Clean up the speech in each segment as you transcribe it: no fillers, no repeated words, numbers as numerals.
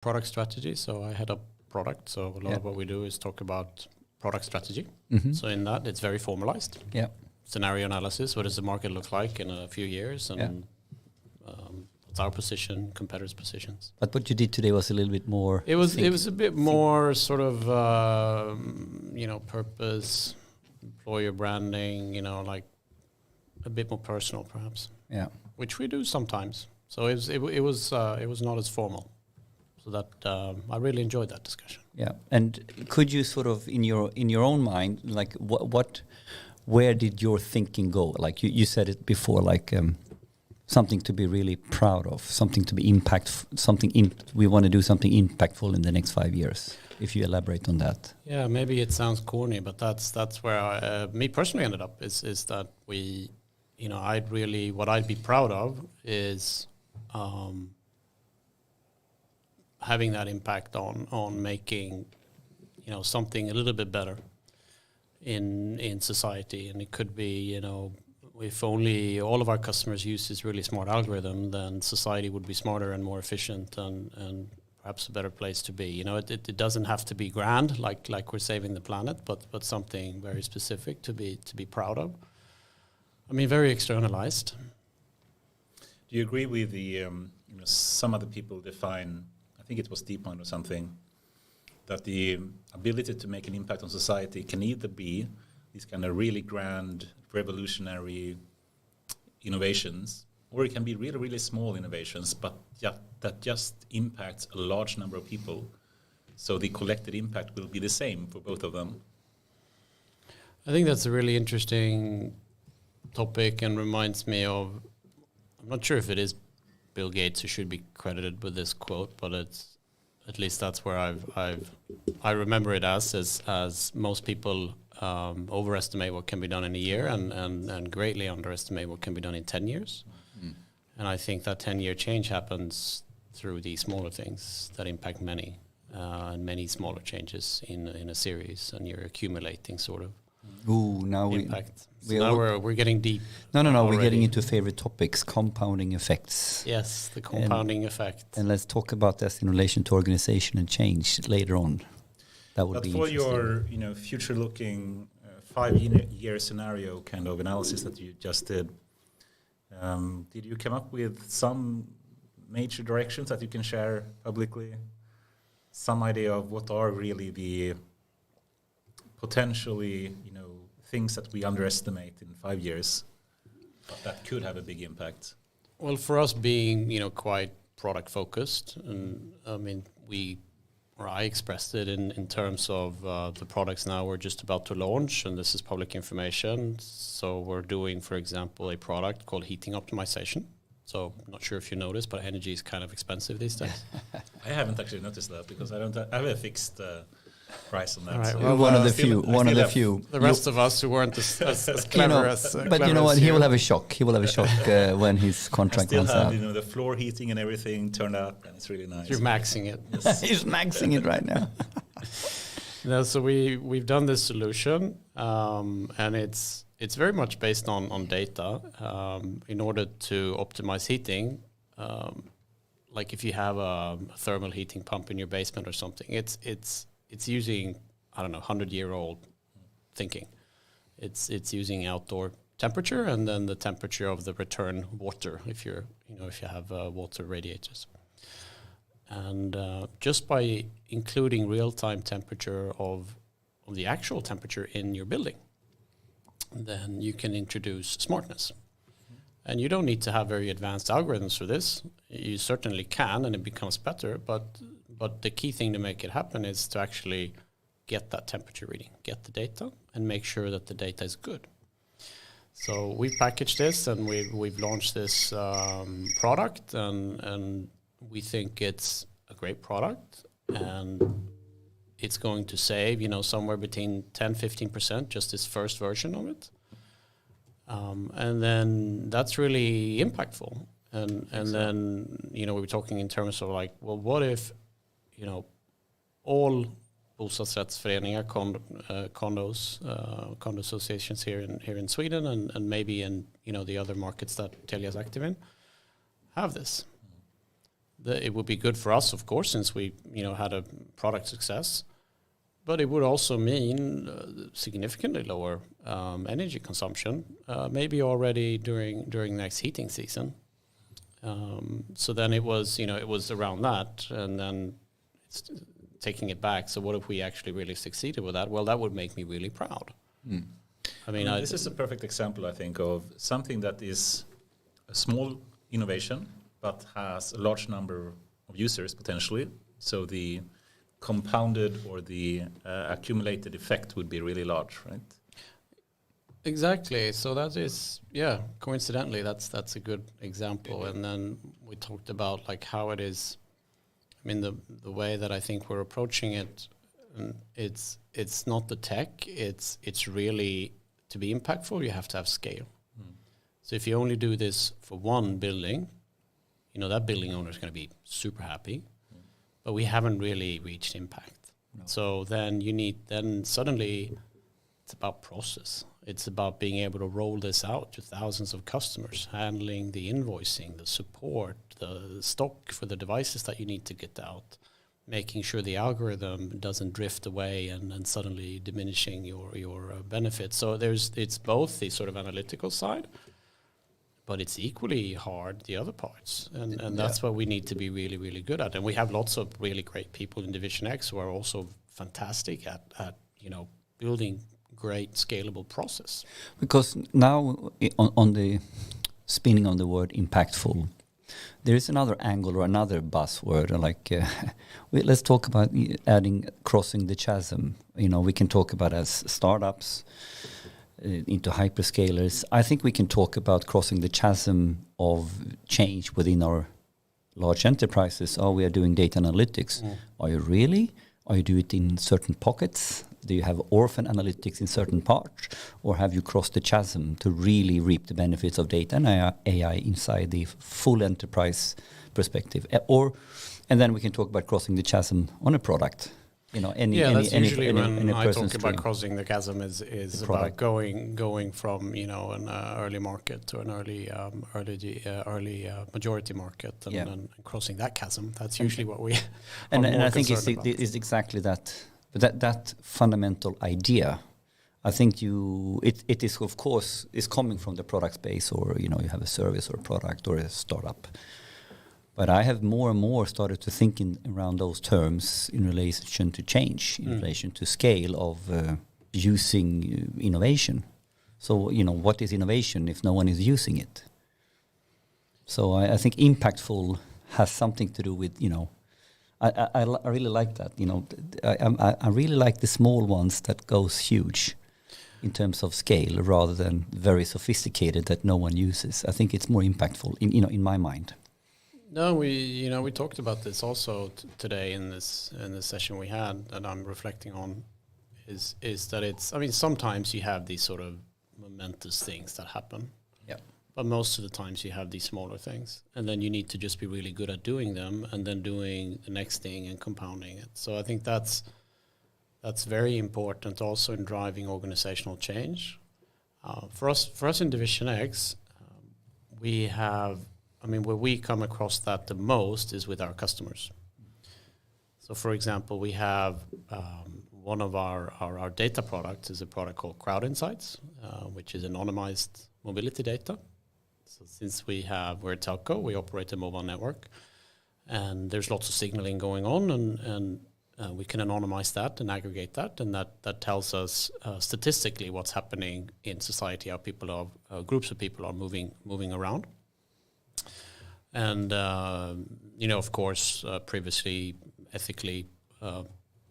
product strategy. So I head up product. So a lot of what we do is talk about product strategy. So in that, it's very formalized. Yeah. Scenario analysis. What does the market look like in a few years? And what's our position, competitors' positions. But what you did today was a little bit more. It was a bit more sort of purpose, employer branding. Like a bit more personal, perhaps. Yeah. Which we do sometimes. So it was not as formal. So that I really enjoyed that discussion. Yeah. And could you sort of in your own mind, like where did your thinking go? Like you said it before, like something to be really proud of, something to be we want to do something impactful in the next 5 years. If you elaborate on that. Yeah, maybe it sounds corny, but that's where me personally ended up is that we, what I'd be proud of is having that impact on making, something a little bit better in society. And it could be, if only all of our customers use this really smart algorithm, then society would be smarter and more efficient and perhaps a better place to be. It doesn't have to be grand, like we're saving the planet, but something very specific to be proud of. I mean, very externalized. Do you agree with the, some other people define, I think it was DeepMind or something, that the ability to make an impact on society can either be these kind of really grand, revolutionary innovations, or it can be really, really small innovations, but that just impacts a large number of people. So the collected impact will be the same for both of them. I think that's a really interesting topic and reminds me of, I'm not sure if it is Bill Gates who should be credited with this quote, but it's at least that's where I remember it as most people overestimate what can be done in a year and greatly underestimate what can be done in 10 years. And I think that 10-year change happens through these smaller things that impact many, and many smaller changes in a series, and you're accumulating sort of impact. Now we're getting deep. No, we're getting into favorite topics, compounding effects. Yes, the compounding effect. And let's talk about this in relation to organization and change later on. That would be interesting. For your, future-looking 5-year scenario kind of analysis that you just did you come up with some major directions that you can share publicly? Some idea of what are really the potentially, things that we underestimate in 5 years that could have a big impact? Well, for us being, quite product focused, and I mean, I expressed it in terms of the products now we're just about to launch, and this is public information. So we're doing, for example, a product called heating optimization. So I'm not sure if you noticed, but energy is kind of expensive these days. I haven't actually noticed that because I have a fixed price on that. Right, so well, one of the few. The rest of us who weren't as clever as but you know what? He will have a shock. He will have a shock when his contract runs out. The floor heating and everything turned up, and it's really nice. You're maxing it. Yes. He's maxing it right now. So we've done this solution, and it's very much based on data. In order to optimize heating, like if you have a thermal heating pump in your basement or something, it's using, 100-year-old thinking. It's using outdoor temperature and then the temperature of the return water if you have water radiators. And just by including real-time temperature of the actual temperature in your building, then you can introduce smartness. And you don't need to have very advanced algorithms for this. You certainly can, and it becomes better, but the key thing to make it happen is to actually get that temperature reading, get the data, and make sure that the data is good. So we've packaged this, and we've launched this product, and we think it's a great product, and it's going to save, somewhere between 10-15%, just this first version of it. And then that's really impactful. And then, we were talking in terms of like, well, what if, all bostadsrättsföreningar, condo associations here in Sweden and maybe in, the other markets that Telia is active in, have this. it would be good for us, of course, since we had a product success. But it would also mean significantly lower energy consumption, maybe already during next heating season. So then it was around that, and then it's taking it back. So what if we actually really succeeded with that? Well, that would make me really proud. I mean, this is a perfect example, I think, of something that is a small innovation but has a large number of users potentially. So the compounded or the accumulated effect would be really large, right? Exactly. So that is, coincidentally, that's a good example. And then we talked about like how it is. I mean, the way that I think we're approaching it, it's not the tech. It's really, to be impactful, you have to have scale. So if you only do this for one building, that building owner is going to be super happy, but we haven't really reached impact. No. So then suddenly it's about process. It's about being able to roll this out to thousands of customers, handling the invoicing, the support, the stock for the devices that you need to get out, making sure the algorithm doesn't drift away and suddenly diminishing your benefits. So it's both the sort of analytical side, but it's equally hard the other parts, and that's what we need to be really, really good at. And we have lots of really great people in Division X who are also fantastic at building great scalable process. Because now on the spinning on the word impactful, there is another angle or another buzzword, like let's talk about adding crossing the chasm. We can talk about as startups into hyperscalers. I think we can talk about crossing the chasm of change within our large enterprises. We are doing data analytics. Are you really? Are you doing it in certain pockets? Do you have orphan analytics in certain parts? Or have you crossed the chasm to really reap the benefits of data and AI inside the full enterprise perspective? And then we can talk about crossing the chasm on a product. That's usually when I talk about stream. Crossing the chasm is about going from an early market to an early majority market and crossing that chasm. That's usually what we and I think it's exactly that. But that fundamental idea, I think it is of course is coming from the product space, or you have a service or a product or a startup. But I have more and more started to think around those terms in relation to change, in relation to scale of using innovation. So, what is innovation if no one is using it? So I think impactful has something to do with, I really like that. I really like the small ones that goes huge in terms of scale rather than very sophisticated that no one uses. I think it's more impactful in my mind. No, we talked about this also today in this session we had that I'm reflecting on is that sometimes you have these sort of momentous things that happen. Yeah. But most of the times you have these smaller things, and then you need to just be really good at doing them and then doing the next thing and compounding it. So I think that's very important also in driving organizational change. For us in Division X, we have, where we come across that the most is with our customers. So, for example, we have one of our data products is a product called Crowd Insights, which is anonymized mobility data. So, since we're a telco, we operate a mobile network, and there's lots of signaling going on, and we can anonymize that and aggregate that, and that tells us statistically what's happening in society, how groups of people are moving around. And, of course, previously ethically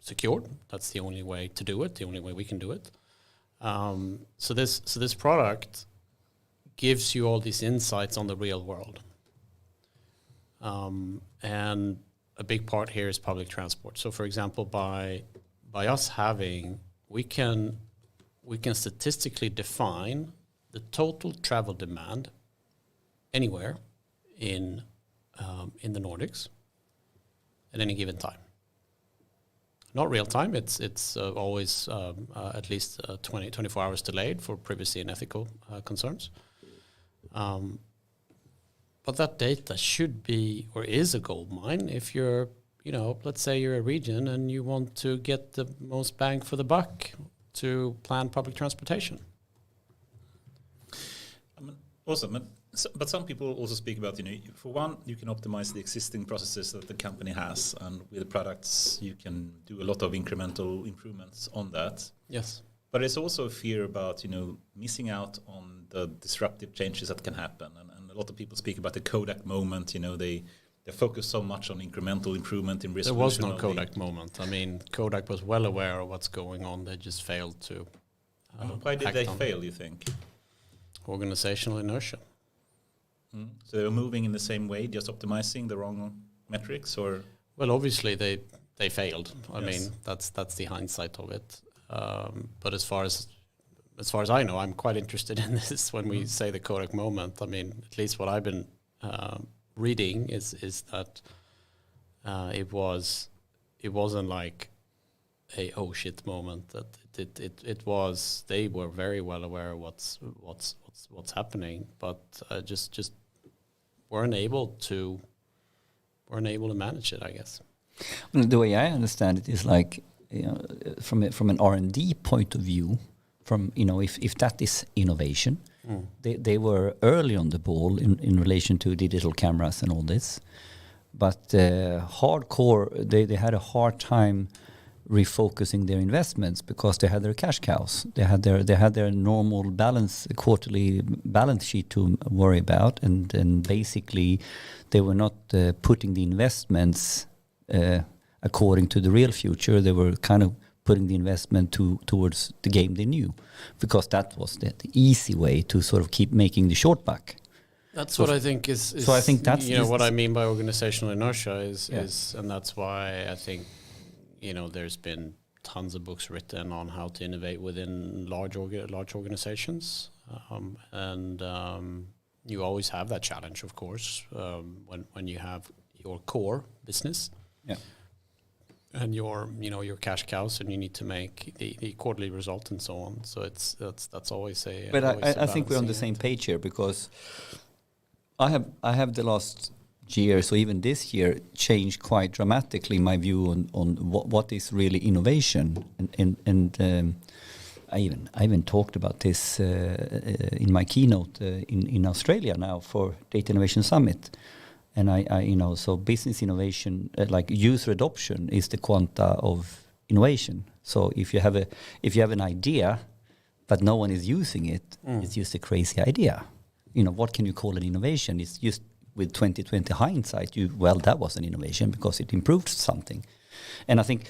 secured. That's the only way to do it, the only way we can do it. So this product gives you all these insights on the real world. And a big part here is public transport. So, for example, by us we can statistically define the total travel demand anywhere in the Nordics at any given time. Not real time. It's always at least 24 hours delayed for privacy and ethical concerns. But that data should be or is a gold mine if you're, let's say you're a region and you want to get the most bang for the buck to plan public transportation. Awesome. But some people also speak about, for one, you can optimize the existing processes that the company has, and with the products, you can do a lot of incremental improvements on that. Yes. But there's also a fear about, missing out on the disruptive changes that can happen. And a lot of people speak about the Kodak moment, they focus so much on incremental improvement in resolution. There was no Kodak moment. I mean, Kodak was well aware of what's going on. They just failed to why did they fail, you think? Organizational inertia. So they were moving in the same way, just optimizing the wrong metrics, or? Well, obviously they failed. I mean, that's the hindsight of it. But as far as I know, I'm quite interested in this. When we say the Kodak moment, I mean, at least what I've been reading is that it wasn't like a oh shit moment. That it was. They were very well aware of what's happening, but just weren't able to manage it, I guess. Well, the way I understand it is like, from an R&D point of view, if that is innovation, they were early on the ball in relation to digital cameras and all this, but hardcore they had a hard time refocusing their investments because they had their cash cows. They had their normal quarterly balance sheet to worry about, and basically they were not putting the investments according to the real future. They were kind of putting the investment towards the game they knew, because that was the easy way to sort of keep making the short buck. That's what I think is. So I think that's what I mean by organizational inertia is, and that's why I think there's been tons of books written on how to innovate within large organizations, and you always have that challenge, of course, when you have your core business. Yeah. And your cash cows, and you need to make the quarterly result and so on. So that's always a. But I think we're on the same page here, because I have the last year, so even this year, changed quite dramatically my view on what is really innovation, and I even talked about this in my keynote in Australia now for Data Innovation Summit. And I so business innovation, like user adoption, is the quanta of innovation. So if you have an idea, but no one is using it, it's just a crazy idea. What can you call an innovation? It's just with 2020 hindsight, that was an innovation because it improved something. And I think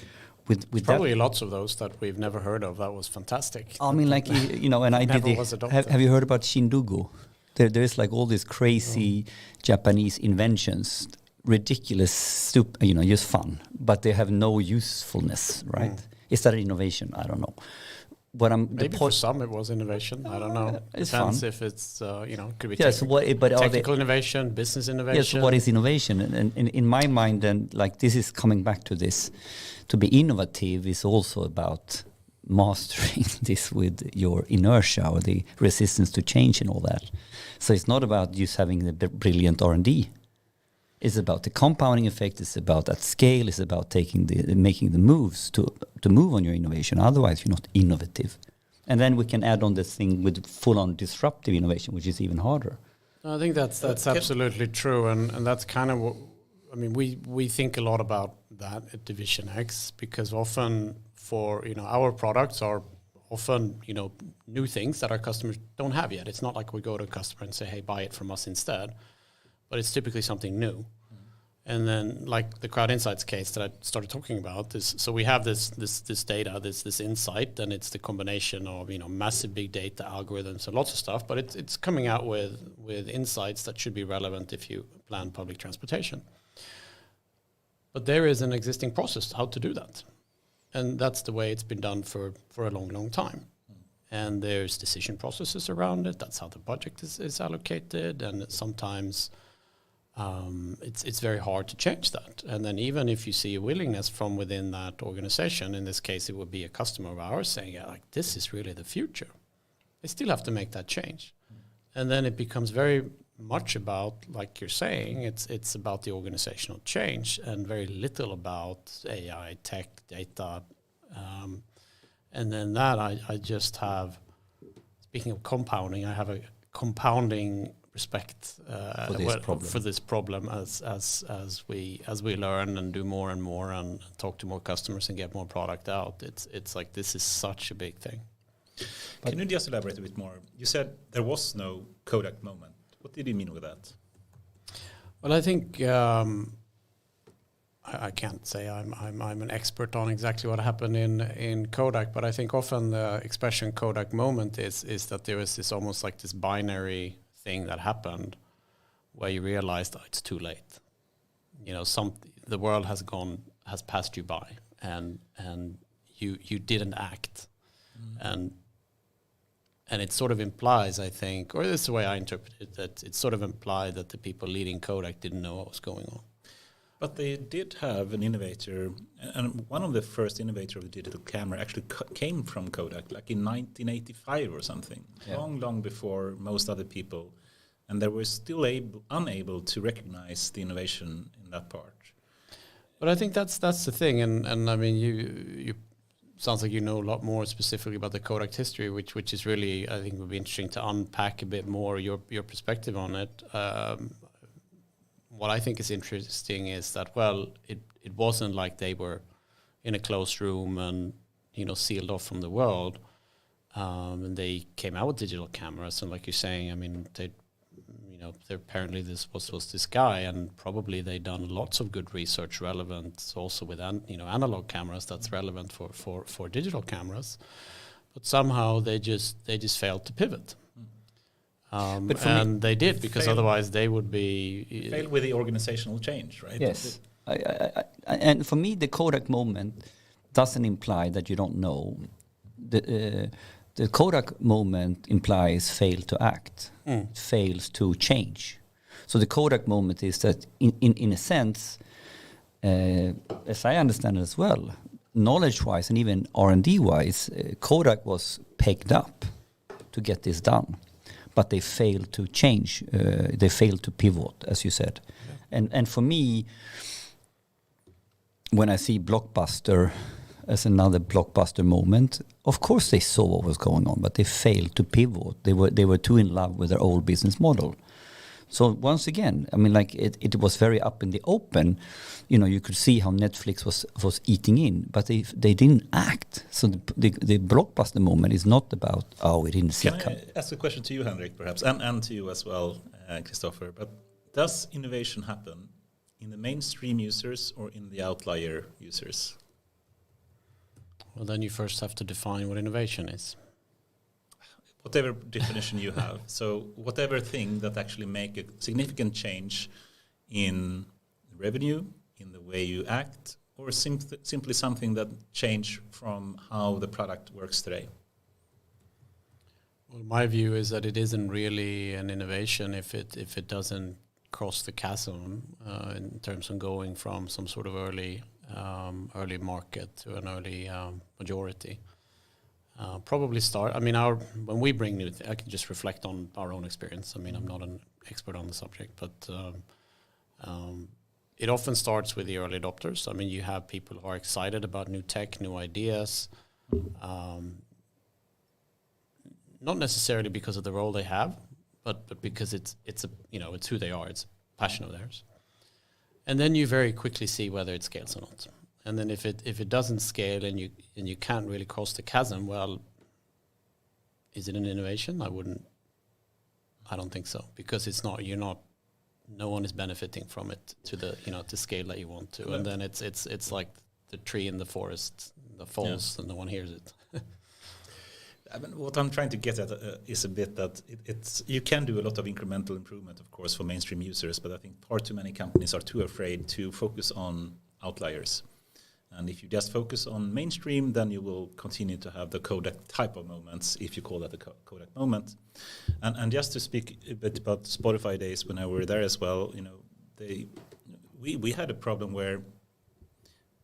with probably that, lots of those that we've never heard of. That was fantastic. I mean, like and I did. Have you heard about Shindugu? There's like all these crazy Japanese inventions, ridiculous, just fun, but they have no usefulness, right? Is that an innovation? I don't know. Maybe for some it was innovation. I don't know. It's Depends fun. If it's could be technical innovation, business innovation. Yes, what is innovation? And in my mind, then, like, this is coming back to this. To be innovative is also about mastering this with your inertia or the resistance to change and all that. So it's not about just having the brilliant R&D. It's about the compounding effect. It's about that scale. It's about making the moves to move on your innovation. Otherwise, you're not innovative. And then we can add on this thing with full-on disruptive innovation, which is even harder. I think that's absolutely true, and that's kind of what I mean. We think a lot about that at Division X, because often for our products are often new things that our customers don't have yet. It's not like we go to a customer and say, "Hey, buy it from us instead," but it's typically something new. And then, like the Crowd Insights case that I started talking about, so we have this data, this insight, and it's the combination of massive big data algorithms and lots of stuff. But it's coming out with insights that should be relevant if you plan public transportation. But there is an existing process how to do that, and that's the way it's been done for a long time. And there's decision processes around it. That's how the budget is allocated, and sometimes. It's very hard to change that. And then even if you see a willingness from within that organization, in this case it would be a customer of ours saying, this is really the future, they still have to make that change. And then it becomes very, much about, like you're saying, it's about the organizational change and very little about AI, tech, data. And then that I just have, speaking of compounding, I have a compounding respect for this problem as we learn and do more and more and talk to more customers and get more product out. It's like this is such a big thing. Can you just elaborate a bit more? You said there was no Kodak moment. What did you mean with that? Well, I think I can't say I'm an expert on exactly what happened in Kodak, but I think often the expression Kodak moment is that there was this almost like this binary thing that happened where you realized it's too late. You know, the world has passed you by, and you didn't act, and it sort of implies, I think, or this is the way I interpret it, that it sort of implied that the people leading Kodak didn't know what was going on. But they did have an innovator, and one of the first innovators of the digital camera actually came from Kodak, like in 1985 or something, long before most other people, and they were still unable to recognize the innovation in that part. But I think that's the thing, and I mean, you sounds like you know a lot more specifically about the Kodak history, which is really, I think, would be interesting to unpack a bit more your perspective on it. What I think is interesting is that, well, it wasn't like they were in a closed room and, you know, sealed off from the world. And they came out with digital cameras, and like you're saying, I mean, apparently this was this guy, and probably they done lots of good research relevant also with analog cameras that's relevant for digital cameras, but somehow they just failed to pivot. And they did, because otherwise they would be failed with the organizational change, right? Yes. And for me, the Kodak moment doesn't imply that you don't know. The Kodak moment implies fail to act, fails to change. So the Kodak moment is that, in a sense, as I understand it as well, knowledge-wise and even R&D-wise, Kodak was pegged up to get this done. But they failed to change. They failed to pivot, as you said. Yeah. And for me, when I see Blockbuster as another blockbuster moment, of course they saw what was going on, but they failed to pivot. They were too in love with their old business model. So once again, I mean, like it was very up in the open. You know, you could see how Netflix was eating in, but they didn't act. So the blockbuster moment is not about, we didn't see it. Can I ask a question to you, Henrik, perhaps, and to you as well, Kristofer? But does innovation happen in the mainstream users or in the outlier users? Well, then you first have to define what innovation is. Whatever definition you have. So whatever thing that actually make a significant change in revenue, in the way you act, or simply something that change from how the product works today. Well, my view is that it isn't really an innovation if it doesn't cross the chasm in terms of going from some sort of early market to an early majority. Probably start. I mean, when we bring new, I can just reflect on our own experience. I mean, I'm not an expert on the subject, but it often starts with the early adopters. I mean, you have people who are excited about new tech, new ideas, not necessarily because of the role they have, but because it's who they are. It's a passion of theirs, and then you very quickly see whether it scales or not. And then if it doesn't scale and you can't really cross the chasm, well, is it an innovation? I don't think so, because it's not. No one is benefiting from it to the scale that you want to. And then it's like the tree in the forest that falls and no one hears it. I mean, what I'm trying to get at is a bit that you can do a lot of incremental improvement, of course, for mainstream users, but I think far too many companies are too afraid to focus on outliers. And if you just focus on mainstream, then you will continue to have the Kodak type of moments, if you call that the Kodak moment. And just to speak a bit about Spotify days when I were there as well, we had a problem where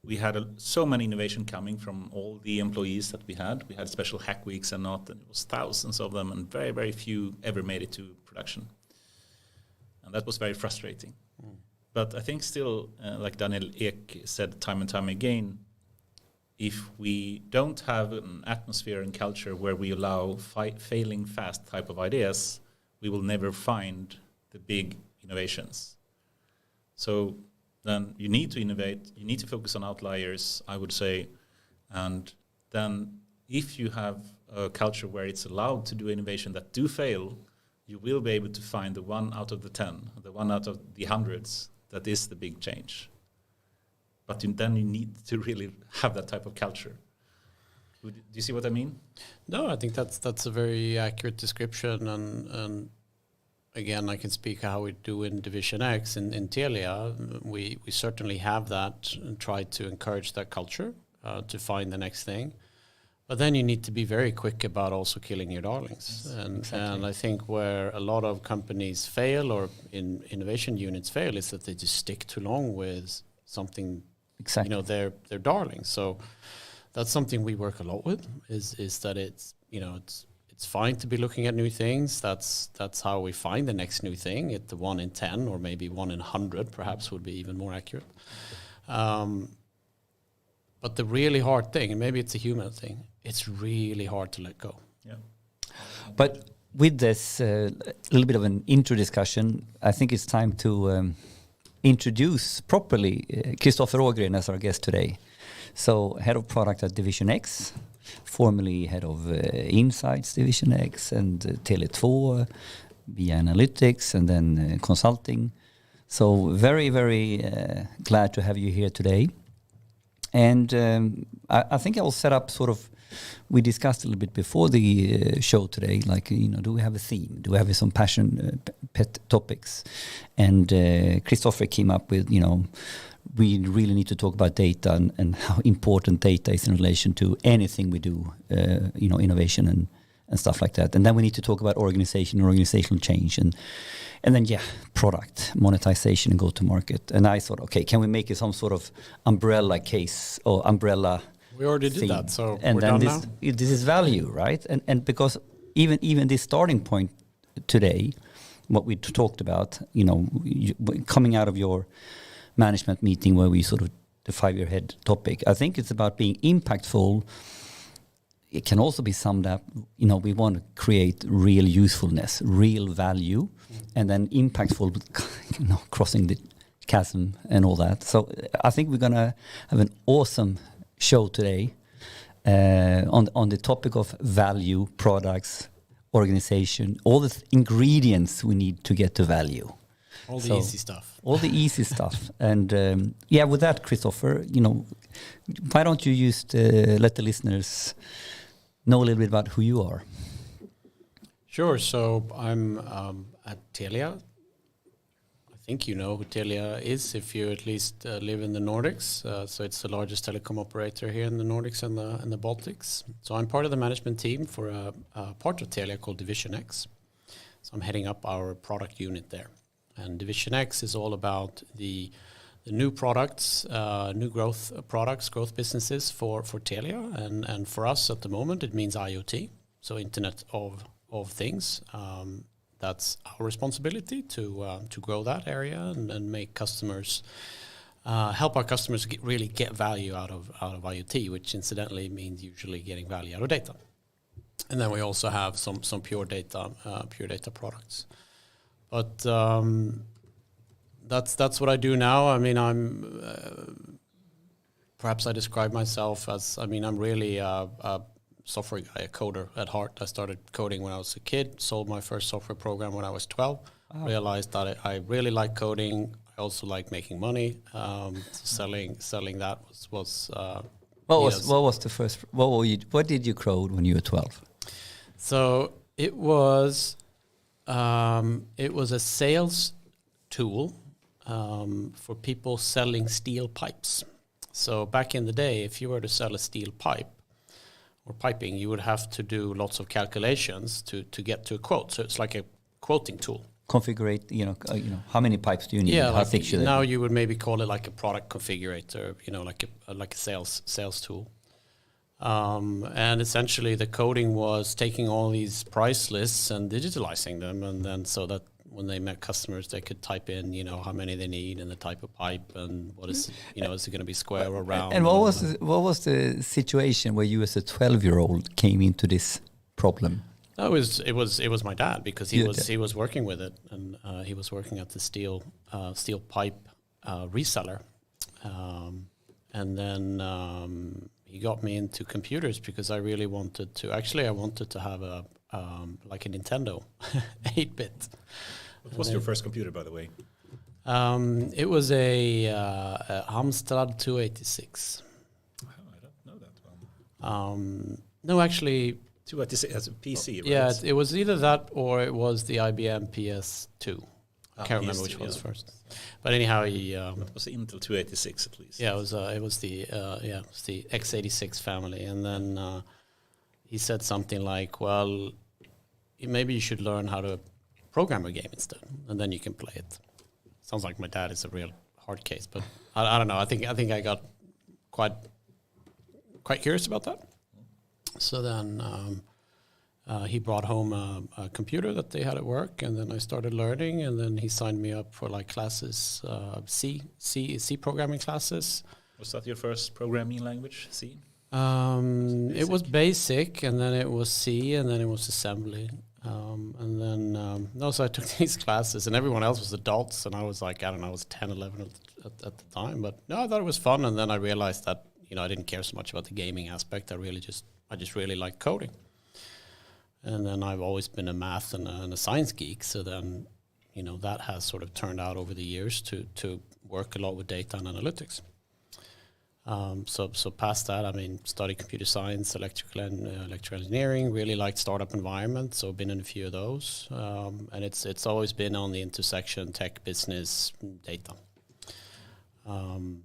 we had so many innovation coming from all the employees that we had. We had special hack weeks and it was thousands of them, and very, very few ever made it to production. And that was very frustrating. But I think still, like Daniel Ek said time and time again, if we don't have an atmosphere and culture where we allow failing fast type of ideas, we will never find the big innovations. So then you need to innovate, you need to focus on outliers, I would say. And then if you have a culture where it's allowed to do innovation that do fail, you will be able to find the 1 out of the 10, the 1 out of the hundreds that is the big change. But then you need to really have that type of culture. Do you see what I mean? No, I think that's a very accurate description. And again, I can speak how we do in Division X in Telia. We certainly have that and try to encourage that culture to find the next thing. But then you need to be very quick about also killing your darlings. And I think where a lot of companies fail or in innovation units fail is that they just stick too long with something, their darlings. So that's something we work a lot with is that it's fine to be looking at new things. That's how we find the next new thing. It's the 1 in 10 or maybe 1 in 100 perhaps would be even more accurate. But the really hard thing, and maybe it's a human thing, it's really hard to let go. Yeah. But with this little bit of an intro discussion, I think it's time to introduce properly Kristofer Ågren as our guest today. So head of product at Division X, formerly head of Insights Division X and Tele2 via analytics and then consulting. So very, very glad to have you here today. And I think I will set up sort of, we discussed a little bit before the show today, like, do we have a theme? Do we have some pet topics? And Kristofer came up with, we really need to talk about data and how important data is in relation to anything we do, innovation and stuff like that. And then we need to talk about organizational change and then, product, monetization and go-to-market. And I thought, okay, can we make it some sort of umbrella case or umbrella We already theme? did that, so and we're then done now. this is value, right? And because even this starting point today, what we talked about, coming out of your management meeting where we sort of the 5-year head topic, I think it's about being impactful. It can also be summed up, we want to create real usefulness, real value, and then impactful, crossing the chasm and all that. So I think we're going to have an awesome show today on the topic of value, products, organization, all the ingredients we need to get to value. All the easy stuff. All the easy stuff. And with that, Kristofer, why don't you just let the listeners know a little bit about who you are? Sure. So I'm at Telia. I think you know who Telia is if you at least live in the Nordics. So it's the largest telecom operator here in the Nordics and the Baltics. So I'm part of the management team for a part of Telia called Division X. So I'm heading up our product unit there. And Division X is all about the new products, new growth products, growth businesses for Telia. And for us at the moment, it means IoT, so Internet of Things. That's our responsibility to grow that area and make customers, help our customers really get value out of IoT, which incidentally means usually getting value out of data. And then we also have some pure data products. But that's what I do now. I mean, I'm perhaps I describe myself as, I'm really a software guy, a coder at heart. I started coding when I was a kid, sold my first software program when I was 12, realized that I really like coding. I also like making money. Selling that was what did you code when you were 12? So it was a sales tool for people selling steel pipes. So back in the day, if you were to sell a steel pipe or piping, you would have to do lots of calculations to get to a quote. So it's like a quoting tool. Configure, how many pipes do you need? Yeah, how thick should now you would maybe call it like a product configurator, like a sales tool. And essentially the coding was taking all these price lists and digitalizing them, and then so that when they met customers, they could type in, how many they need and the type of pipe and what is, is it going to be square or round? And what was the situation where you, as a 12-year-old, came into this problem? It was my dad, because he was working with it, and he was working at the steel pipe reseller, and then he got me into computers because I really wanted to. Actually, I wanted to have a like a Nintendo 8-bit. What was your first computer, by the way? It was a Amstrad 286. Oh, I don't know that one. No, actually. 286 as a PC, right? Yeah, it was either that or it was the IBM PS2. I can't remember which one was first. But anyhow, he... it was the Intel 286 at least. Yeah, it was the x86 family. And then he said something like, well, maybe you should learn how to program a game instead, and then you can play it. Sounds like my dad is a real hard case, but I don't know. I think I got quite curious about that. So then he brought home a computer that they had at work, and then I started learning, and then he signed me up for like classes, C programming classes. Was that your first programming language, C? It was basic, and then it was C, and then it was assembly. And then, so I took these classes, and everyone else was adults, and I was like, I don't know, I was 10, 11 at the time. But no, I thought it was fun, and then I realized that, I didn't care so much about the gaming aspect. I just really liked coding. And then I've always been a math and a science geek, so then, that has sort of turned out over the years to work a lot with data and analytics. So past that, studied computer science, electrical engineering, really liked startup environments, so been in a few of those. And it's always been on the intersection tech, business, data.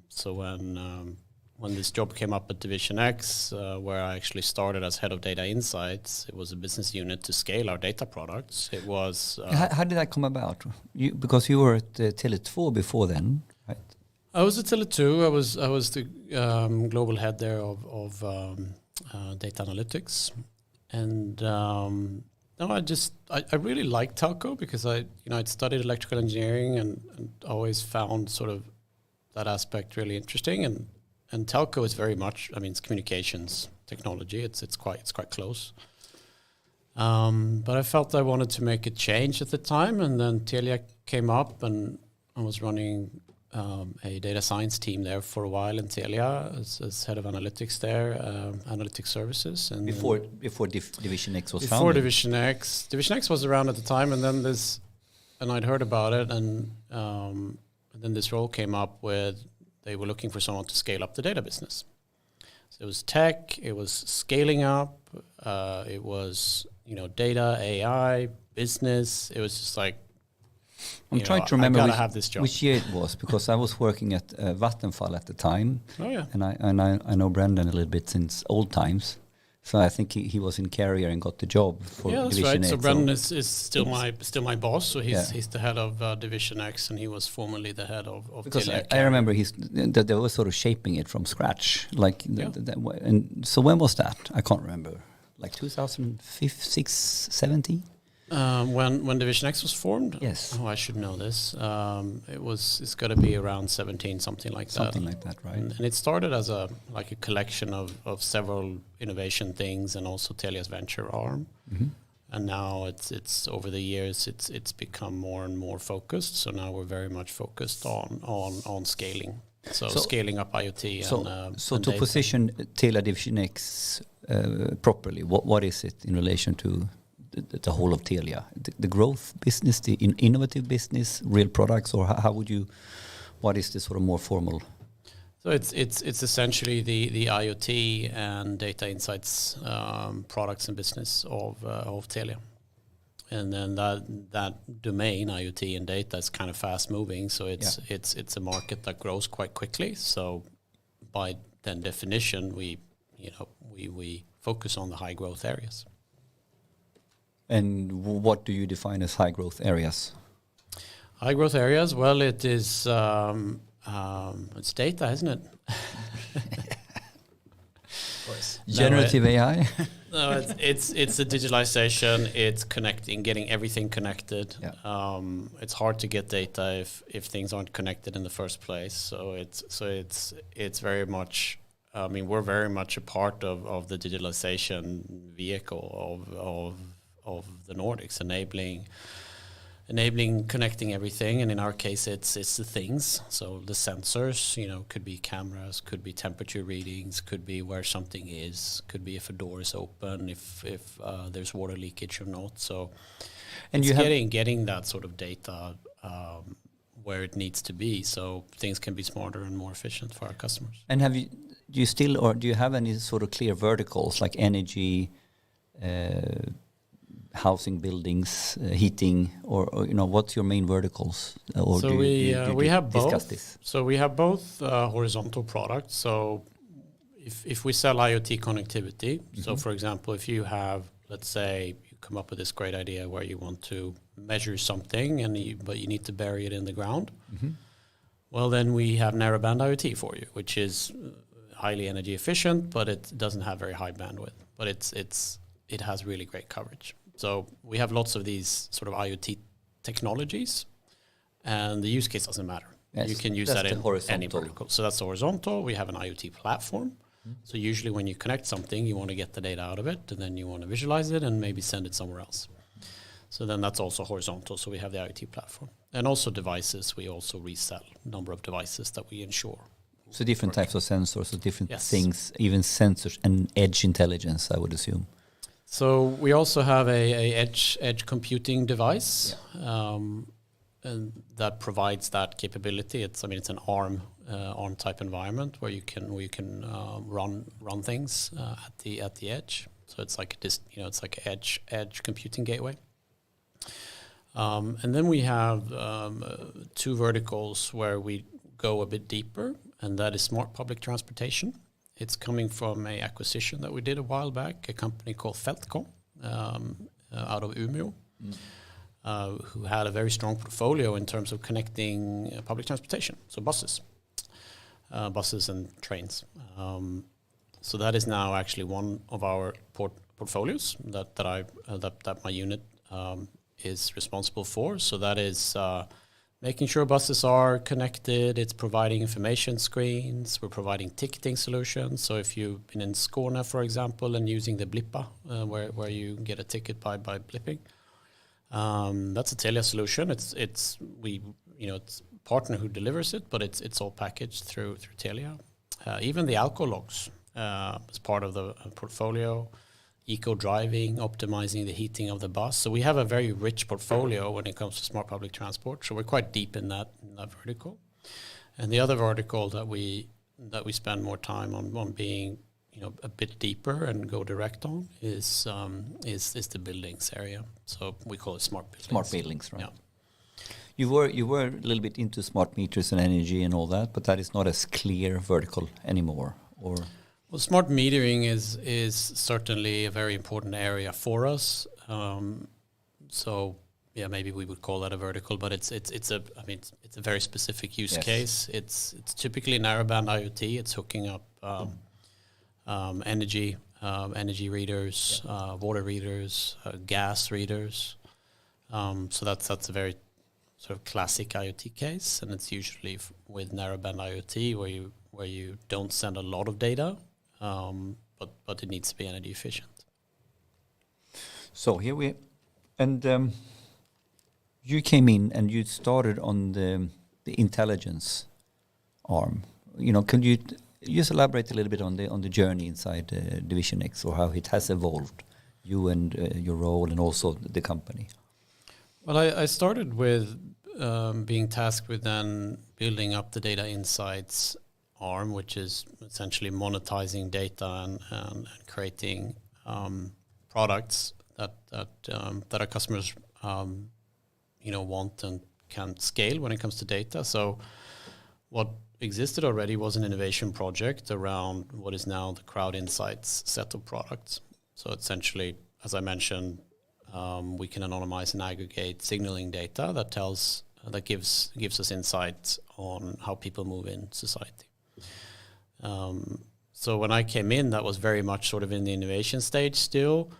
So when this job came up at Division X, where I actually started as head of data insights, it was a business unit to scale our data products. It was... How did that come about? Because you were at Tele2 before then, right? I was at Tele2. I was the global head there of data analytics, and I really liked telco because I'd studied electrical engineering and always found sort of that aspect really interesting, and telco is very much, it's communications technology. It's quite close. But I felt I wanted to make a change at the time, and then Telia came up, and I was running a data science team there for a while in Telia as head of analytics there, analytics services. And before Division X was founded? Before Division X. Division X was around at the time, and then I'd heard about it, and then this role came up with, they were looking for someone to scale up the data business. So it was tech, it was scaling up, it was, data, AI, business. It was just like, I'm trying to remember which year it was, because I was working at Vattenfall at the time. Oh yeah, and I know Brendan a little bit since old times, so I think he was in Carrier and got the job for Division Division X. X. So Brendan is still my boss. So he's the head of Division X, and he was formerly the head of because Telia. I remember that they were sort of shaping it from scratch. And so when was that? I can't remember. Like 2005, 6, 17. When Division X was formed? Yes. Oh, I should know this. It's got to be around 17, something like that. Something like that, right? And it started as a collection of several innovation things, and also Telia's venture arm. Mm-hmm. And now it's over the years it's become more and more focused. So now we're very much focused on scaling. So scaling up IoT so and to data. Position Telia Division X properly, what is it in relation to the whole of Telia? The growth business, the innovative business, real products, or how would you? What is the sort of more formal? So it's essentially the IoT and data insights products and business of Telia, and then that domain IoT and data is kind of fast moving. So it's a market that grows quite quickly. So by then definition, we focus on the high growth areas. And what do you define as high growth areas? High growth areas, well, it is it's data, isn't it? Of course. Generative AI? No, it's a digitalization. It's connecting, getting everything connected. Yeah. It's hard to get data if things aren't connected in the first place. So it's very much. I mean, we're very much a part of the digitalization vehicle of the Nordics, enabling connecting everything, and in our case it's the things. So the sensors, could be cameras, could be temperature readings, could be where something is, could be if a door is open, if there's water leakage or not. So and it's getting that sort of data where it needs to be, so things can be smarter and more efficient for our customers. And do you have any sort of clear verticals like energy, housing, buildings, heating, or what's your main verticals? Or so we have both. This? So we have both horizontal products. So if we sell IoT connectivity, so for example, if you have, let's say, you come up with this great idea where you want to measure something, but you need to bury it in the ground. Well, then we have narrowband IoT for you, which is highly energy efficient, but it doesn't have very high bandwidth. But it has really great coverage. So we have lots of these sort of IoT technologies, and the use case doesn't matter. Yes, you can use that in any vertical. So that's the horizontal. We have an IoT platform. So usually when you connect something, you want to get the data out of it, and then you want to visualize it and maybe send it somewhere else. So then that's also horizontal. So we have the IoT platform. And also devices. We also resell a number of devices that we insure. So different types of sensors, so different things, even sensors and edge intelligence, I would assume. So we also have a edge computing device, and that provides that capability. It's an ARM type environment where you can run things at the edge. So it's like it's like an edge computing gateway. And then we have two verticals where we go a bit deeper, and that is smart public transportation. It's coming from a acquisition that we did a while back, a company called Feltcom out of Umeå, who had a very strong portfolio in terms of connecting public transportation, so buses and trains. So that is now actually one of our portfolios that my unit is responsible for. So that is making sure buses are connected. It's providing information screens. We're providing ticketing solutions. So if you've been in Skåne, for example, and using the blippa, where you get a ticket by blipping, that's a Telia solution. It's partner who delivers it, but it's all packaged through Telia. Even the alcohol logs as part of the portfolio. Eco driving, optimizing the heating of the bus. So we have a very rich portfolio when it comes to smart public transport. So we're quite deep in that vertical. And the other vertical that we spend more time on being a bit deeper and go direct on is the buildings area. So we call it smart buildings. Smart buildings, right? Yeah. You were a little bit into smart meters and energy and all that, but that is not as clear vertical anymore, or. Well, smart metering is certainly a very important area for us. So yeah, maybe we would call that a vertical, but it's a very specific use case. It's typically narrowband IoT. It's hooking up energy readers, water readers, gas readers. So that's a very sort of classic IoT case, and it's usually with narrowband IoT where you don't send a lot of data. But it needs to be energy efficient. So here you came in and you started on the intelligence arm. Could you just elaborate a little bit on the journey inside Division X, or how it has evolved, you and your role, and also the company? Well, I started with being tasked with then building up the data insights arm, which is essentially monetizing data and creating products that our customers want and can scale when it comes to data. So what existed already was an innovation project around what is now the Crowd Insights set of products. So essentially, as I mentioned, we can anonymize and aggregate signaling data that gives us insights on how people move in society. So when I came in, that was very much sort of in the innovation stage still.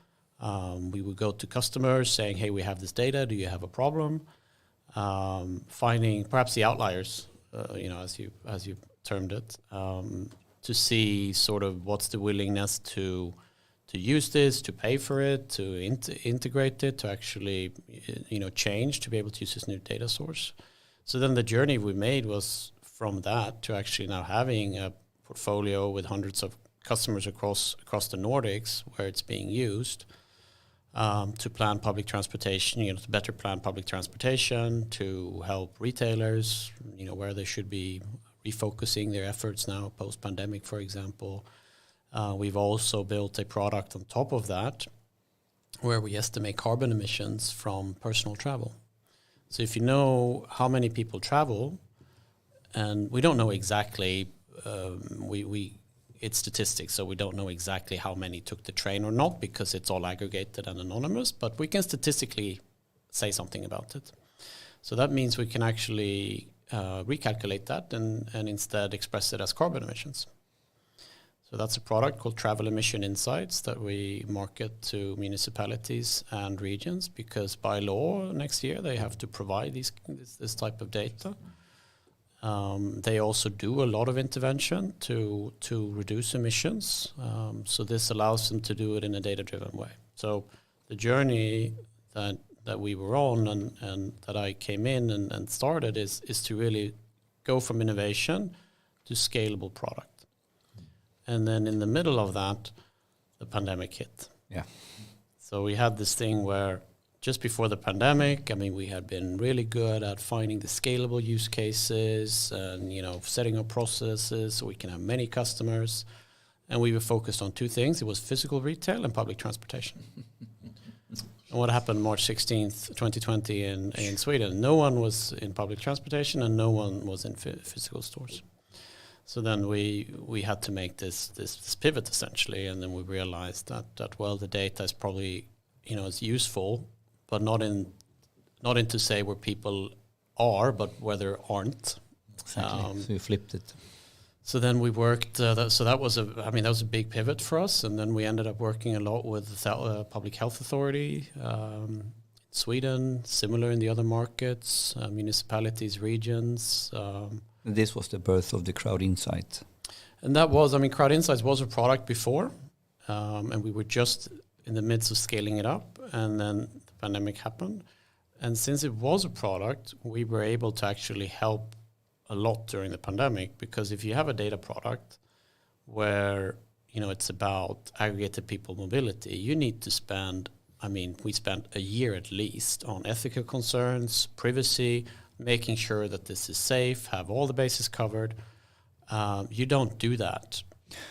We would go to customers saying, hey, we have this data. Do you have a problem? Finding perhaps the outliers, as you termed it, to see sort of what's the willingness to use this, to pay for it, to integrate it, to actually change, to be able to use this new data source. So then the journey we made was from that to actually now having a portfolio with hundreds of customers across the Nordics where it's being used to plan public transportation, to better plan public transportation, to help retailers, where they should be refocusing their efforts now post-pandemic, for example. We've also built a product on top of that where we estimate carbon emissions from personal travel. So if you know how many people travel, and we don't know exactly, it's statistics, so we don't know exactly how many took the train or not because it's all aggregated and anonymous, but we can statistically say something about it. So that means we can actually recalculate that and instead express it as carbon emissions. So that's a product called Travel Emission Insights that we market to municipalities and regions because by law next year they have to provide this type of data. They also do a lot of intervention to reduce emissions. So this allows them to do it in a data-driven way. So the journey that we were on and that I came in and started is to really go from innovation to scalable product. And then in the middle of that, the pandemic hit. Yeah. So we had this thing where just before the pandemic, we had been really good at finding the scalable use cases and, setting up processes so we can have many customers. And we were focused on two things. It was physical retail and public transportation. And what happened March 16th, 2020 in Sweden? No one was in public transportation and no one was in physical stores. So then we had to make this pivot essentially, and then we realized that the data is probably is useful, but not to say where people are, but where they aren't. Exactly. So you flipped it. So then we worked. That was a big pivot for us, and then we ended up working a lot with the Public Health Authority, Sweden, similar in the other markets, municipalities, regions. This was the birth of the Crowd Insight. And that was, Crowd Insights was a product before, and we were just in the midst of scaling it up, and then the pandemic happened. And since it was a product, we were able to actually help a lot during the pandemic, because if you have a data product where, it's about aggregated people mobility, you need to spend, we spent a year at least on ethical concerns, privacy, making sure that this is safe, have all the bases covered. You don't do that.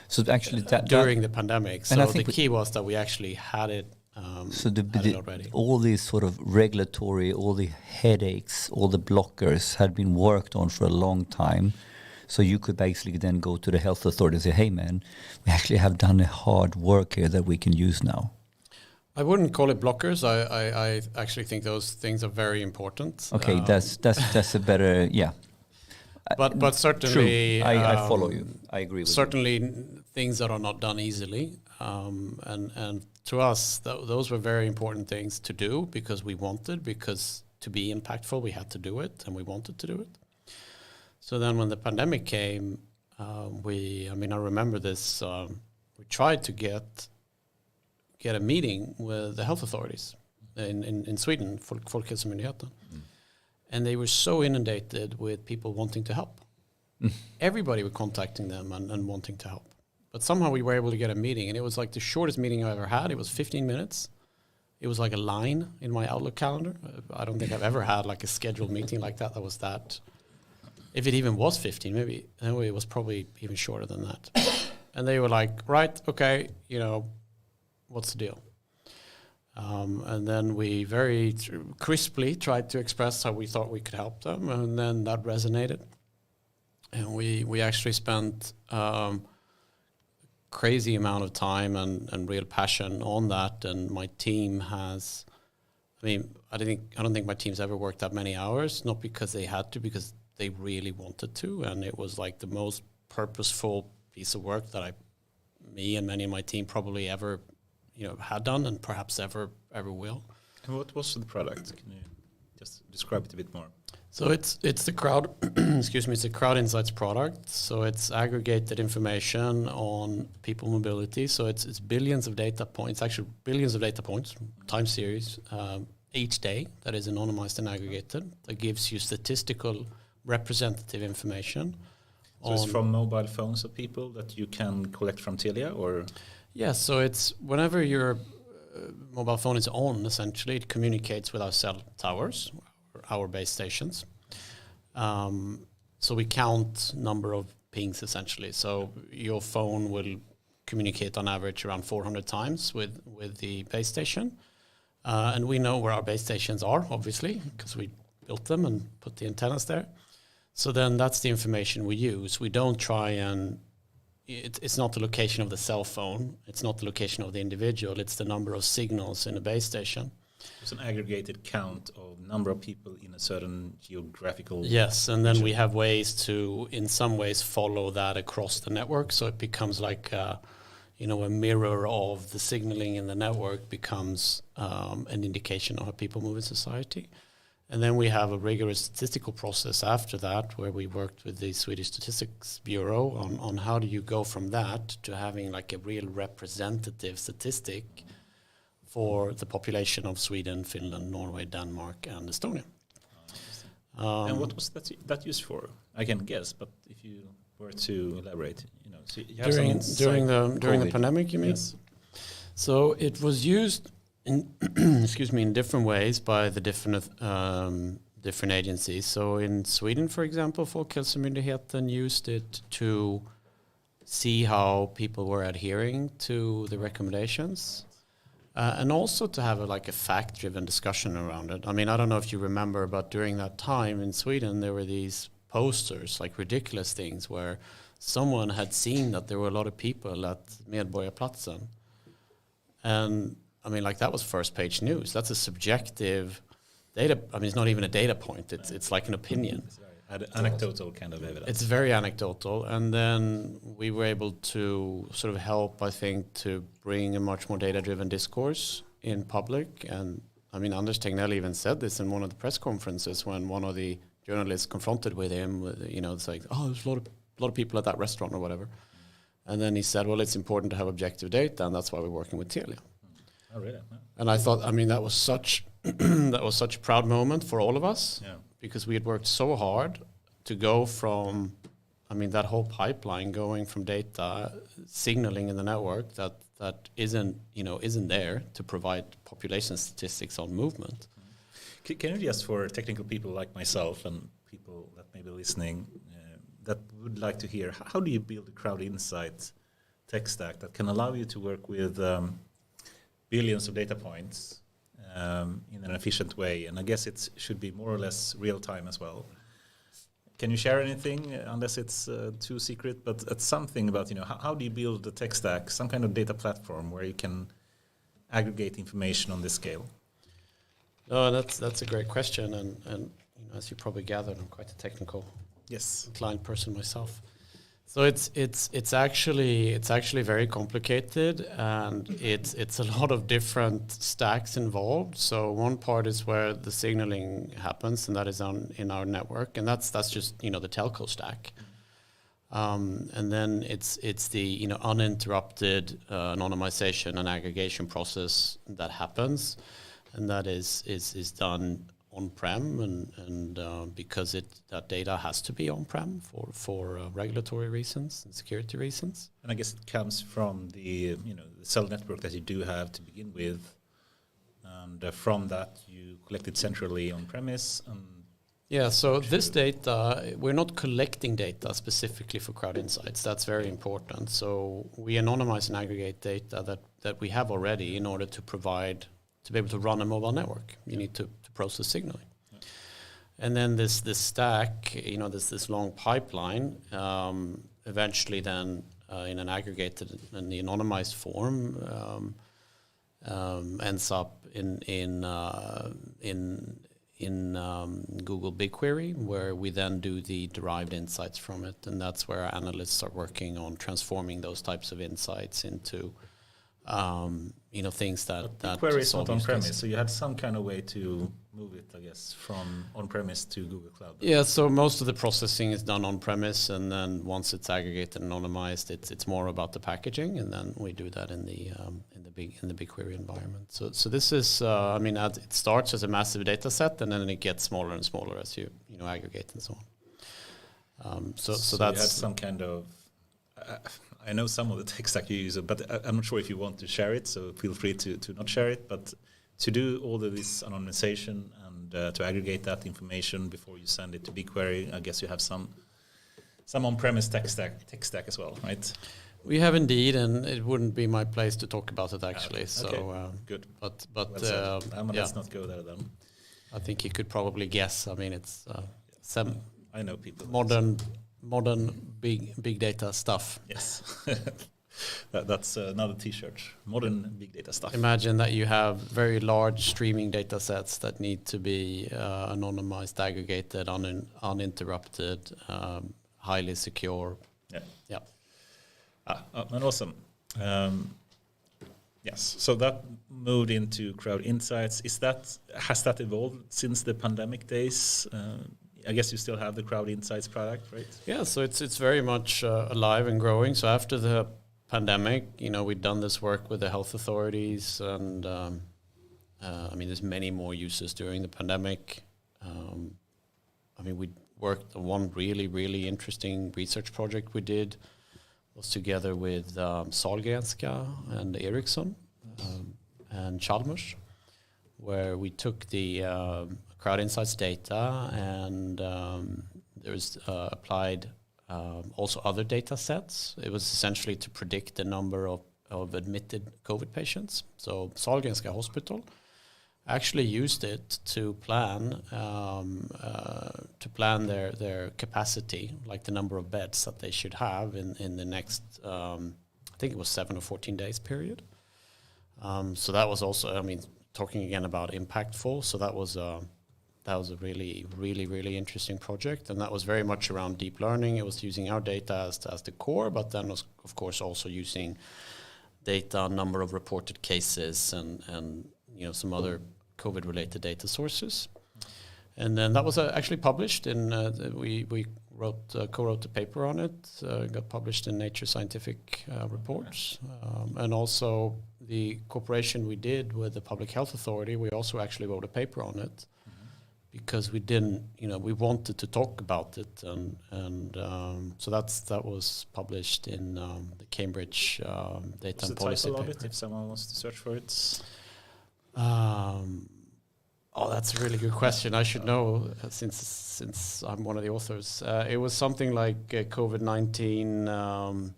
So actually, during the pandemic. So the key was that we actually had it. Already. All these sort of regulatory, all the headaches, all the blockers had been worked on for a long time. So you could basically then go to the health authority and say, "Hey, man, we actually have done a hard work here that we can use now." I wouldn't call it blockers. I actually think those things are very important. Okay, that's a better, yeah. But certainly, true. I follow you. I agree with certainly you. Certainly, things that are not done easily, and to us, those were very important things to do because to be impactful, we had to do it, and we wanted to do it. So then, when the pandemic came, I remember this. We tried to get a meeting with the health authorities in Sweden, Folkhälsomyndigheten. And they were so inundated with people wanting to help. Everybody was contacting them and wanting to help. But somehow we were able to get a meeting, and it was like the shortest meeting I ever had. It was 15 minutes. It was like a line in my Outlook calendar. I don't think I've ever had like a scheduled meeting like that. That was that. If it even was 15, maybe anyway, it was probably even shorter than that. And they were like, right, okay, what's the deal? And then we very crisply tried to express how we thought we could help them, and then that resonated. And we actually spent crazy amount of time and real passion on that. And my team has, I don't think my team's ever worked that many hours, not because they had to, because they really wanted to. And it was like the most purposeful piece of work that I me and many of my team probably ever, had done and perhaps ever will. And what was the product? Can you just describe it a bit more? So it's the crowd, excuse me, it's a crowd insights product. So it's aggregated information on people mobility. So it's billions of data points, actually billions of data points, time series, each day that is anonymized and aggregated. That gives you statistical representative information. So it's from mobile phones of people that you can collect from Telia, or? Yes, so it's whenever your mobile phone is on, essentially, it communicates with our cell towers, our base stations. So we count number of pings, essentially. So your phone will communicate on average around 400 times with the base station. And we know where our base stations are, obviously, because we built them and put the antennas there. So then that's the information we use. We don't try and... It's not the location of the cell phone. It's not the location of the individual. It's the number of signals in a base station. It's an aggregated count of number of people in a certain geographical... Yes, and then we have ways to, in some ways, follow that across the network. So it becomes like, a mirror of the signaling in the network becomes an indication of how people move in society. And then we have a rigorous statistical process after that, where we worked with the Swedish Statistics Bureau on how do you go from that to having like a real representative statistic for the population of Sweden, Finland, Norway, Denmark, and Estonia. And what was that used for? I can guess, but if you were to elaborate, so you have during the pandemic, you mean? Yes. So it was used in in different ways by the different agencies. So in Sweden, for example, Folkhälsomyndigheten used it to see how people were adhering to the recommendations. And also to have a fact-driven discussion around it. I mean, I don't know if you remember, but during that time in Sweden, there were these posters, like ridiculous things, where someone had seen that there were a lot of people at Medborgarplatsen. And, I mean, that was first-page news. That's a subjective data. I mean, it's not even a data point. It's like an opinion. It's very anecdotal kind of evidence. It's very anecdotal. And then we were able to sort of help, I think, to bring a much more data-driven discourse in public. And, I mean, Anders Tegnell even said this in one of the press conferences when one of the journalists confronted with him. It's like, there's a lot of people at that restaurant or whatever. And then he said, well, it's important to have objective data, and that's why we're working with Telia. Oh, really? No. And I thought, I mean, that was such a proud moment for all of us, because we had worked so hard to go from, I mean, that whole pipeline going from data signaling in the network that isn't there to provide population statistics on movement. Can you just, for technical people like myself and people that may be listening that would like to hear, how do you build a crowd insight tech stack that can allow you to work with billions of data points in an efficient way? And I guess it should be more or less real time as well. Can you share anything, unless it's too secret, but it's something about, how do you build the tech stack, some kind of data platform where you can aggregate information on this scale? Oh, that's a great question. And as you probably gathered, I'm quite a technical inclined person myself. So it's actually very complicated, and it's a lot of different stacks involved. So one part is where the signaling happens, and that is in our network, and that's just the telco stack. And then it's the uninterrupted anonymization and aggregation process that happens, and that is done on-prem, and because that data has to be on-prem for regulatory reasons and security reasons. And I guess it comes from the the cell network that you do have to begin with, and from that you collect it centrally on-premise. So this data, we're not collecting data specifically for crowd insights. That's very important. So we anonymize and aggregate data that we have already in order to be able to run a mobile network. You need to process signaling. Yeah. And then this stack, this long pipeline, eventually then in an aggregated and the anonymized form ends up in Google BigQuery, where we then do the derived insights from it, and that's where our analysts are working on transforming those types of insights into things that BigQuery is solve not use on-premise, cases. so you had some kind of way to move it, I guess, from on-premise to Google Cloud. Yeah, so most of the processing is done on-premise, and then once it's aggregated and anonymized, it's more about the packaging, and then we do that in the BigQuery environment. So this is, it starts as a massive data set, and then it gets smaller and smaller as you aggregate and so on. So that's you had some kind of. I know some of the tech stack you use, but I'm not sure if you want to share it. So feel free to not share it, but to do all of this anonymization and to aggregate that information before you send it to BigQuery, I guess you have some on-premise tech stack as well, right? We have indeed, and it wouldn't be my place to talk about it actually. Okay. So good. But let's not go there then. I think you could probably guess. I mean, it's some I know people. Modern big data stuff. Yes. That's another T-shirt. Modern big data stuff. Imagine that you have very large streaming data sets that need to be anonymized, aggregated, uninterrupted, highly secure. Yeah. And awesome. Yes. So that moved into Crowd Insights. Has that evolved since the pandemic days? I guess you still have the Crowd Insights product, right? Yeah. So it's very much alive and growing. So after the pandemic, we'd done this work with the health authorities, and there's many more users during the pandemic. We worked on one really, really interesting research project we did was together with Sahlgrenska and Ericsson and Chalmers, where we took the Crowd Insights data and there was applied also other data sets. It was essentially to predict the number of admitted COVID patients. So Sahlgrenska Hospital actually used it to plan their capacity, like the number of beds that they should have in the next, I think it was 7 or 14 days period. So that was also, talking again about impactful. So that was a really, really, really interesting project, and that was very much around deep learning. It was using our data as the core, but then was of course also using data, number of reported cases, and some other COVID-related data sources. And then that was actually published in, we co-wrote the paper on it, got published in Nature Scientific Reports. And also the cooperation we did with the Public Health Authority, we also actually wrote a paper on it because we didn't, we wanted to talk about it. And so that was published in the Cambridge Data and Policy paper. If someone wants to search for it? That's a really good question. I should know since I'm one of the authors. It was something like COVID-19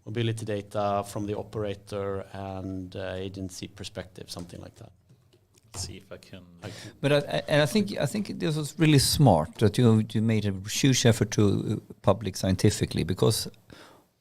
mobility data from the operator and agency perspective, something like that. Let's see if I can. But I think this was really smart that you made a huge effort to public scientifically, because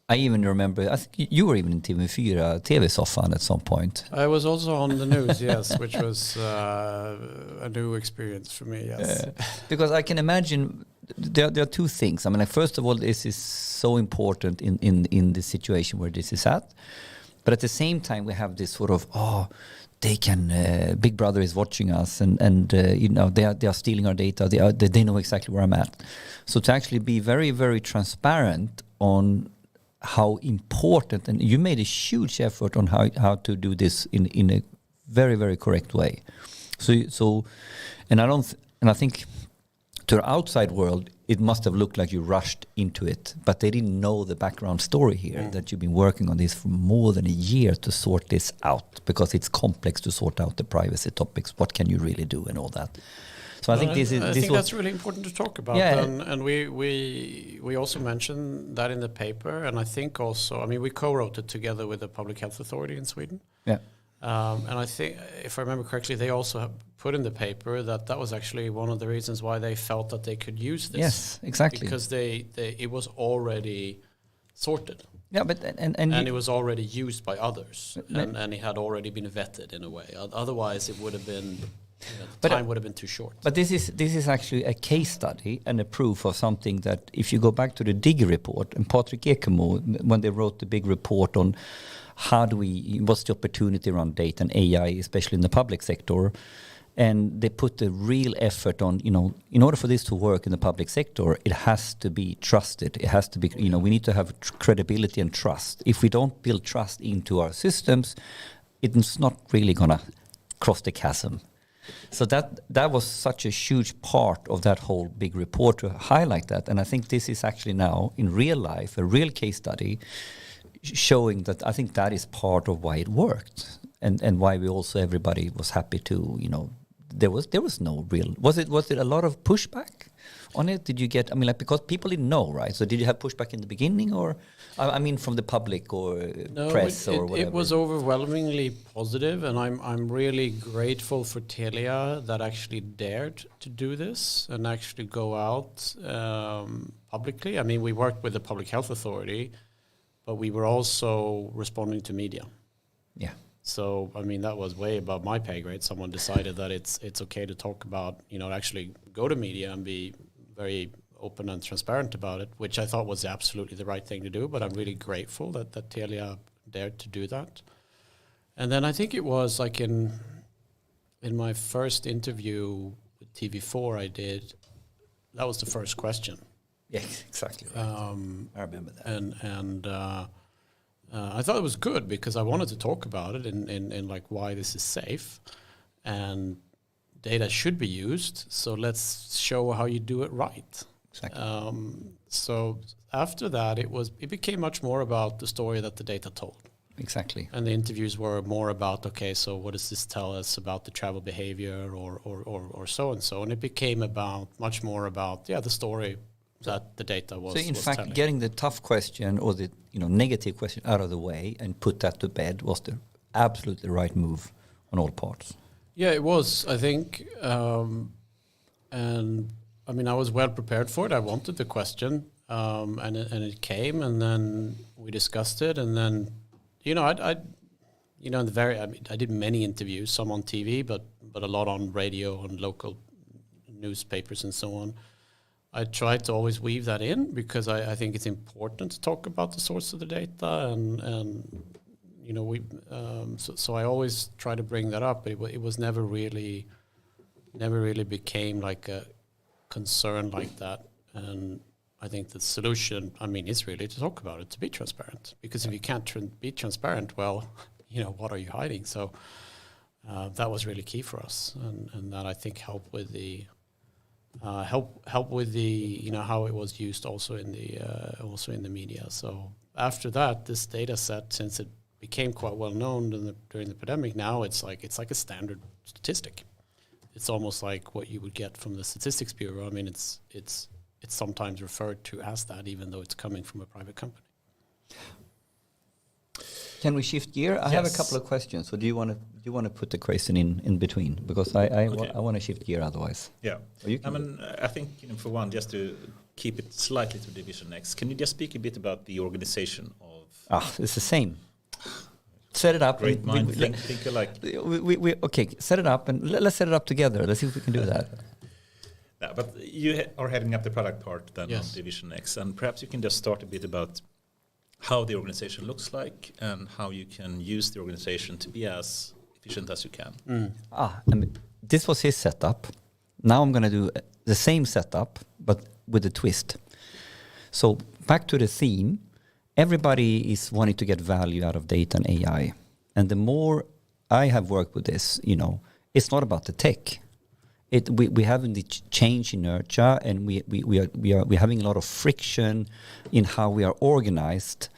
I even remember, I think you were even in TV4 TV-soffan at some point. I was also on the news, yes, which was a new experience for me, yes. Because I can imagine there are two things. First of all, this is so important in the situation where this is at. But at the same time, we have this sort of, they can, Big Brother is watching us, and they are stealing our data. They know exactly where I'm at. So to actually be very, very transparent on how important, and you made a huge effort on how to do this in a very, very correct way. So, and I think to the outside world, it must have looked like you rushed into it, but they didn't know the background story here, that you've been working on this for more than a year to sort this out, because it's complex to sort out the privacy topics. What can you really do and all that? So I think that's really important to talk about. Yeah. And we also mentioned that in the paper, and I think also, we co-wrote it together with the Public Health Authority in Sweden. Yeah. And I think, if I remember correctly, they also have put in the paper that was actually one of the reasons why they felt that they could use this. Yes, exactly. Because it was already sorted. Yeah, but and it was already used by others, and it had already been vetted in a way. Otherwise, it would have been the time would have been too short. But this is actually a case study and a proof of something that if you go back to the Digg report and Patrick Ekemo, when they wrote the big report on what's the opportunity around data and AI, especially in the public sector, and they put the real effort on, in order for this to work in the public sector, it has to be trusted. It has to be, we need to have credibility and trust. If we don't build trust into our systems, it's not really going to cross the chasm. So that was such a huge part of that whole big report to highlight that. And I think this is actually now in real life, a real case study showing that I think that is part of why it worked and why we also, everybody was happy to, there was no real, was it a lot of pushback on it? Did you get, because people didn't know, right? So did you have pushback in the beginning or, from the public or press or whatever? It was overwhelmingly positive, and I'm really grateful for Telia that actually dared to do this and actually go out publicly. We worked with the Public Health Authority, but we were also responding to media. Yeah. So, that was way above my pay grade. Someone decided that it's okay to talk about, actually go to media and be very open and transparent about it, which I thought was absolutely the right thing to do. But I'm really grateful that Telia dared to do that. And then I think it was like in my first interview with TV4 I did, that was the first question. Yeah, exactly. Right. I remember that. And I thought it was good because I wanted to talk about it in like why this is safe and data should be used. So let's show how you do it right. Exactly. So after that, it became much more about the story that the data told. Exactly. And the interviews were more about, okay, so what does this tell us about the travel behavior or so and so. And it became much more about, the story that the data was. So in fact, telling. getting the tough question or the negative question out of the way and put that to bed was the absolutely right move on all parts. Yeah, it was, I think. And I was well prepared for it. I wanted the question, and it came, and then we discussed it, and then, I did many interviews, some on TV, but a lot on radio and local newspapers and so on. I try to always weave that in because I think it's important to talk about the source of the data, and so I always try to bring that up. But it was never really became like a concern like that. And I think the solution, is really to talk about it, to be transparent. Because if you can't be transparent, well, what are you hiding? So that was really key for us, and that I think helped with the. Help with the how it was used also in the media. So after that, this data set, since it became quite well known during the pandemic, now it's like a standard statistic. It's almost like what you would get from the Statistics Bureau. It's sometimes referred to as that, even though it's coming from a private company. Can we shift gear? I have a couple of questions. So do you want to put the question in between? Because I want to shift gear otherwise. Yeah. I think for one, just to keep it slightly to Division X, can you just speak a bit about the organization of? It's the same. Set it up. Great mind, think alike. Okay, set it up and let's set it up together. Let's see if we can do that. Yeah, but you are heading up the product part then yes. on Division X, and perhaps you can just start a bit about how the organization looks like and how you can use the organization to be as efficient as you can. This was his setup. Now I'm going to do the same setup, but with a twist. So back to the theme, everybody is wanting to get value out of data and AI. And the more I have worked with this, it's not about the tech. We have the change inertia, and we're having a lot of friction in how we are organized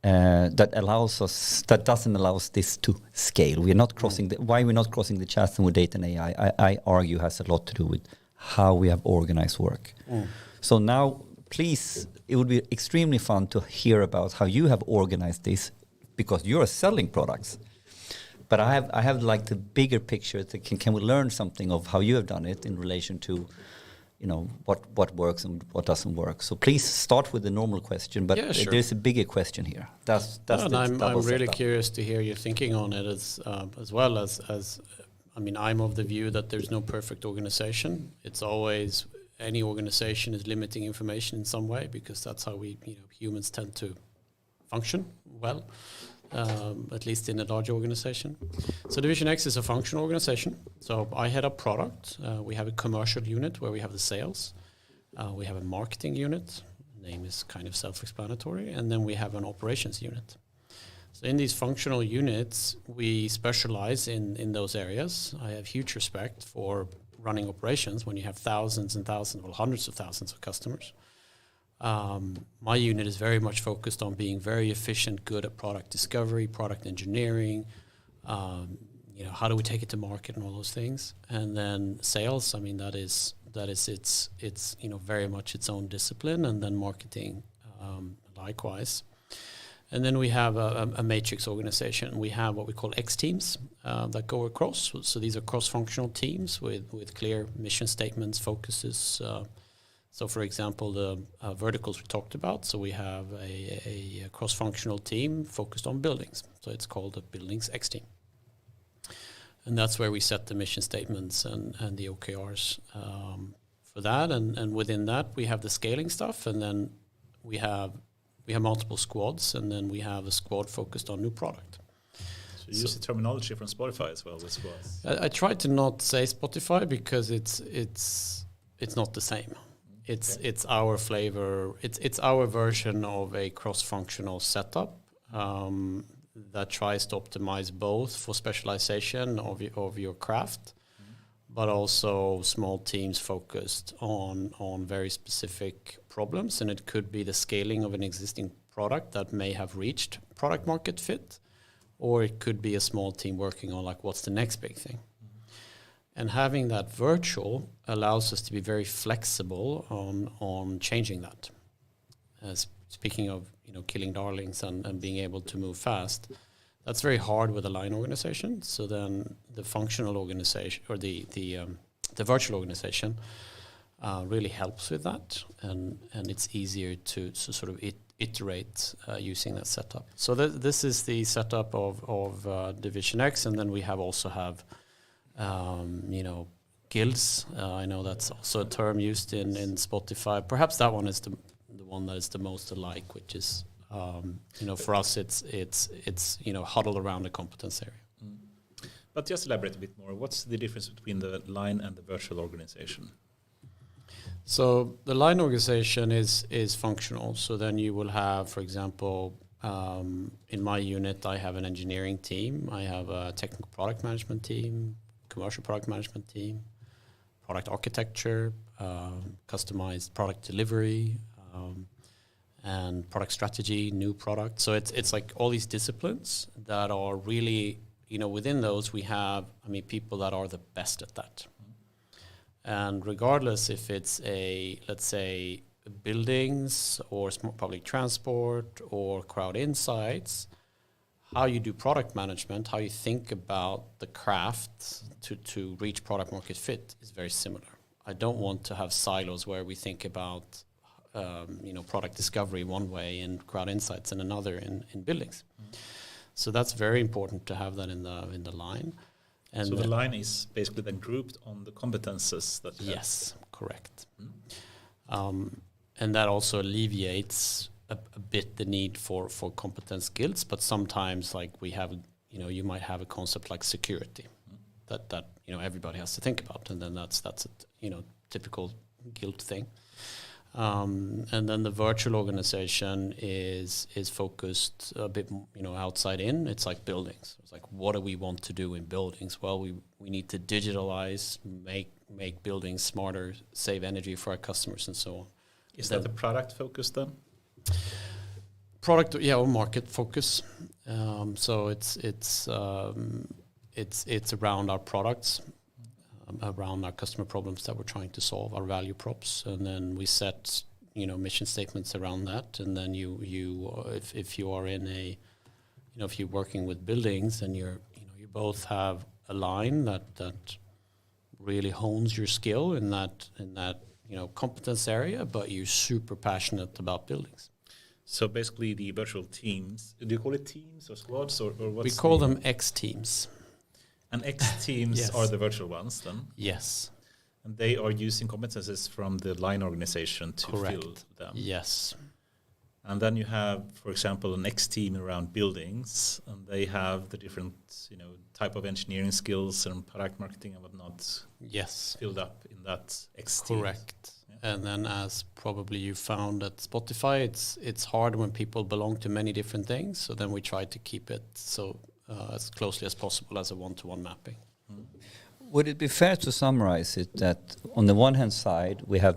that doesn't allow us this to scale. We're not crossing why we're not crossing the chasm with data and AI. I argue has a lot to do with how we have organized work. So now, please, it would be extremely fun to hear about how you have organized this, because you're selling products. But I have like the bigger picture. Can we learn something of how you have done it in relation to, what works and what doesn't work? So please start with the normal question, but sure. There's a bigger question here. That's I'm really curious to hear your thinking on it as well as I mean, I'm of the view that there's no perfect organization. It's always, any organization is limiting information in some way, because that's how we, humans tend to function well, at least in a large organization. So Division X is a functional organization. So I head up product. We have a commercial unit where we have the sales. We have a marketing unit. Name is kind of self-explanatory. And then we have an operations unit. So in these functional units, we specialize in those areas. I have huge respect for running operations when you have thousands and thousands, well, hundreds of thousands of customers. My unit is very much focused on being very efficient, good at product discovery, product engineering, how do we take it to market and all those things. And then sales, I mean, that is it's very much its own discipline, and then marketing likewise. And then we have a matrix organization. We have what we call X teams that go across. So these are cross-functional teams with clear mission statements, focuses. So for example, the verticals we talked about. So we have a cross-functional team focused on buildings. So it's called the Buildings X team. And that's where we set the mission statements and the OKRs for that. And within that, we have the scaling stuff. And then we have multiple squads. And then we have a squad focused on new product. So you use the terminology from Spotify as well with squads. I try to not say Spotify because it's not the same. It's our flavor. It's our version of a cross-functional setup that tries to optimize both for specialization of your craft, but also small teams focused on very specific problems. And it could be the scaling of an existing product that may have reached product market fit, or it could be a small team working on like what's the next big thing. And having that virtual allows us to be very flexible on changing that. Speaking of killing darlings and being able to move fast, that's very hard with a line organization. So then the functional organization or the virtual organization really helps with that, and it's easier to sort of iterate using that setup. So this is the setup of Division X, and then we also have guilds. I know that's also a term used in Spotify. Perhaps that one is the one that is the most alike, which is for us it's huddled around a competence area. But just elaborate a bit more. What's the difference between the line and the virtual organization? So the line organization is functional. So then you will have, for example, in my unit, I have an engineering team. I have a technical product management team, commercial product management team, product architecture, customized product delivery, and product strategy, new product. So it's like all these disciplines that are really, within those we have, people that are the best at that. And regardless if it's let's say, buildings or public transport or crowd insights, how you do product management, how you think about the craft to reach product market fit is very similar. I don't want to have silos where we think about product discovery one way and crowd insights and another in buildings. So that's very important to have that in the line. And so the line is basically then grouped on the competences that you yes, have. Correct. And that also alleviates a bit the need for competence guilds, but sometimes like we have, you might have a concept like security that everybody has to think about, and then that's a typical guild thing. And then the virtual organization is focused a bit, outside in. It's like buildings. It's like, what do we want to do in buildings? Well, we need to digitalize, make buildings smarter, save energy for our customers, and so on. Is that the product focus then? Product, or market focus. So it's around our products. Around our customer problems that we're trying to solve, our value props, and then we set mission statements around that. And then if you are in if you're working with buildings, and you both have a line that really hones your skill in that competence area, but you're super passionate about buildings. So basically, the virtual teams. Do you call it teams or squads or what's? We call them X teams. And X teams Yes. are the virtual ones then? Yes. And they are using competences from the line organization to Correct. fill them? Yes. And then you have, for example, an X team around buildings, and they have the different, type of engineering skills and product marketing and whatnot Yes. filled up in that X team. Correct. And then, as probably you found at Spotify, it's hard when people belong to many different things. So then we try to keep it as closely as possible as a one-to-one mapping. Would it be fair to summarize it that on the one hand side we have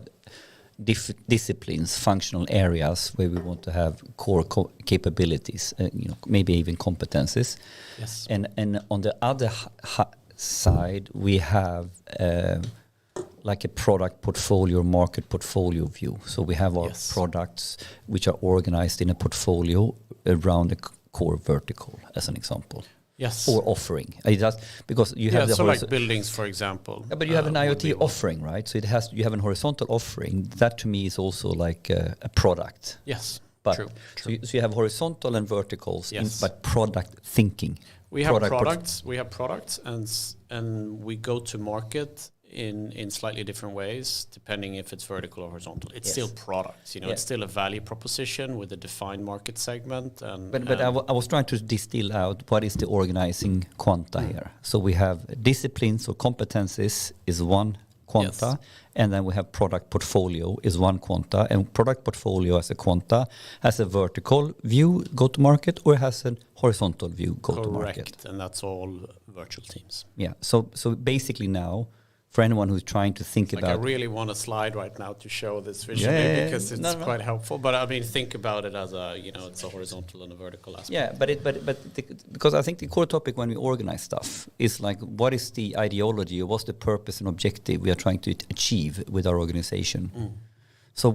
disciplines, functional areas where we want to have core capabilities, maybe even competences, Yes. and on the other side we have like a product portfolio, market portfolio view. So we have our Yes. products which are organized in a portfolio around a core vertical, as an example. Yes. Or offering. Because you have so like buildings, for example. Yeah, but you have an would be IoT one. offering, right? So you have a horizontal offering. That to me is also like a product. Yes. But True. So you have horizontal and verticals, Yes. but product thinking. We have Product products. We have products, and we go to market in slightly different ways depending if it's vertical or horizontal. It's Yes. still products. Yeah. It's still a value proposition with a defined market segment. But I was trying to distill out what is the organizing quanta here. So we have disciplines or competencies is one quanta, Yes. and then we have product portfolio is one quanta, and product portfolio as a quanta has a vertical view go to market or has a horizontal view go to market. Correct, and that's all virtual teams. Yeah. So basically now, for anyone who's trying to think Like about, I really want a slide right now to show this visually Yeah, because it's no. quite helpful. But I mean, think about it as it's a horizontal and a vertical aspect. yeah, because I think the core topic when we organize stuff is like, what is the ideology or what's the purpose and objective we are trying to achieve with our organization? So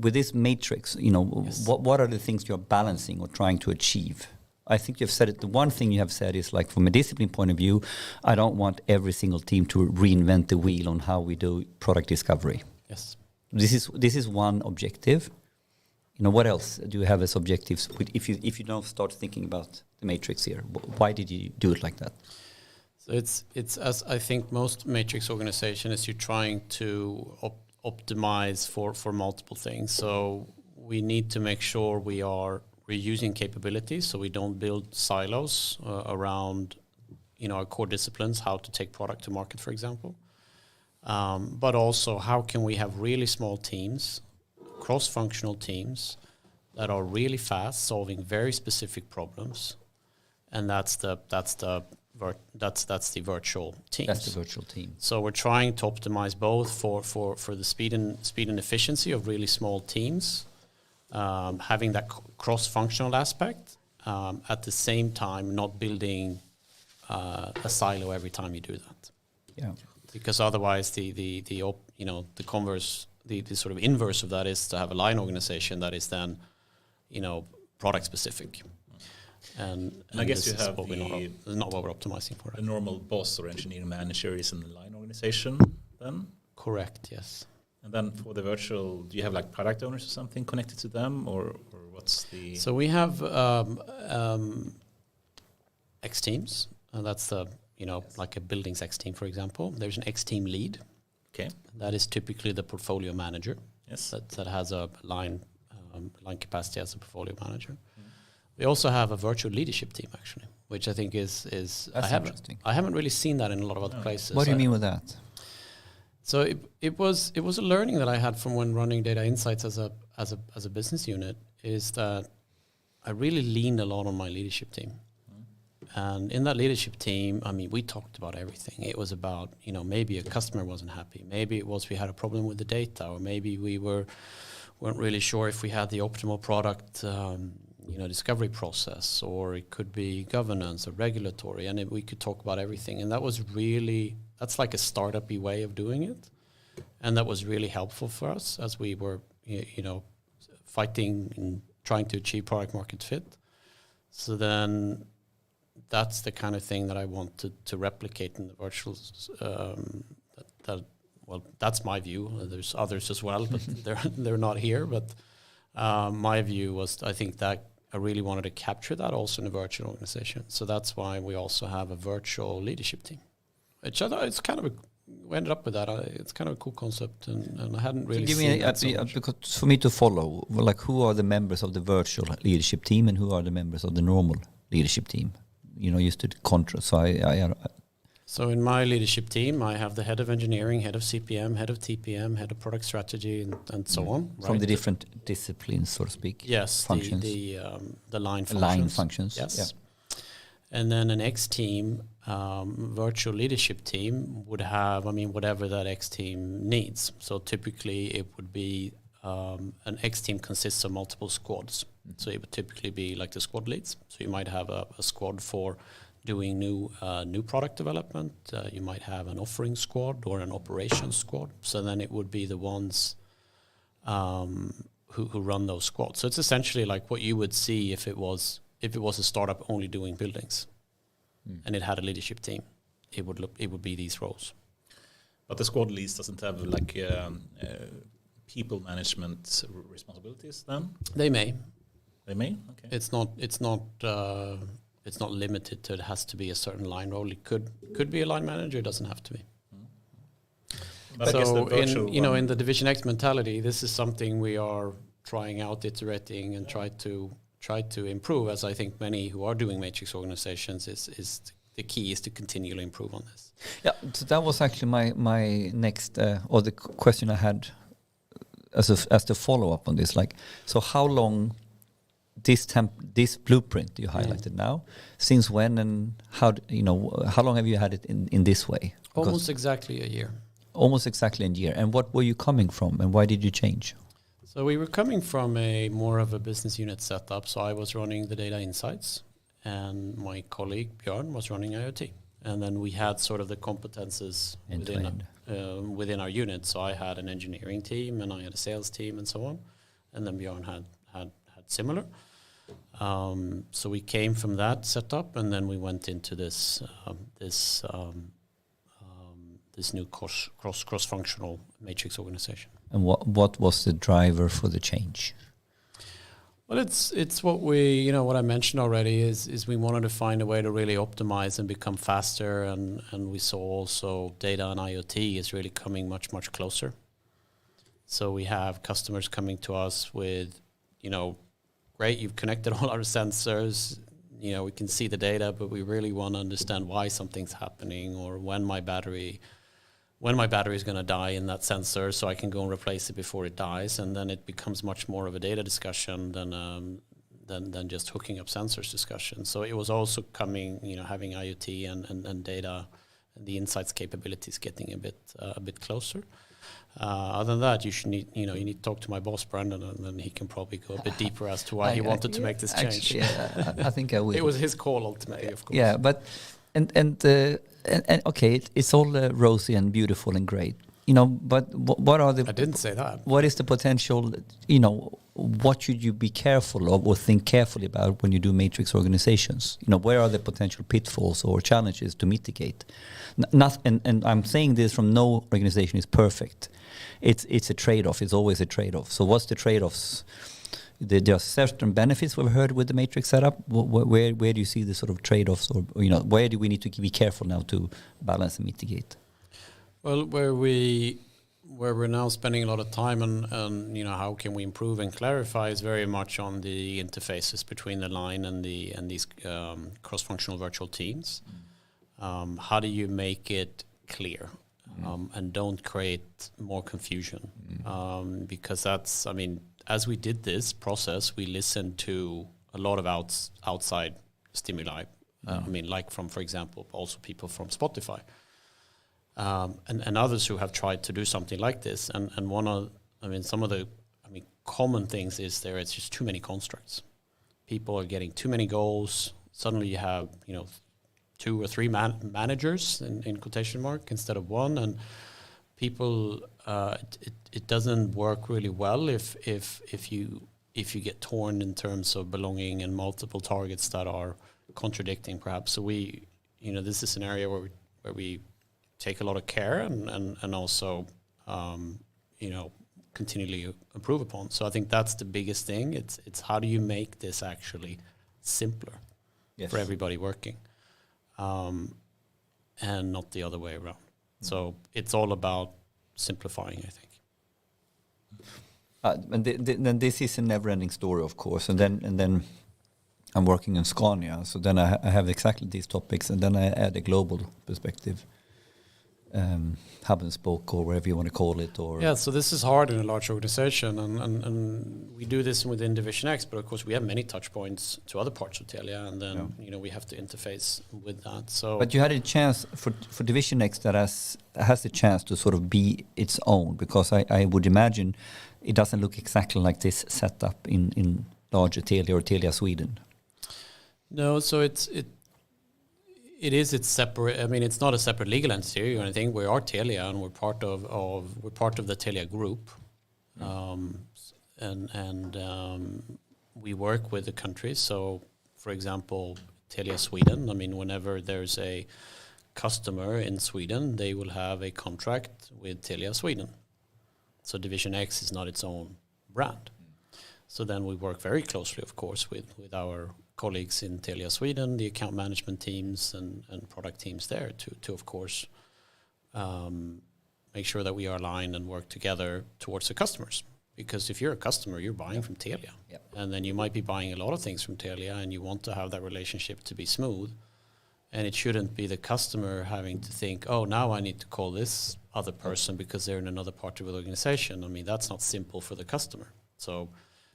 with this matrix, Yes. what are the things you're balancing or trying to achieve? I think you've said it. The one thing you have said is like, from a discipline point of view, I don't want every single team to reinvent the wheel on how we do product discovery. Yes. This is one objective. What else do you have as objectives? If you don't start thinking about the matrix here, why did you do it like that? So it's as I think most matrix organization is you're trying to optimize for multiple things. So we need to make sure we're using capabilities, so we don't build silos around our core disciplines, how to take product to market, for example. But also, how can we have really small teams, cross-functional teams that are really fast, solving very specific problems, and that's the virtual teams. That's the virtual team. So we're trying to optimize both for the speed and efficiency of really small teams, having that cross-functional aspect, at the same time not building a silo every time you do that. Yeah. Because otherwise the converse, the sort of inverse of that is to have a line organization that is then product specific. And I guess this you is have not what we're optimizing for. The normal boss or engineering manager is in the line organization then? Correct, yes. And then for the virtual, do you have like product owners or something connected to them, or what's the? So we have X teams, and that's the like a buildings X team, for example. There's an X team lead. Okay. That is typically the portfolio manager. Yes. That has a line capacity as a portfolio manager. We also have a virtual leadership team, actually, which I think is That's interesting. I haven't really seen that in a lot of other places. What do you mean with that? So it was a learning that I had from when running data insights as a business unit, is that I really leaned a lot on my leadership team. And in that leadership team, I mean, we talked about everything. It was about, maybe a customer wasn't happy. Maybe it was we had a problem with the data, or maybe we weren't really sure if we had the optimal product discovery process, or it could be governance or regulatory, and we could talk about everything. And that's like a startup-y way of doing it. And that was really helpful for us as we were, fighting and trying to achieve product market fit. So then that's the kind of thing that I want to replicate in the virtual. That's my view. There's others as well, but they're not here. But my view was, I think that really wanted to capture that also in a virtual organization. So that's why we also have a virtual leadership team. It's kind of we ended up with that. It's kind of a cool concept, and I hadn't really seen that so much. Because for me to follow, like, who are the members of the virtual leadership team and who are the members of the normal leadership team? Used to contrast. So in my leadership team, I have the head of engineering, head of CPM, head of TPM, head of product strategy, and so on. From the different disciplines, so to speak. Yes, functions. The line functions. Line functions. Yes. Yeah. And then an X team, virtual leadership team would have, whatever that X team needs. So typically it would be an X team consists of multiple squads. So it would typically be like the squad leads. So you might have a squad for doing new product development. You might have an offering squad or an operations squad. So then it would be the ones who run those squads. So it's essentially like what you would see if it was a startup only doing buildings, and it had a leadership team. It would be these roles. But the squad leads doesn't have like people management responsibilities then? They may. Okay. It's not limited to it has to be a certain line role. It could be a line manager. It doesn't have to be. But so in the Division X mentality, this is something we are trying out, iterating, and try to improve. As I think many who are doing matrix organizations is the key is to continually improve on this. Yeah, so that was actually my next or the question I had as the follow up on this. Like, so how long? This blueprint you highlighted now, since when and how long have you had it in this way? Almost exactly a year. Almost exactly a year. And what were you coming from, and why did you change? So we were coming from a more of a business unit setup. So I was running the data insights, and my colleague Björn was running IoT. And then we had sort of the competences within our unit. So I had an engineering team, and I had a sales team, and so on. And then Björn had similar. So we came from that setup, and then we went into this new cross-functional matrix organization. And what was the driver for the change? Well, it's what I mentioned already is we wanted to find a way to really optimize and become faster, and we saw also data and IoT is really coming much, much closer. So we have customers coming to us with, great, you've connected all our sensors, we can see the data, but we really want to understand why something's happening, or when my battery is going to die in that sensor, so I can go and replace it before it dies. And then it becomes much more of a data discussion than just hooking up sensors discussion. So it was also coming, having IoT and data and the insights capabilities getting a bit closer. Other than that, you need to talk to my boss, Brandon, and then he can probably go a bit deeper as to why he wanted to make this change. Actually, I think I will. It was his call ultimately, of course. Yeah, but and okay, it's all rosy and beautiful and great, But what are the? I didn't say that. What is the potential? What should you be careful of or think carefully about when you do matrix organizations? Where are the potential pitfalls or challenges to mitigate? And I'm saying this from no organization is perfect. It's a trade-off. It's always a trade-off. So what's the trade-offs? There are certain benefits we've heard with the matrix setup. Where do you see the sort of trade-offs, or where do we need to be careful now to balance and mitigate? Well, where we're now spending a lot of time and how can we improve and clarify is very much on the interfaces between the line and these cross-functional virtual teams. How do you make it clear and don't create more confusion? Because that's, as we did this process, we listened to a lot of outside stimuli. Like from, for example, also people from Spotify. And others who have tried to do something like this, and some of the common things is it's just too many constructs. People are getting too many goals. Suddenly you have 2 or 3 managers in quotation mark instead of one, and people it doesn't work really well if you get torn in terms of belonging and multiple targets that are contradicting perhaps. So this is an area where we take a lot of care and also continually improve upon. So I think that's the biggest thing. It's how do you make this actually simpler for everybody working, and not the other way around. So it's all about simplifying, I think. And then this is a never-ending story, of course. And then I'm working in Scania, so then I have exactly these topics, and then I add a global perspective, hub and spoke, or whatever you want to call it. Or so this is hard in a large organization, and we do this within Division X, but of course we have many touch points to other parts of Telia, and then we have to interface with that. So, but you had a chance for Division X that has a chance to sort of be its own, because I would imagine it doesn't look exactly like this setup in larger Telia or Telia Sweden. No, so it's separate. I mean, it's not a separate legal entity or anything. We are Telia, and we're part of the Telia group, and we work with the countries. So, for example, Telia Sweden. I mean, whenever there's a customer in Sweden, they will have a contract with Telia Sweden. So Division X is not its own brand. So then we work very closely, of course, with our colleagues in Telia Sweden, the account management teams and product teams there to of course, make sure that we are aligned and work together towards the customers. Because if you're a customer, you're buying from Telia. Yep. And then you might be buying a lot of things from Telia, and you want to have that relationship to be smooth. And it shouldn't be the customer having to think, oh, now I need to call this other person because they're in another part of the organization. I mean, that's not simple for the customer. So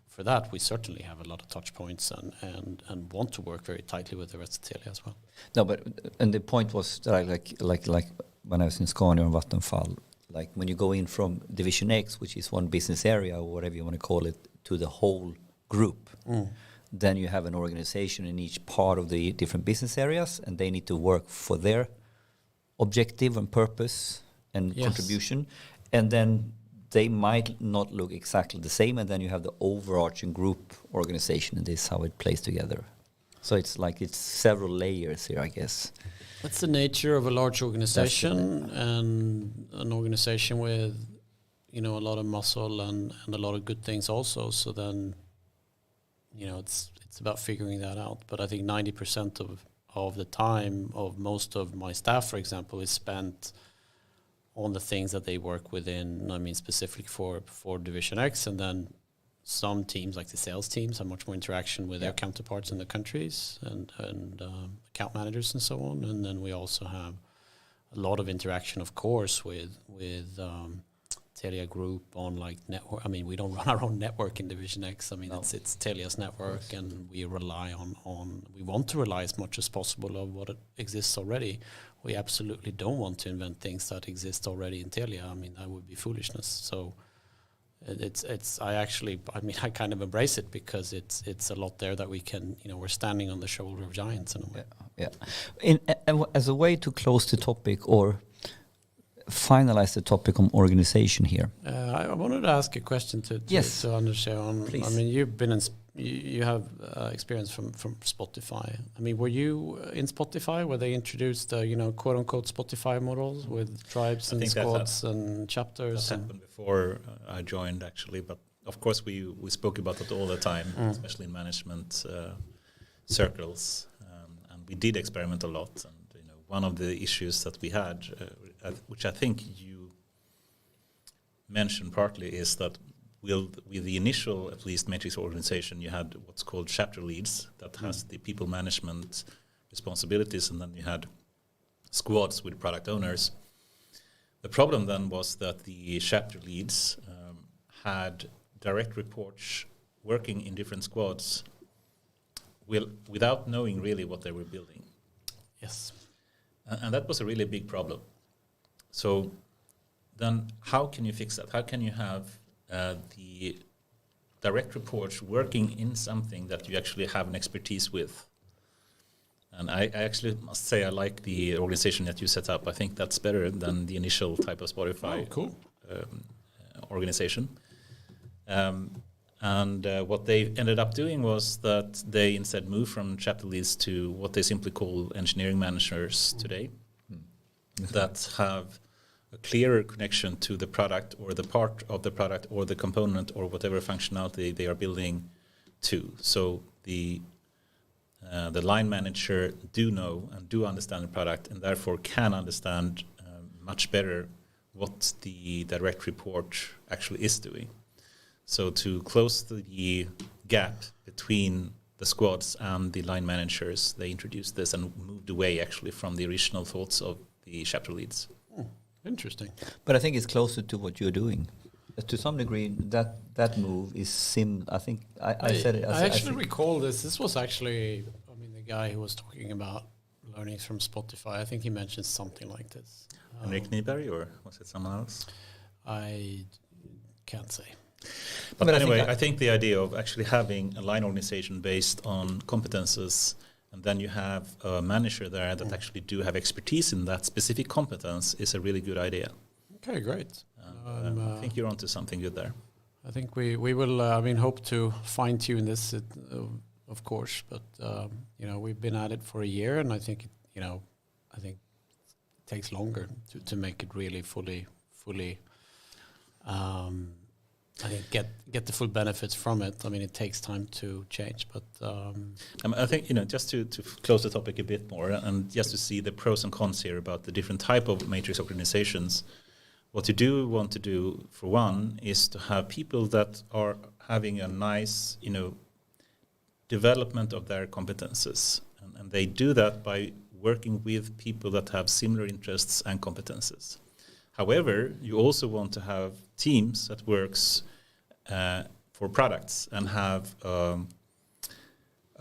for that, we certainly have a lot of touch points and want to work very tightly with the rest of Telia as well. No, but and the point was that I like when I was in Scania and Vattenfall, like when you go in from Division X, which is one business area or whatever you want to call it, to the whole group, then you have an organization in each part of the different business areas, and they need to work for their objective and purpose and contribution, and then they might not look exactly the same, and then you have the overarching group organization, and this is how it plays together. So it's several layers here, I guess. That's the nature of a large organization, and an organization with, a lot of muscle and a lot of good things also. So then, it's about figuring that out. But I think 90% of the time of most of my staff, for example, is spent on the things that they work within. I mean, specifically for Division X, and then some teams, like the sales teams, have much more interaction with their counterparts in the countries and account managers and so on. And then we also have a lot of interaction, of course, with Telia Group on like network. I mean, we don't run our own network in Division X. I mean, it's Telia's network, and we rely on. We want to rely as much as possible on what exists already. We absolutely don't want to invent things that exist already in Telia. I mean, that would be foolishness. So I kind of embrace it, because it's a lot there that we can, we're standing on the shoulder of giants in a way. Yeah. As a way to close the topic or finalize the topic on organization here. I wanted to ask a question to Anders on. Please. I mean, you've been you have experience from Spotify. I mean, were you in Spotify where they introduced quote unquote Spotify models with tribes and squads and chapters? That happened before I joined, actually, but of course we spoke about it all the time, especially in management circles, and we did experiment a lot. And one of the issues that we had, which I think you mentioned partly, is that with the initial, at least, matrix organization, you had what's called chapter leads that has the people management responsibilities, and then you had squads with product owners. The problem then was that the chapter leads had direct reports working in different squads without knowing really what they were building. Yes. And that was a really big problem. So then how can you fix that? How can you have the direct reports working in something that you actually have an expertise with? And I actually must say I like the organization that you set up. I think that's better than the initial type of Spotify organization. And what they ended up doing was that they instead moved from chapter leads to what they simply call engineering managers today, that have a clearer connection to the product or the part of the product or the component or whatever functionality they are building to. So the line manager do know and do understand the product and therefore can understand much better what the direct report actually is doing. So to close the gap between the squads and the line managers, they introduced this and moved away actually from the original thoughts of the chapter leads. Interesting. But I think it's closer to what you're doing. To some degree, that move is I think I said it. I actually recall this. This was actually, the guy who was talking about learnings from Spotify. I think he mentioned something like this. Henrik Nyberg, or was it someone else? I can't say. But anyway, I think the idea of actually having a line organization based on competences, and then you have a manager there that actually do have expertise in that specific competence is a really good idea. Okay, great. I think you're onto something good there. I think we will, hope to fine tune this, of course, but we've been at it for a year, and I think it takes longer to make it really fully. I think get the full benefits from it. It takes time to change, but I think just to close the topic a bit more, and just to see the pros and cons here about the different type of matrix organizations. What you do want to do, for one, is to have people that are having a nice, development of their competences, and they do that by working with people that have similar interests and competences. However, you also want to have teams that works for products and have a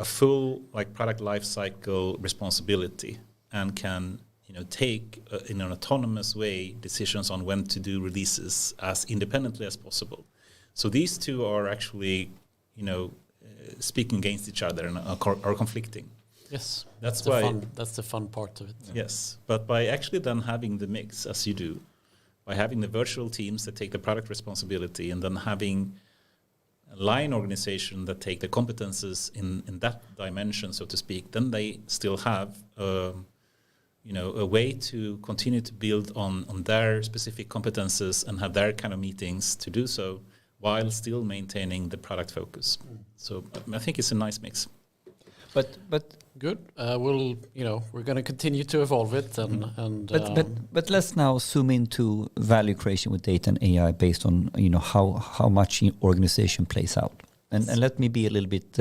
full product life cycle responsibility and can take in an autonomous way decisions on when to do releases as independently as possible. So these two are actually speaking against each other and are conflicting. Yes, that's why that's the fun part of it. Yes, but by actually then having the mix as you do, by having the virtual teams that take the product responsibility and then having a line organization that take the competences in that dimension, so to speak, then they still have a way to continue to build on their specific competences and have their kind of meetings to do so while still maintaining the product focus. So I think it's a nice mix. But good. We're going to continue to evolve it, but let's now zoom into value creation with data and AI based on how much organization plays out. And let me be a little bit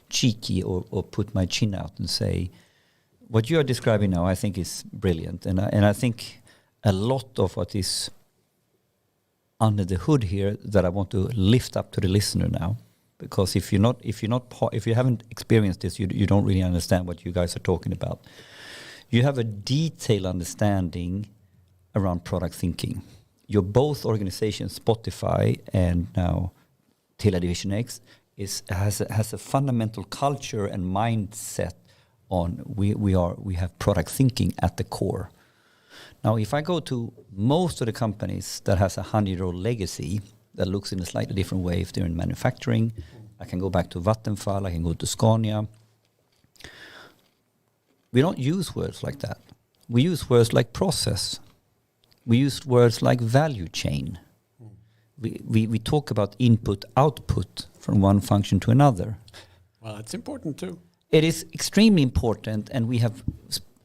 cheeky or put my chin out and say, what you are describing now, I think is brilliant, and I think a lot of what is under the hood here that I want to lift up to the listener now. Because if you haven't experienced this, you don't really understand what you guys are talking about. You have a detailed understanding around product thinking. Your both organizations, Spotify and now Telia Division X, has a fundamental culture and mindset on we have product thinking at the core. Now, if I go to most of the companies that has a 100-year-old legacy that looks in a slightly different way if they're in manufacturing. I can go back to Vattenfall, I can go to Scania. We don't use words like that. We use words like process. We use words like value chain. We talk about input, output from one function to another. Well, it's important too. It is extremely important, and we have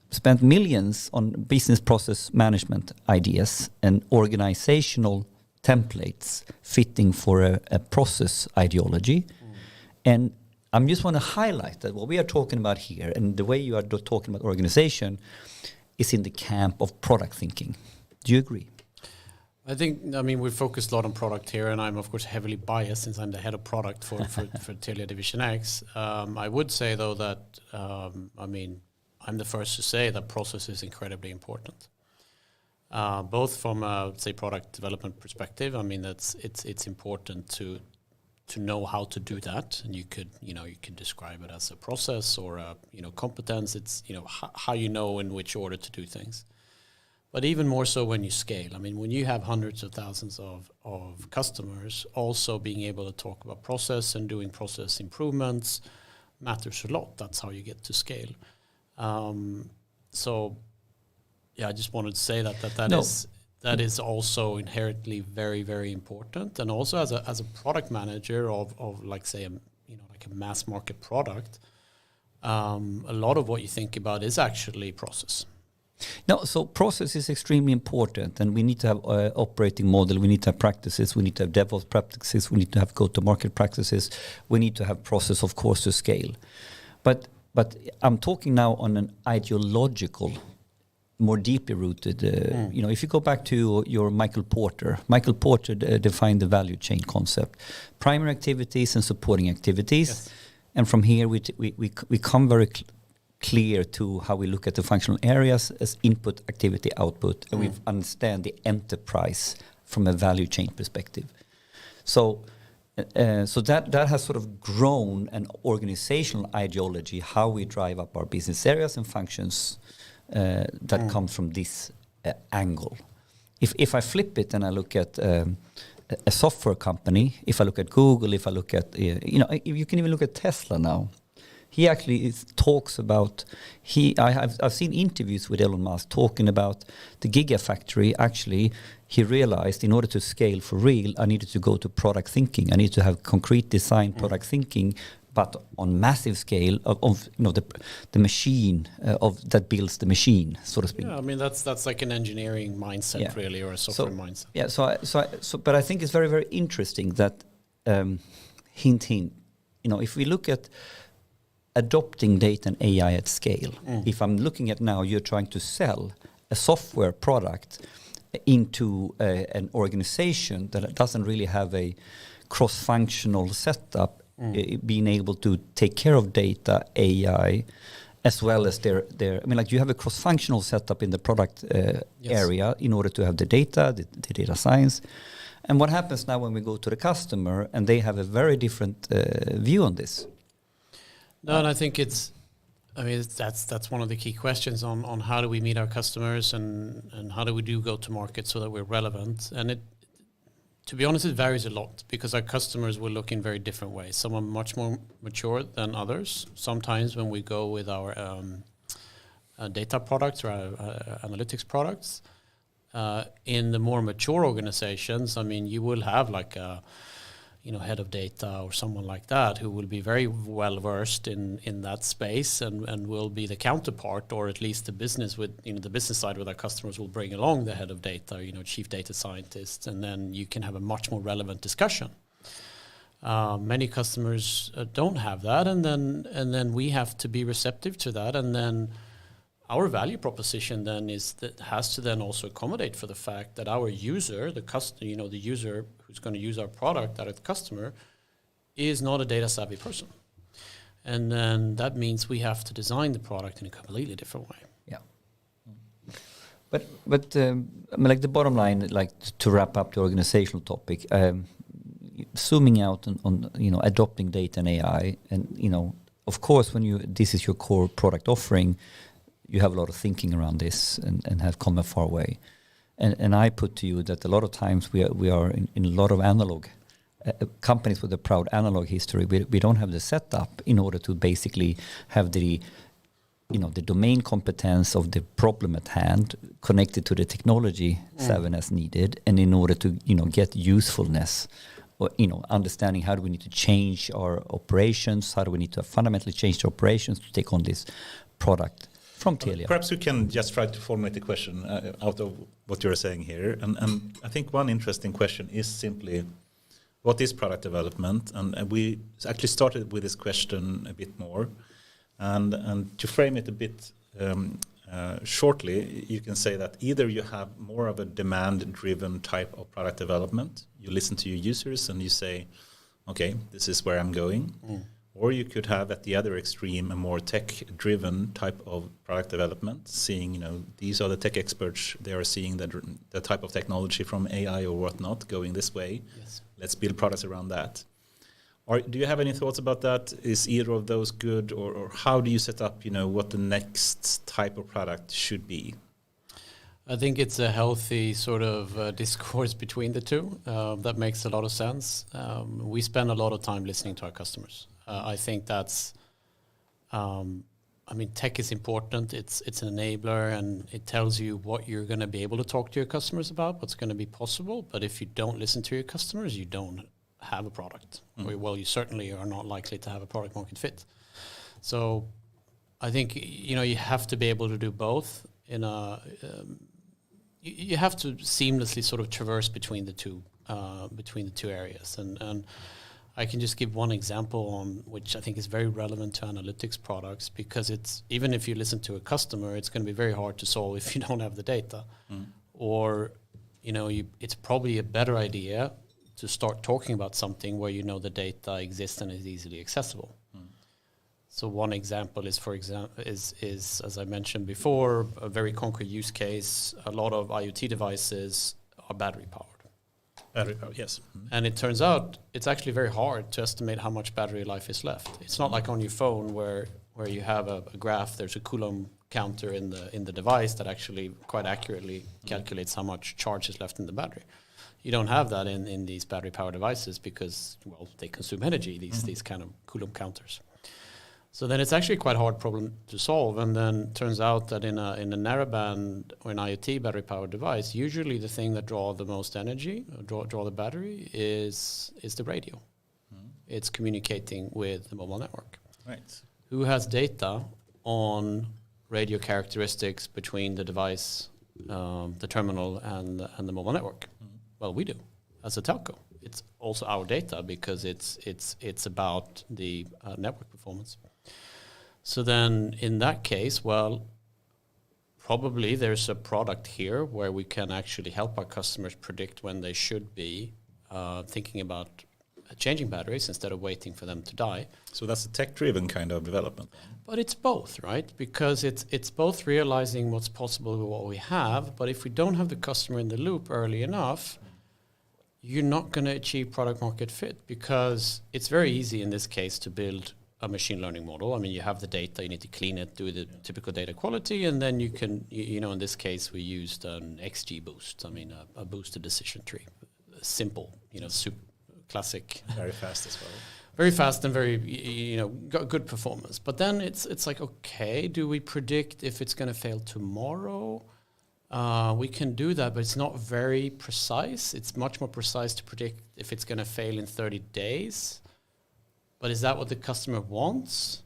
spent millions on business process management ideas and organizational templates fitting for a process ideology. And I just want to highlight that what we are talking about here and the way you are talking about organization is in the camp of product thinking. Do you agree? I think, we focused a lot on product here, and I'm, of course, heavily biased since I'm the head of product for Telia Division X. I would say, though, that, I'm the first to say that process is incredibly important. Both from a, say, product development perspective, it's important to know how to do that, and you could describe it as a process or a competence. It's how you know in which order to do things. But even more so when you scale. When you have hundreds of thousands of customers, also being able to talk about process and doing process improvements matters a lot. That's how you get to scale. I just wanted to say that that is also inherently very, very important. And also as a product manager of like say like a mass market product, a lot of what you think about is actually process. No, so process is extremely important, and we need to have operating model, we need to have practices, we need to have DevOps practices, we need to have go-to-market practices, we need to have process, of course, to scale. But I'm talking now on an ideological, more deeply rooted, if you go back to your Michael Porter defined the value chain concept, primary activities and supporting activities. Yes. And from here we come very clear to how we look at the functional areas as input, activity, output, and we understand the enterprise from a value chain perspective. So that has sort of grown an organizational ideology, how we drive up our business areas and functions that comes from this angle. If I flip it and I look at a software company, if I look at Google, if I look at, you can even look at Tesla now. He actually talks about, I've seen interviews with Elon Musk talking about the Gigafactory. Actually, he realized in order to scale for real, I needed to go to product thinking. I need to have concrete design product thinking, but on massive scale of the machine that builds the machine, so to speak. Yeah, I mean that's like an engineering mindset, really, or a software mindset. Yeah, but I think it's very, very interesting that hint, if we look at adopting data and AI at scale, if I'm looking at now, you're trying to sell a software product into an organization that doesn't really have a cross-functional setup, being able to take care of data, AI, as well as their you have a cross-functional setup in the product area in order to have the data, the data science. And what happens now when we go to the customer and they have a very different view on this? No, and I think that's one of the key questions on how do we meet our customers and how do we go to market so that we're relevant. And to be honest, it varies a lot because our customers will look in very different ways. Some are much more mature than others. Sometimes when we go with our data products or our analytics products, in the more mature organizations, you will have like a head of data or someone like that who will be very well versed in that space and will be the counterpart, or at least the business with the business side with our customers will bring along the head of data, chief data scientist, and then you can have a much more relevant discussion. Many customers don't have that, and then we have to be receptive to that, and then our value proposition then has to then also accommodate for the fact that our user, the user who's going to use our product, that the customer, is not a data savvy person, and then that means we have to design the product in a completely different way. Yeah, but the bottom line, to wrap up the organizational topic, zooming out on adopting data and AI, and of course when this is your core product offering, you have a lot of thinking around this and have come a far way. And I put to you that a lot of times we are in a lot of analog companies with a proud analog history. We don't have the setup in order to basically have the domain competence of the problem at hand connected to the technology seven as needed, and in order to get usefulness, or understanding how do we need to change our operations, how do we need to fundamentally change the operations to take on this product from Telia. Perhaps we can just try to formulate the question out of what you're saying here. And I think one interesting question is simply, what is product development? And we actually started with this question a bit more. And to frame it a bit shortly, you can say that either you have more of a demand-driven type of product development. You listen to your users and you say, okay, this is where I'm going. Or you could have at the other extreme a more tech-driven type of product development, seeing, these are the tech experts, they are seeing the type of technology from AI or whatnot going this way. Yes. Let's build products around that. Or do you have any thoughts about that? Is either of those good, or how do you set up, what the next type of product should be? I think it's a healthy sort of discourse between the two. That makes a lot of sense. We spend a lot of time listening to our customers. I think that's I mean, tech is important. It's an enabler, and it tells you what you're going to be able to talk to your customers about, what's going to be possible. But if you don't listen to your customers, you don't have a product. Well, you certainly are not likely to have a product market fit. So I think, you know, you have to be able to do both. You have to seamlessly sort of traverse between the two areas. And I can just give one example on which I think is very relevant to analytics products, because it's, even if you listen to a customer, it's going to be very hard to solve if you don't have the data. Or, you know, it's probably a better idea to start talking about something where you know the data exists and is easily accessible. So one example is, for example, is as I mentioned before, a very concrete use case. A lot of IoT devices are battery powered. Battery powered, yes. And it turns out it's actually very hard to estimate how much battery life is left. It's not like on your phone where you have a graph. There's a Coulomb counter in the device that actually quite accurately calculates how much charge is left in the battery. You don't have that in these battery powered devices because, well, they consume energy, these kind of Coulomb counters. So then it's actually quite a hard problem to solve. And then turns out that in a narrowband or an IoT battery powered device, usually the thing that draw the most energy, draw the battery, is the radio. It's communicating with the mobile network. Right. Who has data on radio characteristics between the device, the terminal, and the mobile network? Well, we do as a telco. It's also our data because it's about the network performance. So then in that case, well, probably there's a product here where we can actually help our customers predict when they should be thinking about changing batteries instead of waiting for them to die. So that's a tech-driven kind of development. But it's both, right? Because it's both realizing what's possible with what we have, but if we don't have the customer in the loop early enough, you're not going to achieve product market fit, because it's very easy in this case to build a machine learning model. I mean, you have the data, you need to clean it, do the typical data quality, and then you can, you know, in this case, we used an XG boost. I mean, a boosted decision tree. Simple, you know, super classic. Very fast as well. Very fast and very, you know, good performance. But then it's like, okay, do we predict if it's going to fail tomorrow? We can do that, but it's not very precise. It's much more precise to predict if it's going to fail in 30 days. But is that what the customer wants?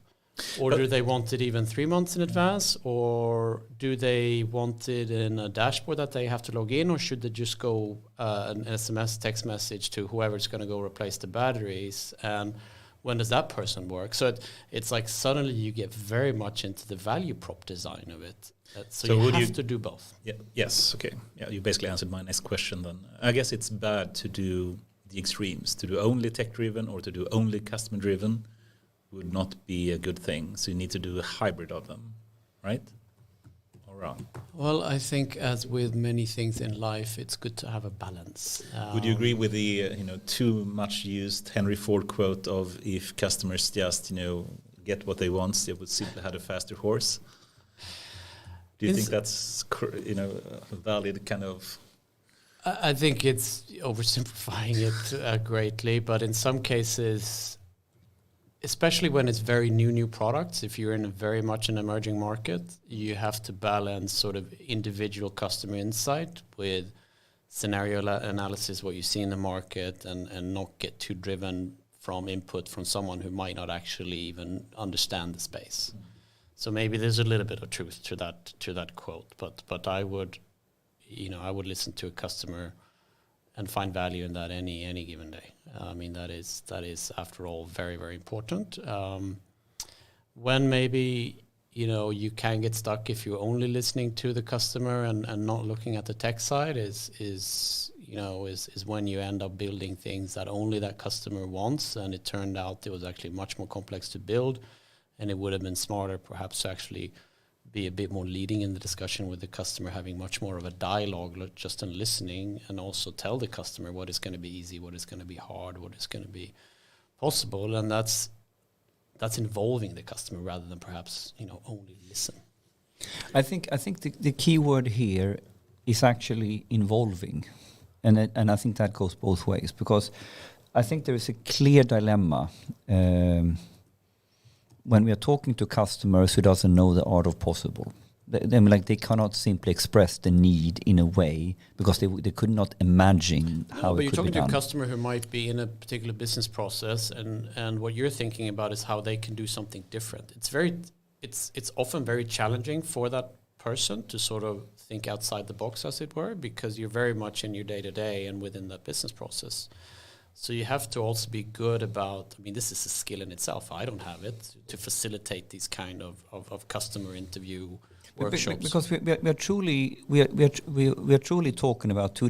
Or do they want it even 3 months in advance? Or do they want it in a dashboard that they have to log in? Or should they just go an SMS text message to whoever's going to go replace the batteries? And when does that person work? So it's like suddenly you get very much into the value prop design of it. So you have to do both. Yeah, yes, okay. Yeah, you basically answered my next question then. I guess it's bad to do the extremes, to do only tech-driven or to do only customer-driven would not be a good thing. So you need to do a hybrid of them, right? Or wrong? Well, I think as with many things in life, it's good to have a balance. Would you agree with the too much used Henry Ford quote of, if customers just get what they want, they would simply have a faster horse? Do you think that's a valid kind of? I think it's oversimplifying it greatly, but in some cases, especially when it's very new products, if you're in a very much an emerging market, you have to balance sort of individual customer insight with scenario analysis, what you see in the market, and not get too driven from input from someone who might not actually even understand the space. So maybe there's a little bit of truth to that quote, but I would listen to a customer and find value in that any given day. I mean, that is after all very, very important. When maybe you can get stuck if you're only listening to the customer and not looking at the tech side is when you end up building things that only that customer wants, and it turned out it was actually much more complex to build, and it would have been smarter perhaps to actually be a bit more leading in the discussion with the customer, having much more of a dialogue, just in listening, and also tell the customer what is going to be easy, what is going to be hard, what is going to be possible, and that's involving the customer rather than perhaps only listen. I think the key word here is actually involving, and I think that goes both ways, because I think there is a clear dilemma when we are talking to customers who doesn't know the art of possible, they cannot simply express the need in a way because they could not imagine how but it you're could be talking to done. a customer who might be in a particular business process, and what you're thinking about is how they can do something different. It's often very challenging for that person to sort of think outside the box, as it were, because you're very much in your day-to-day and within that business process. So you have to also be good about, I mean, this is a skill in itself. I don't have it, to facilitate these kind of customer interview workshops. Because we are truly talking about two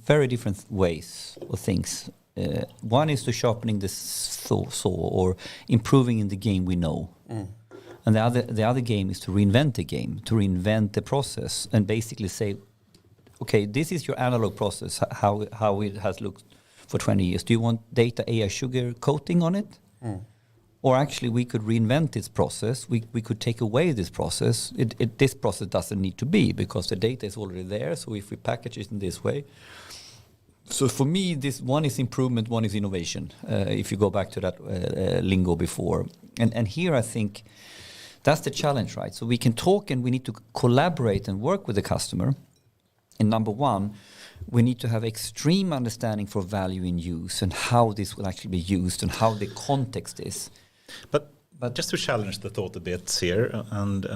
very different ways of things. One is to sharpening the saw or improving in the game we know. And the other game is to reinvent the game, to reinvent the process and basically say, okay, this is your analog process, how it has looked for 20 years. Do you want data AI sugar coating on it? Or actually we could reinvent this process. We could take away this process. This process doesn't need to be because the data is already there. So if we package it in this way. So for me, this one is improvement, one is innovation. If you go back to that lingo before. And here I think that's the challenge, right? So we can talk and we need to collaborate and work with the customer. And number one, we need to have extreme understanding for value in use and how this will actually be used and how the context is. But just to challenge the thought a bit here, and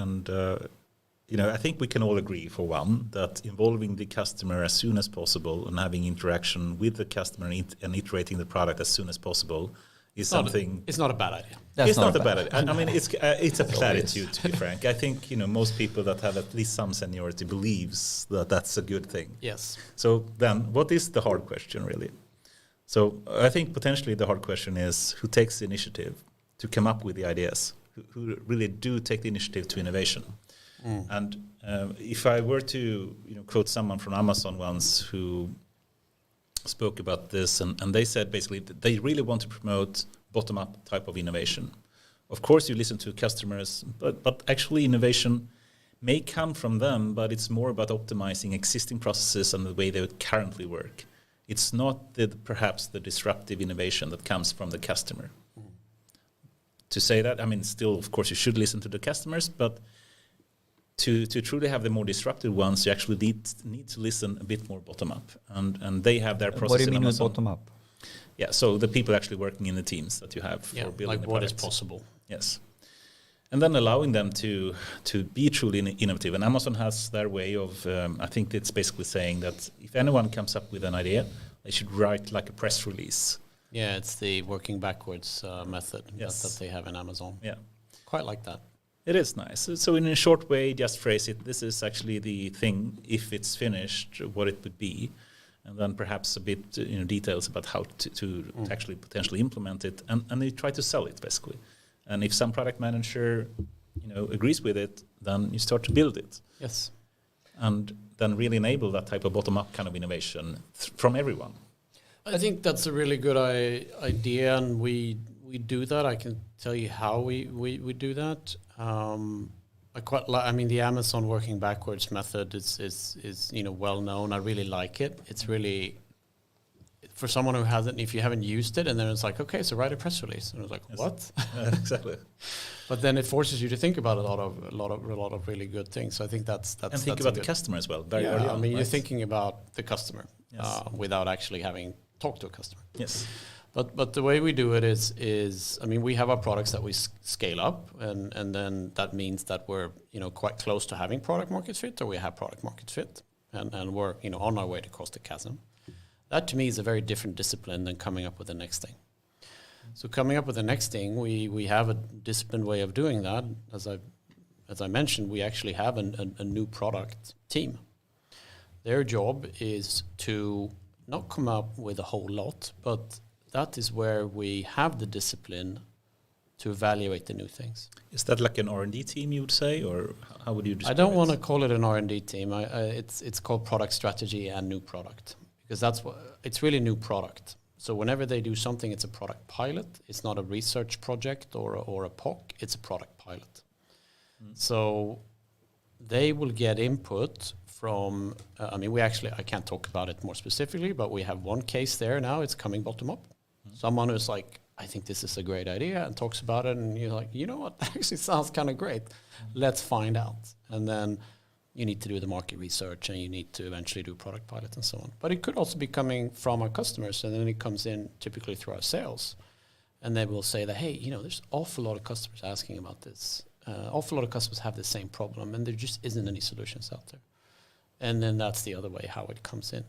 I think we can all agree, for one, that involving the customer as soon as possible and having interaction with the customer and iterating the product as soon as possible is something. It's not a bad idea. It's not a bad idea. I mean, it's a platitude, to be frank. I think most people that have at least some seniority believes that that's a good thing. Yes. So then, what is the hard question, really? So I think potentially the hard question is who takes the initiative to come up with the ideas, who really do take the initiative to innovation. And if I were to quote someone from Amazon once who spoke about this, and they said basically that they really want to promote bottom-up type of innovation. Of course, you listen to customers, but actually innovation may come from them, but it's more about optimizing existing processes and the way they would currently work. It's not perhaps the disruptive innovation that comes from the customer. To say that, I mean, still, of course, you should listen to the customers, but to truly have the more disruptive ones, you actually need to listen a bit more bottom up, and they have their process. What do you mean with bottom up? Yeah, so the people actually working in the teams that you have for building like the what is products. possible. Yes, and then allowing them to be truly innovative. And Amazon has their way of, I think it's basically saying that if anyone comes up with an idea, they should write like a press release. Yeah, it's the working backwards method that they have in Amazon. Yeah, quite like that. It is nice. So in a short way, just phrase it. This is actually the thing. If it's finished, what it would be, and then perhaps a bit details about how to actually potentially implement it, and they try to sell it basically. And if some product manager agrees with it, then you start to build it. Yes, and then really enable that type of bottom-up kind of innovation from everyone. I think that's a really good idea, and we do that. I can tell you how we do that. I mean, the Amazon working backwards method is well known. I really like it. It's really, for someone who hasn't, if you haven't used it, and then it's like, okay, so write a press release, and I was like, yes. what? Exactly. But then it forces you to think about a lot of really good things. So I think that's and think about the customer as well. Very early on. I mean, you're thinking about the customer without actually having talked to a customer. Yes. But the way we do it is I mean, we have our products that we scale up, and then that means that we're quite close to having product market fit, or we have product market fit, and we're on our way to cross the chasm. That to me is a very different discipline than coming up with the next thing. So coming up with the next thing, we have a disciplined way of doing that. As I mentioned, we actually have a new product team. Their job is to not come up with a whole lot, but that is where we have the discipline to evaluate the new things. Is that like an R&D team, you would say, or how would you describe it? I don't want to call it an R&D team. It's called product strategy and new product, because it's really new product. So whenever they do something, it's a product pilot. It's not a research project or a POC. It's a product pilot. So they will get input from, I can't talk about it more specifically, but we have one case there now. It's coming bottom up. Someone who's like, I think this is a great idea, and talks about it, and you're like, you know what, that actually sounds kind of great. Let's find out. And then you need to do the market research, and you need to eventually do product pilot and so on. But it could also be coming from our customers, and then it comes in typically through our sales. And they will say that, hey, you know, there's an awful lot of customers asking about this. Awful lot of customers have the same problem, and there just isn't any solutions out there. And then that's the other way how it comes in.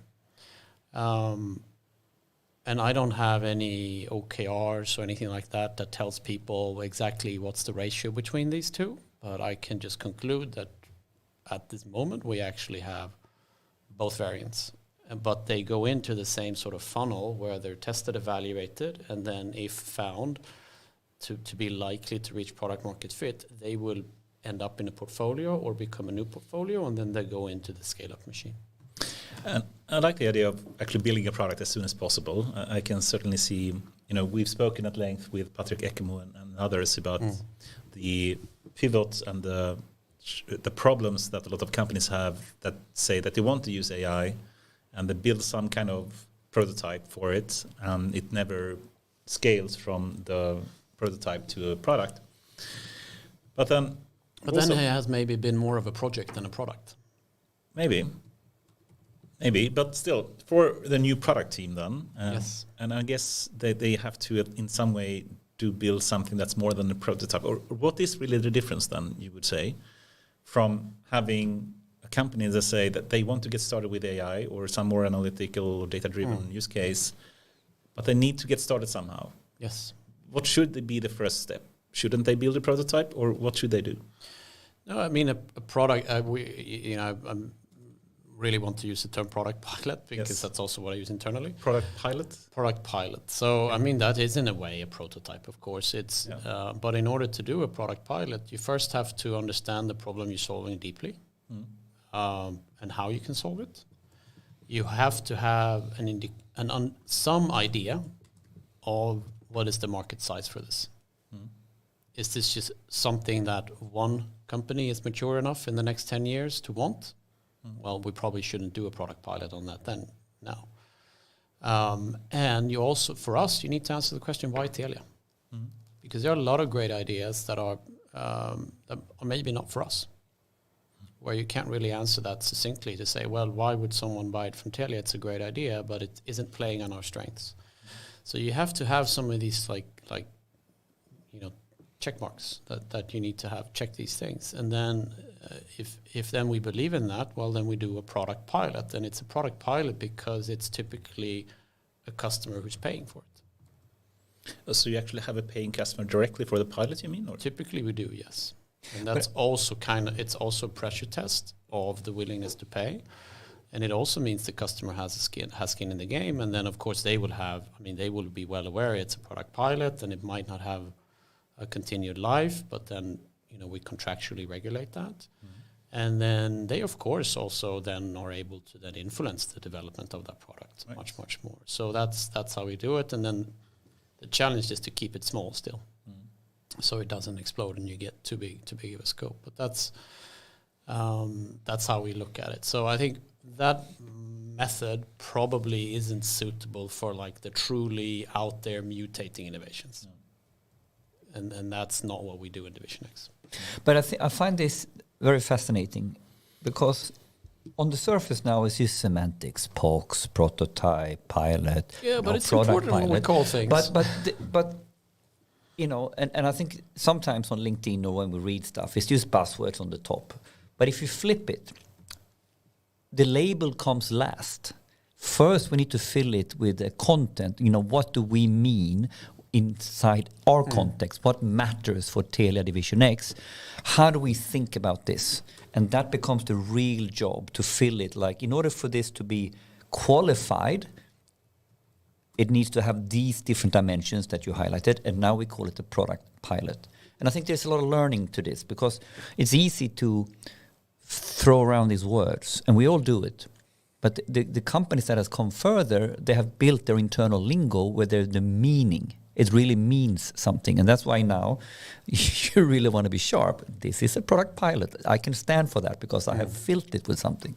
And I don't have any OKRs or anything like that that tells people exactly what's the ratio between these two. But I can just conclude that at this moment we actually have both variants. But they go into the same sort of funnel where they're tested, evaluated, and then if found to be likely to reach product market fit, they will end up in a portfolio or become a new portfolio, and then they go into the scale-up machine. And I like the idea of actually building a product as soon as possible. I can certainly see, you know, we've spoken at length with Patrick Ekemo and others about the pivots and the problems that a lot of companies have that say that they want to use AI, and they build some kind of prototype for it, and it never scales from the prototype to a product. But then it has maybe been more of a project than a product. Maybe, but still, for the new product team then, yes. And I guess they have to, in some way, build something that's more than a prototype. Or what is really the difference then, you would say, from having a company that say that they want to get started with AI or some more analytical or data-driven use case, but they need to get started somehow? Yes. What should be the first step? Shouldn't they build a prototype, or what should they do? No, I mean a product. I really want to use the term product pilot because that's also what I use internally. Product pilot. Product pilot. So I mean that is in a way a prototype. Of course, it's. But in order to do a product pilot, you first have to understand the problem you're solving deeply, and how you can solve it. You have to have some idea of what is the market size for this. Is this just something that one company is mature enough in the next 10 years to want? Well, we probably shouldn't do a product pilot on that then, now. And you also, for us, you need to answer the question, why Telia? Because there are a lot of great ideas that are maybe not for us, where you can't really answer that succinctly to say, well, why would someone buy it from Telia? It's a great idea, but it isn't playing on our strengths. So you have to have some of these like check marks that you need to have, check these things. And then if then we believe in that, well, then we do a product pilot. And it's a product pilot because it's typically a customer who's paying for it. So you actually have a paying customer directly for the pilot, you mean? Or? Typically we do, yes. And that's also it's also a pressure test of the willingness to pay. And it also means the customer has skin in the game. And then, of course, they will be well aware it's a product pilot and it might not have a continued life, but then, we contractually regulate that. And then they, of course, also then are able to then influence the development of that product much, much more. So that's how we do it. And then the challenge is to keep it small still, so it doesn't explode and you get too big of a scope. But that's how we look at it. So I think that method probably isn't suitable for like the truly out there mutating innovations. And that's not what we do in Division X. But I find this very fascinating because on the surface now it's just semantics, POCs, prototype, pilot. Yeah, but it's important when we call things. But and I think sometimes on LinkedIn or when we read stuff, it's just buzzwords on the top. But if you flip it, the label comes last. First, we need to fill it with the content. What do we mean inside our context? What matters for Telia Division X? How do we think about this? And that becomes the real job to fill it. Like, in order for this to be qualified, it needs to have these different dimensions that you highlighted, and now we call it a product pilot. And I think there's a lot of learning to this because it's easy to throw around these words, and we all do it. But the companies that has come further, they have built their internal lingo where there's the meaning. it really means something. And that's why now you really want to be sharp. This is a product pilot. I can stand for that because I have filled it with something.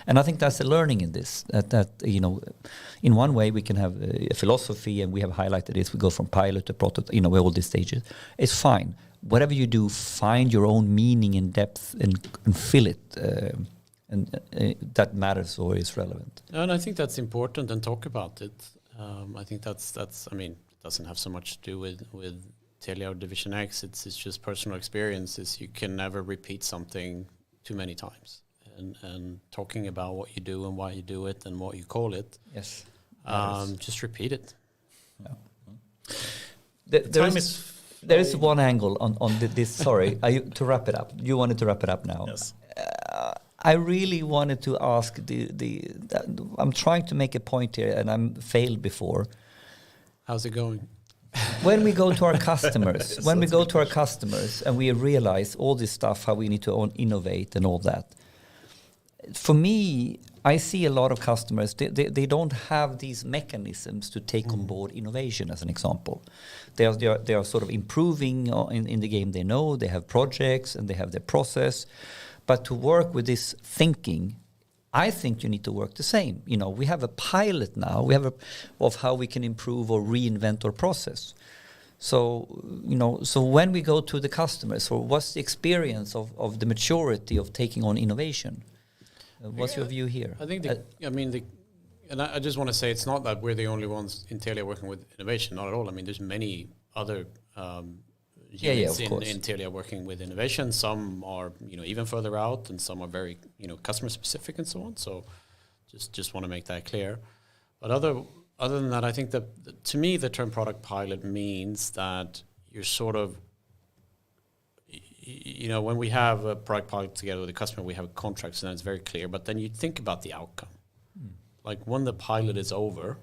And I think that's the learning in this, that you know, in one way we can have a philosophy, and we have highlighted this. We go from pilot to prototype, you know, all these stages. It's fine. Whatever you do, find your own meaning and depth and fill it. And that matters or is relevant. And I think that's important, and talk about it. I think that's. I mean, it doesn't have so much to do with Telia or Division X. It's just personal experiences. You can never repeat something too many times. And talking about what you do and why you do it and what you call it. Yes. Just repeat it. Yeah. There is one angle on this. Sorry, to wrap it up. You wanted to wrap it up now. Yes. I really wanted to ask I'm trying to make a point here, and I'm failed before. How's it going? When we go to our customers, and we realize all this stuff, how we need to innovate and all that. For me, I see a lot of customers, they don't have these mechanisms to take on board innovation, as an example. They are sort of improving in the game they know, they have projects and they have their process. But to work with this thinking, I think you need to work the same. You know, we have a pilot now, of how we can improve or reinvent our process. So, you know, when we go to the customers, so what's the experience of the maturity of taking on innovation? What's your view here? I think, and I just want to say it's not that we're the only ones in Telia working with innovation, not at all. I mean, there's many other units in Telia working with innovation. Some are, you know, even further out, and some are very, you know, customer specific and so on. So just want to make that clear. But other than that, I think that to me, the term product pilot means that you're sort of, you know, when we have a product pilot together with a customer, we have contracts, and it's very clear. But then you think about the outcome. Like when the pilot is over,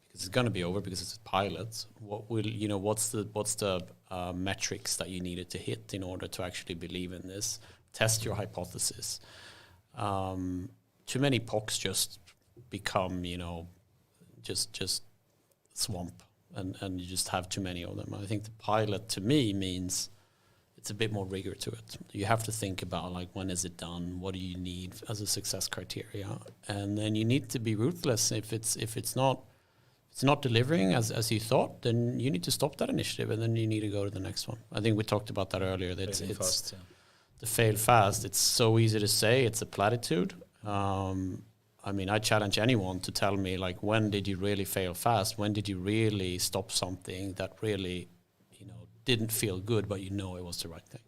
because it's going to be over because it's pilots. What's the metrics that you needed to hit in order to actually believe in this? Test your hypothesis. Too many POCs just become, you know, just swamp, and you just have too many of them. I think the pilot to me means it's a bit more rigor to it. You have to think about, like, when is it done? What do you need as a success criteria? And then you need to be ruthless. If it's not delivering as you thought, then you need to stop that initiative, and then you need to go to the next one. I think we talked about that earlier. That it's fast, the fail fast. It's so easy to say. It's a platitude. I mean, I challenge anyone to tell me, like, when did you really fail fast? When did you really stop something that really, you know, didn't feel good, but you know it was the right thing?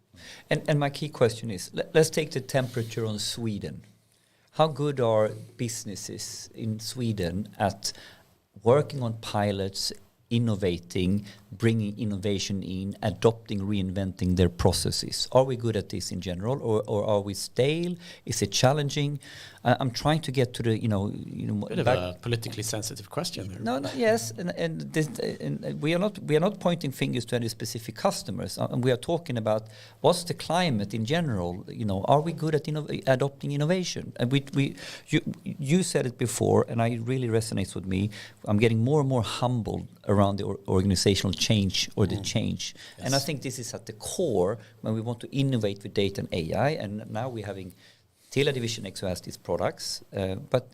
And my key question is, let's take the temperature on Sweden. How good are businesses in Sweden at working on pilots, innovating, bringing innovation in, adopting, reinventing their processes? Are we good at this in general, or are we stale? Is it challenging? I'm trying to get to the, bit of a politically sensitive question there. No, yes, and we are not pointing fingers to any specific customers, and we are talking about what's the climate in general. You know, are we good at adopting innovation? And you said it before, and it really resonates with me. I'm getting more and more humbled around the organizational change or the change, yes. And I think this is at the core when we want to innovate with data and AI. And now we're having Telia Division X who has these products, but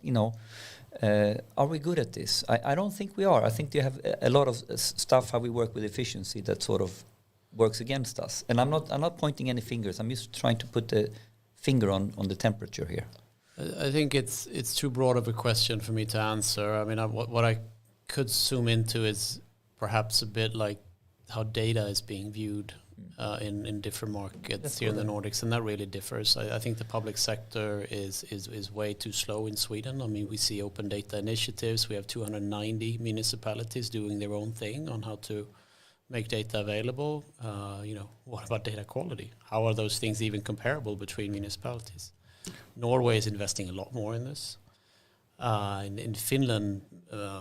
are we good at this? I don't think we are. I think you have a lot of stuff how we work with efficiency that sort of works against us. And I'm not pointing any fingers. I'm just trying to put the finger on the temperature here. I think it's too broad of a question for me to answer. I mean, what I could zoom into is perhaps a bit like how data is being viewed in different markets here in the Nordics, and that really differs. I think the public sector is way too slow in Sweden. I mean, we see open data initiatives. We have 290 municipalities doing their own thing on how to make data available. What about data quality? How are those things even comparable between municipalities? Norway is investing a lot more in this. In Finland,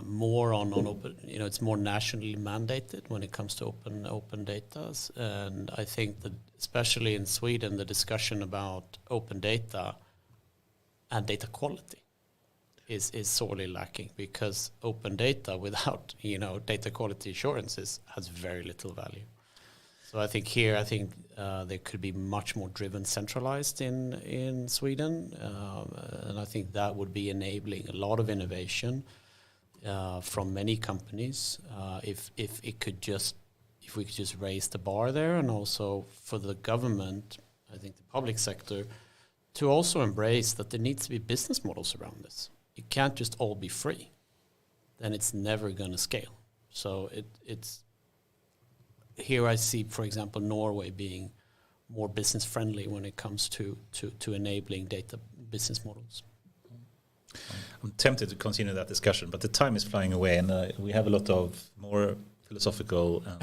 more on open, it's more nationally mandated when it comes to open data. And I think that especially in Sweden, the discussion about open data and data quality is sorely lacking, because open data without data quality assurances has very little value. So I think there could be much more driven centralized in Sweden, and I think that would be enabling a lot of innovation from many companies if we could just raise the bar there, and also for the government, I think the public sector, to also embrace that there needs to be business models around this. It can't just all be free. Then it's never going to scale. So it's here I see, for example, Norway being more business friendly when it comes to enabling data business models. I'm tempted to continue that discussion, but the time is flying away, and we have a lot of more philosophical and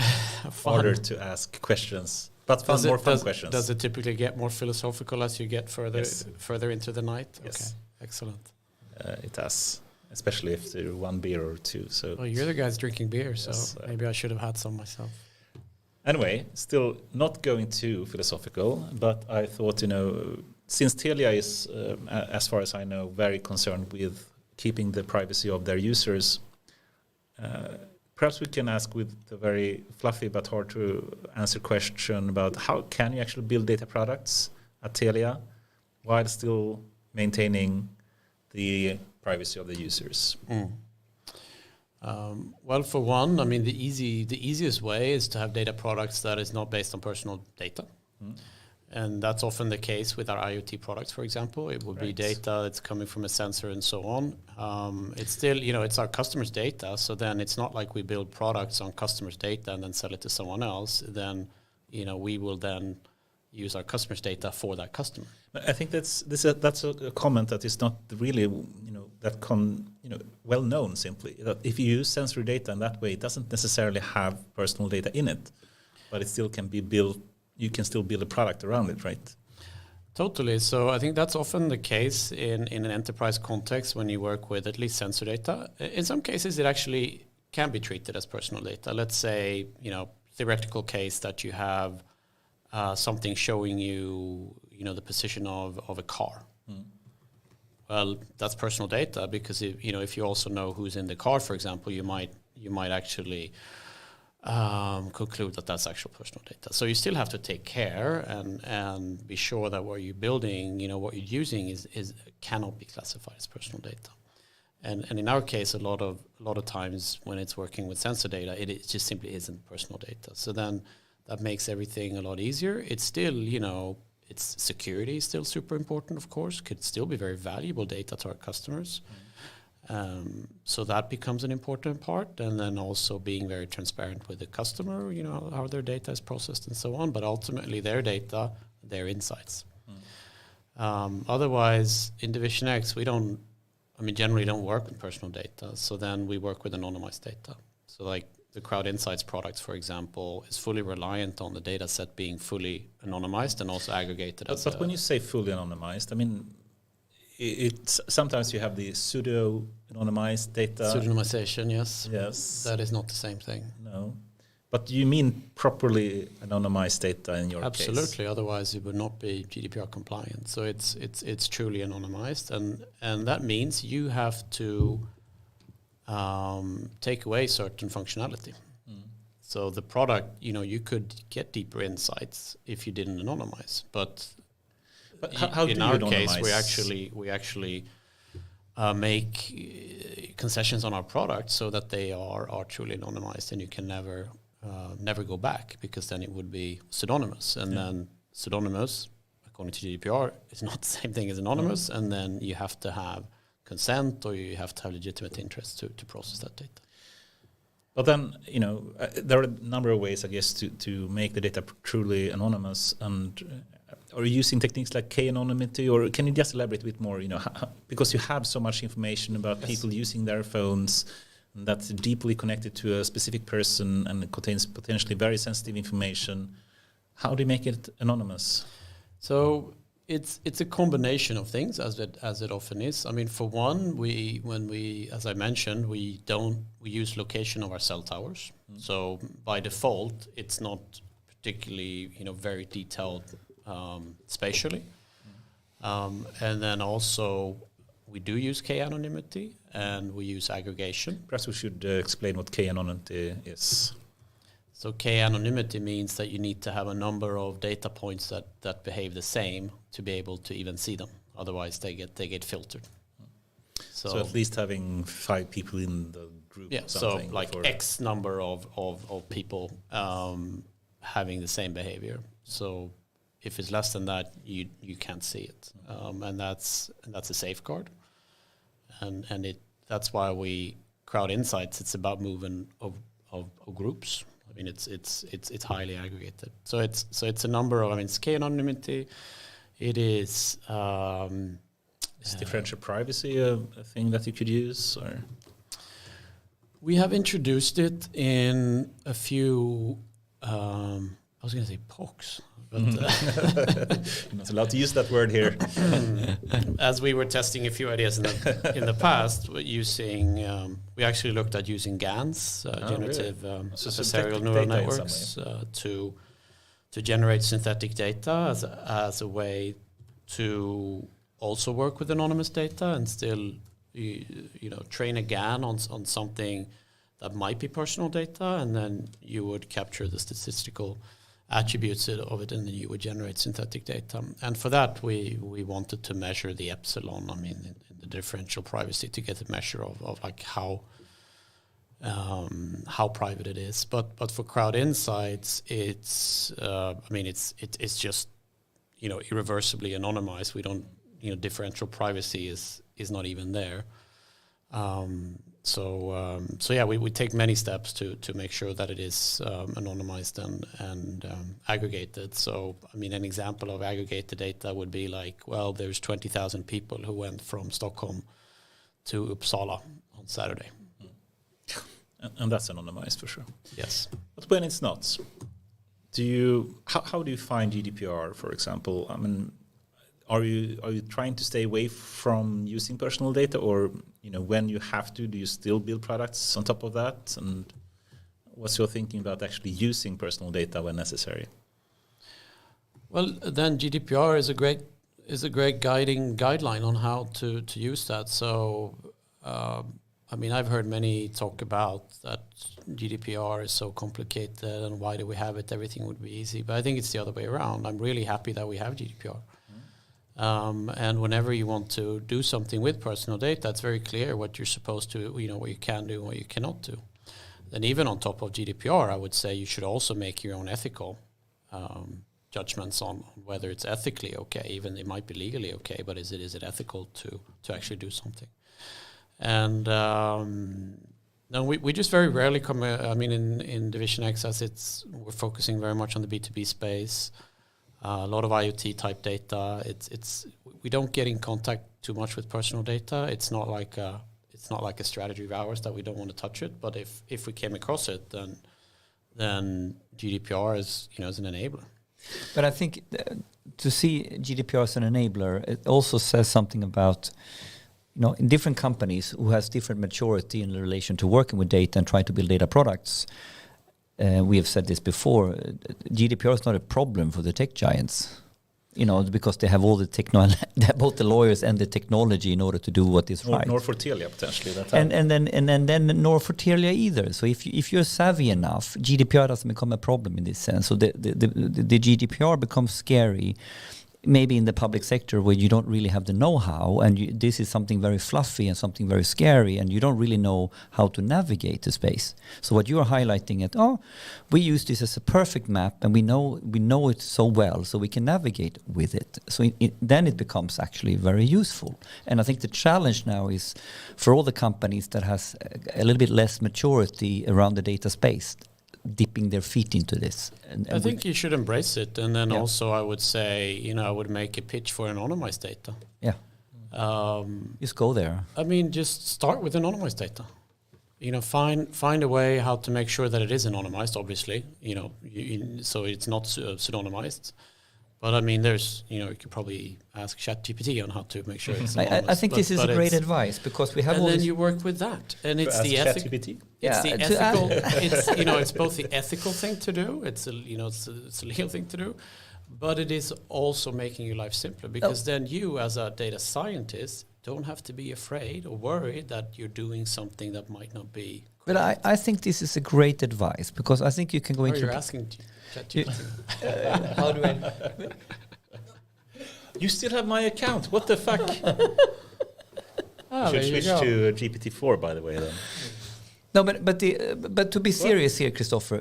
harder to ask questions. But more fun questions. Does it typically get more philosophical as you get further into the night? Yes. Okay, excellent. It does, especially if there one beer or two. So. Well, you're the guys drinking beer, so yes, maybe I should have had some myself. Anyway, still not going too philosophical, but I thought, since Telia is, as far as I know, very concerned with keeping the privacy of their users, perhaps we can ask with the very fluffy but hard to answer question about how can you actually build data products at Telia while still maintaining the privacy of the users? Well, for one, I mean, the easiest way is to have data products that is not based on personal data. And that's often the case with our IoT products, for example. It will be data that's coming from a sensor and so on. It's still, it's our customers' data. So then it's not like we build products on customers' data and then sell it to someone else. Then, we will then use our customers' data for that customer. I think that's a comment that is not really, well known. Simply that if you use sensory data in that way, it doesn't necessarily have personal data in it, but it still can be built. You can still build a product around it, right? Totally. So I think that's often the case in an enterprise context when you work with at least sensor data. In some cases, it actually can be treated as personal data. Let's say, theoretical case that you have something showing you, the position of a car. Well, that's personal data because if you also know who's in the car, for example, you might actually conclude that that's actual personal data. So you still have to take care and be sure that what you're building, what you're using is cannot be classified as personal data. And in our case, a lot of times when it's working with sensor data, it just simply isn't personal data. So then that makes everything a lot easier. It's still, it's security is still super important, of course. Could still be very valuable data to our customers. So that becomes an important part, and then also being very transparent with the customer, how their data is processed and so on, but ultimately their data, their insights. Otherwise, in Division X, generally don't work with personal data, so then we work with anonymized data. So like the Crowd Insights products, for example, is fully reliant on the data set being fully anonymized and also aggregated. But when you say fully anonymized, it's sometimes you have the pseudo-anonymized data. Pseudonymization, yes. Yes. That is not the same thing. No. But you mean properly anonymized data in your case? Absolutely. Otherwise, it would not be GDPR compliant. So it's truly anonymized. And that means you have to take away certain functionality. So the product, you could get deeper insights if you didn't anonymize. But how in do our you case, anonymize? we actually make concessions on our product so that they are truly anonymized, and you can never go back, because then it would be pseudonymous, and then pseudonymous, according to GDPR, is not the same thing as anonymous, and then you have to have consent or you have to have legitimate interest to process that data. But then, there are a number of ways, I guess, to make the data truly anonymous. And are you using techniques like k-anonymity, or can you just elaborate a bit more? Because you have so much information about people using their phones, and that's deeply connected to a specific person and contains potentially very sensitive information. How do you make it anonymous? So it's a combination of things, as it often is. For one, as I mentioned, we use location of our cell towers. So by default, it's not particularly very detailed spatially. And then also we do use k-anonymity and we use aggregation. Perhaps we should explain what k-anonymity is. So k-anonymity means that you need to have a number of data points that behave the same to be able to even see them. Otherwise, they get filtered. So at least having 5 people in the group. Yeah. Or something So like X number of people having the same behavior. So if it's less than that, you can't see it, and that's a safeguard. And that's why we crowd insights. It's about moving of groups. I mean, it's highly aggregated. So it's a number of. I mean, it's k-anonymity. It is. Is differential privacy a thing that you could use, or? We have introduced it in a few. I was going to say POCs, but You're not allowed to use that word here. as we were testing a few ideas in the past, using we actually looked at using GANs, generative adversarial neural networks, to generate synthetic data as a way to also work with anonymous data and still train a GAN on something that might be personal data, and then you would capture the statistical attributes of it, and then you would generate synthetic data. And for that, we wanted to measure the epsilon. I mean, in the differential privacy, to get a measure of like how private it is. But for crowd insights, it's just irreversibly anonymized. We don't differential privacy is not even there. So we take many steps to make sure that it is anonymized and aggregated. So, I mean, an example of aggregated data would be like, well, there's 20,000 people who went from Stockholm to Uppsala on Saturday. And that's anonymized for sure. Yes. But when it's not, how do you find GDPR, for example? I mean, are you trying to stay away from using personal data, or when you have to, do you still build products on top of that? And what's your thinking about actually using personal data when necessary? Well, then GDPR is a great guideline on how to use that. So, I mean, I've heard many talk about that GDPR is so complicated and why do we have it? Everything would be easy. But I think it's the other way around. I'm really happy that we have GDPR. And whenever you want to do something with personal data, it's very clear what you're supposed to, what you can do and what you cannot do. And even on top of GDPR, I would say you should also make your own ethical judgments on whether it's ethically okay. Even it might be legally okay, but is it ethical to actually do something? And no, we just very rarely come. I mean, in Division X, as we're focusing very much on the B2B space. A lot of IoT type data. We don't get in contact too much with personal data. It's not like a strategy of ours that we don't want to touch it. But if we came across it, then GDPR is an enabler. But I think to see GDPR as an enabler, it also says something about in different companies who has different maturity in relation to working with data and trying to build data products. We have said this before. GDPR is not a problem for the tech giants, because they have all the both the lawyers and the technology in order to do what is right. Nor for Telia potentially. And then nor for Telia either. So if you're savvy enough, GDPR doesn't become a problem in this sense. So the GDPR becomes scary. Maybe in the public sector where you don't really have the know-how, and this is something very fluffy and something very scary, and you don't really know how to navigate the space. So what you are highlighting we use this as a perfect map, and we know it so well, so we can navigate with it. So then it becomes actually very useful. And I think the challenge now is for all the companies that has a little bit less maturity around the data space, dipping their feet into this. And I think you should embrace it. And then also I would say, I would make a pitch for anonymized data. Yeah. Just go there. I mean, just start with anonymized data. Find a way how to make sure that it is anonymized, obviously, so it's not pseudonymized. But I mean, there's, you could probably ask ChatGPT on how to make sure it's anonymous. I think this is a great advice because we have. And then you work with that, and it's the ethical. It's the ethical. It's both the ethical thing to do. It's a legal thing to do, but it is also making your life simpler because then you, as a data scientist, don't have to be afraid or worried that you're doing something that might not be correct. But I think this is a great advice, because I think you can go into... You're asking ChatGPT. How do I... You still have my account. What the fuck? You should switch to GPT-4, by the way, then. No, but to be serious here, Kristofer,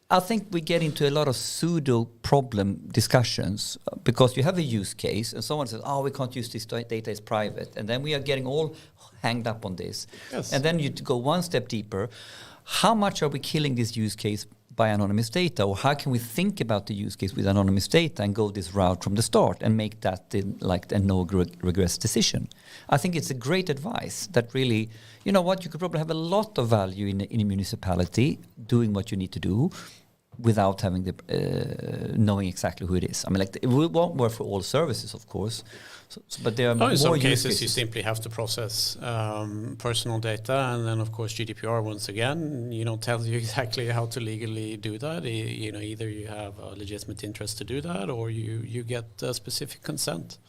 I think we get into a lot of pseudo problem discussions, because you have a use case and someone says, we can't use this data, it's private. And then we are getting all hanged up on this. Yes. And then you go one step deeper. How much are we killing this use case by anonymous data? Or how can we think about the use case with anonymous data and go this route from the start and make that a no regrets decision? I think it's a great advice that really, you know what, you could probably have a lot of value in a municipality doing what you need to do without having the knowing exactly who it is. I mean, it won't work for all services, of course, but there are more in some use cases you simply have to process personal data, and then of course GDPR once again, tells you exactly how to legally do that. Either you have a legitimate interest to do that, or you get specific consent.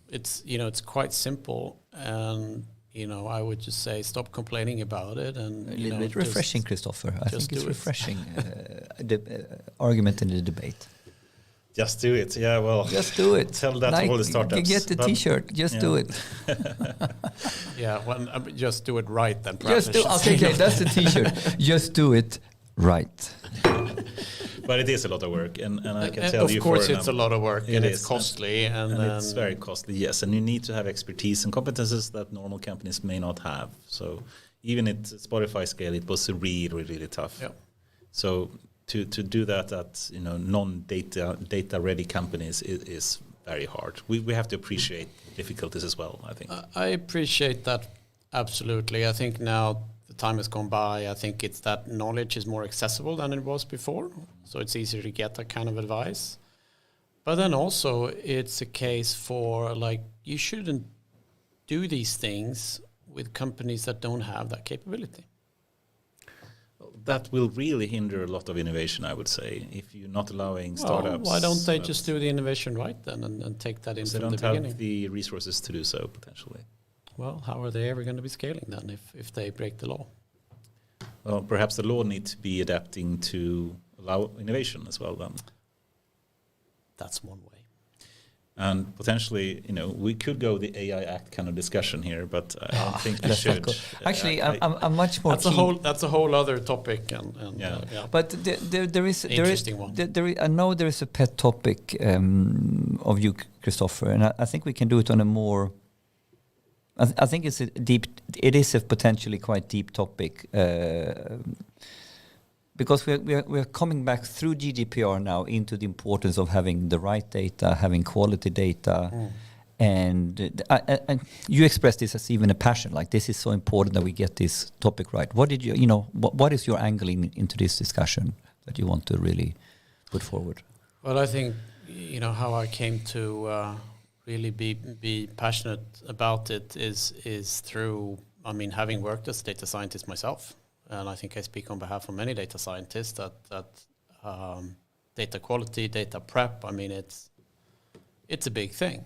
It's quite simple, and I would just say stop complaining about it, and a little bit refreshing, Kristofer. I think it's refreshing argument in the debate. Just do it. Yeah, well, just do it. Tell that to all the startups. Get the T-shirt. Just do it. Yeah, well, just do it right then. Just do. Okay, that's the T-shirt. Just do it right. But it is a lot of work, and I can tell you. Of course, it's a lot of work, and it's costly, and it's very costly. Yes, and you need to have expertise and competences that normal companies may not have. So even at Spotify scale, it was really, really tough. Yeah. So to do that at non-data ready companies is very hard. We have to appreciate difficulties as well, I think. I appreciate that absolutely. I think now the time has gone by. I think it's that knowledge is more accessible than it was before, so it's easier to get that kind of advice. But then also it's a case for you shouldn't do these things with companies that don't have that capability. That will really hinder a lot of innovation, I would say, if you're not allowing startups. Why don't they just do the innovation right then and take that in from the beginning? They don't have the resources to do so, potentially. Well, how are they ever going to be scaling then if they break the law? Well, perhaps the law needs to be adapting to allow innovation as well then. That's one way. And potentially, we could go the AI Act kind of discussion here, but I don't think we should. Actually, I'm much more. That's a whole other topic, and yeah. But there is interesting one. I know there is a pet topic of you, Kristofer, and I think we can do it on a more. I think it's a deep. It is a potentially quite deep topic. Because we're coming back through GDPR now into the importance of having the right data, having quality data, and you expressed this as even a passion. Like, this is so important that we get this topic right. What did what is your angle into this discussion that you want to really put forward? Well, I think how I came to really be passionate about it is through having worked as a data scientist myself. And I think I speak on behalf of many data scientists that data quality, data prep, it's a big thing.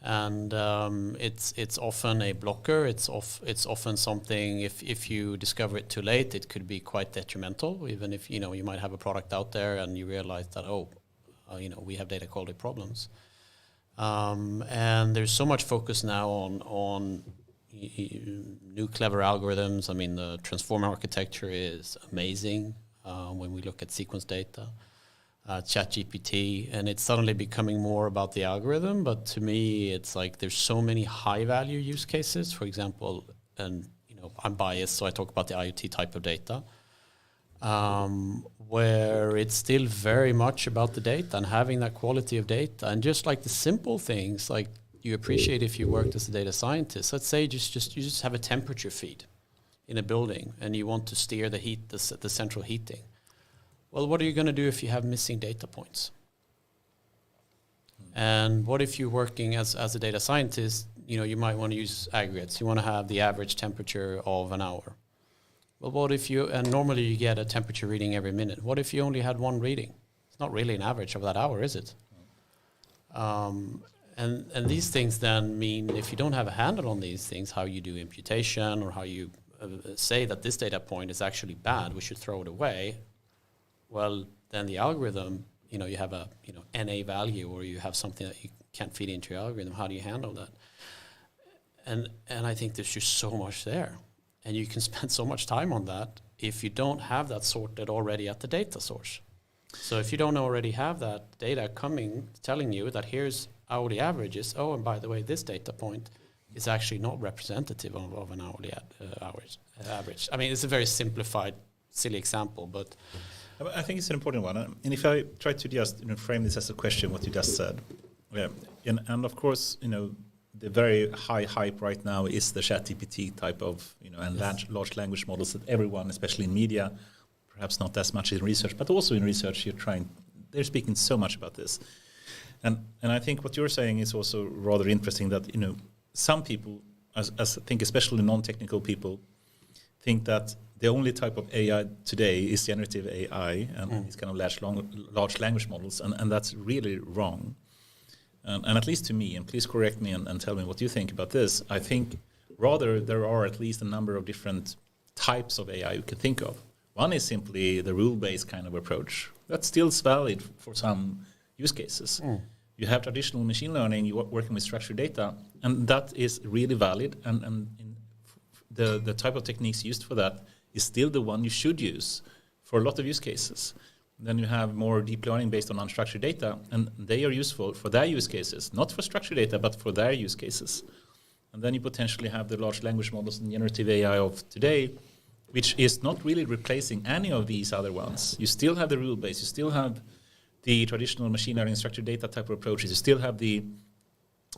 And it's often a blocker. It's often something, if you discover it too late, it could be quite detrimental, even if you might have a product out there and you realize that, we have data quality problems. And there's so much focus now on new clever algorithms. The transformer architecture is amazing when we look at sequence data, ChatGPT, and it's suddenly becoming more about the algorithm. But to me, it's like there's so many high-value use cases. For example, and I'm biased, so I talk about the IoT type of data, where it's still very much about the data and having that quality of data, and just like the simple things like. You appreciate if you worked as a data scientist. Let's say you just have a temperature feed in a building and you want to steer the heat, the central heating. Well, what are you going to do if you have missing data points? And what if you're working as a data scientist? You might want to use aggregates. You want to have the average temperature of an hour. Well, what if and normally you get a temperature reading every minute. What if you only had one reading? It's not really an average of that hour, is it? And these things then mean if you don't have a handle on these things, how you do imputation or how you say that this data point is actually bad, we should throw it away. Well, then the algorithm, you have a NA value, or you have something that you can't feed into your algorithm. How do you handle that? And I think there's just so much there, and you can spend so much time on that if you don't have that sorted already at the data source. So if you don't already have that data telling you that here's hourly averages, and by the way, this data point is actually not representative of an hourly average. I mean, it's a very simplified, silly example, but I think it's an important one. And if I try to just frame this as a question, what you just said, and of course, the very high hype right now is the ChatGPT type of, and large language models that everyone, especially in media, perhaps not as much in research, but also in research, they're speaking so much about this. And I think what you're saying is also rather interesting that, some people, as I think especially non-technical people, think that the only type of AI today is generative AI and these kind of large language models, and that's really wrong. And at least to me, and please correct me and tell me what you think about this, I think rather there are at least a number of different types of AI you can think of. One is simply the rule-based kind of approach. That's still valid for some use cases. You have traditional machine learning, you're working with structured data, and that is really valid, and the type of techniques used for that is still the one you should use for a lot of use cases. Then you have more deep learning based on unstructured data, and they are useful for their use cases, not for structured data, but for their use cases. And then you potentially have the large language models and generative AI of today, which is not really replacing any of these other ones. You still have the rule base, you still have the traditional machine learning structured data type of approaches, you still have the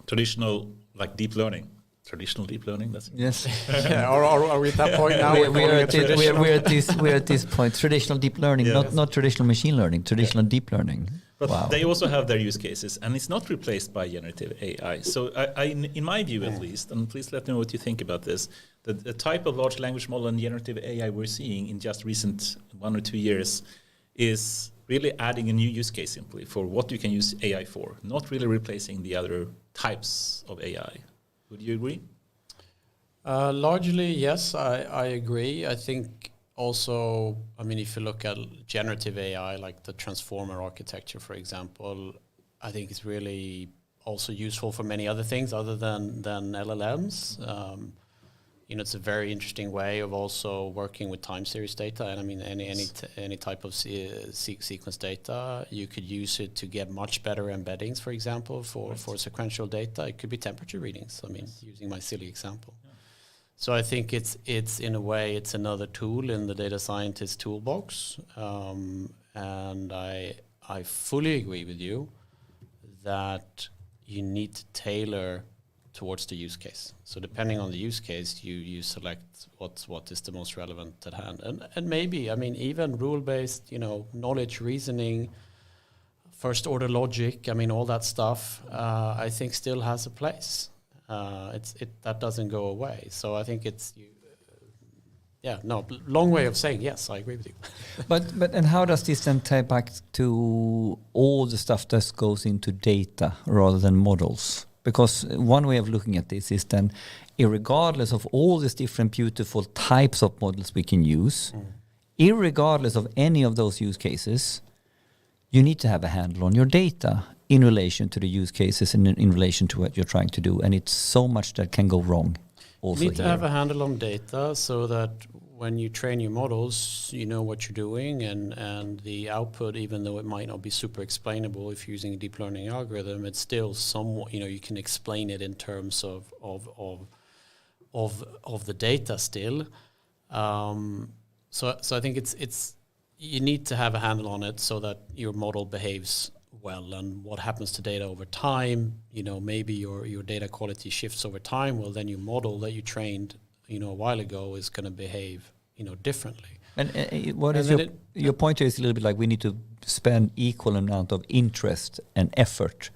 traditional deep learning. Traditional deep learning, that's yes. Are we at that point now? We're at this point. Traditional deep learning, yes. not traditional machine learning. Traditional deep learning. But they also have their use cases, and it's not replaced by generative AI. So I in my view at least, and please let me know what you think about this, the type of large language model and generative AI we're seeing in just recent 1 or 2 years is really adding a new use case simply for what you can use AI for, not really replacing the other types of AI. Would you agree? Largely, yes, I agree. I think also, if you look at generative AI, like the transformer architecture, for example, I think it's really also useful for many other things other than LLMs. It's a very interesting way of also working with time series data, and any type of sequence data. You could use it to get much better embeddings, for example, for sequential data. It could be temperature readings. Using my silly example. Yeah. So I think it's in a way it's another tool in the data scientist toolbox, and I fully agree with you that you need to tailor towards the use case. So depending on the use case, you select what is the most relevant at hand. And maybe, even rule-based, knowledge, reasoning, first order logic, all that stuff, I think still has a place. That doesn't go away. So I think long way of saying yes, I agree with you. But and how does this then tie back to all the stuff that goes into data rather than models? Because one way of looking at this is then, irregardless of all these different beautiful types of models we can use, irregardless of any of those use cases, you need to have a handle on your data in relation to the use cases and in relation to what you're trying to do. And it's so much that can go wrong also You need to have a handle on data so that when you train your models, you know what you're doing, and the output, even though it might not be super explainable if you're using a deep learning algorithm, it's still somewhat, you can explain it in terms of the data still. So I think it's you need to have a handle on it so that your model behaves well, and what happens to data over time, maybe your data quality shifts over time. Well, then your model that you trained a while ago is going to behave, differently. And what is your point here is a little bit like we need to spend equal amount of interest and effort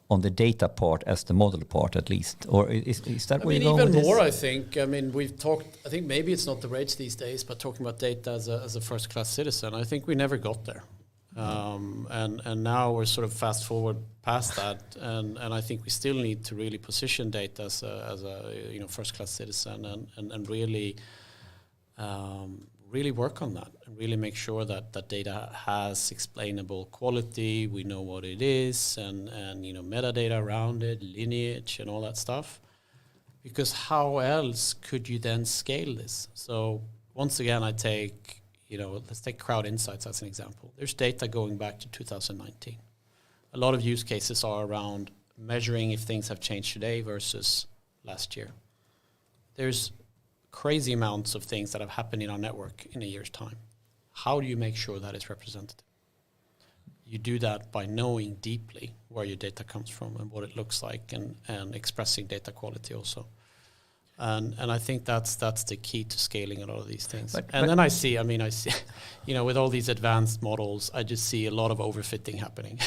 on the data part as the model part, at least, or is that where you're going with this? Even more, I think. We've talked. I think maybe it's not the rage these days, but talking about data as a first-class citizen, I think we never got there. And now we're sort of fast forward past that, and I think we still need to really position data as a first class citizen and really really work on that and really make sure that data has explainable quality. We know what it is and metadata around it, lineage and all that stuff. Because how else could you then scale this? So once again, let's take crowd insights as an example. There's data going back to 2019. A lot of use cases are around measuring if things have changed today versus last year. There's crazy amounts of things that have happened in our network in a year's time. How do you make sure that is represented? You do that by knowing deeply where your data comes from and what it looks like and expressing data quality also. And I think that's the key to scaling a lot of these things. But then I see, with all these advanced models, I just see a lot of overfitting happening.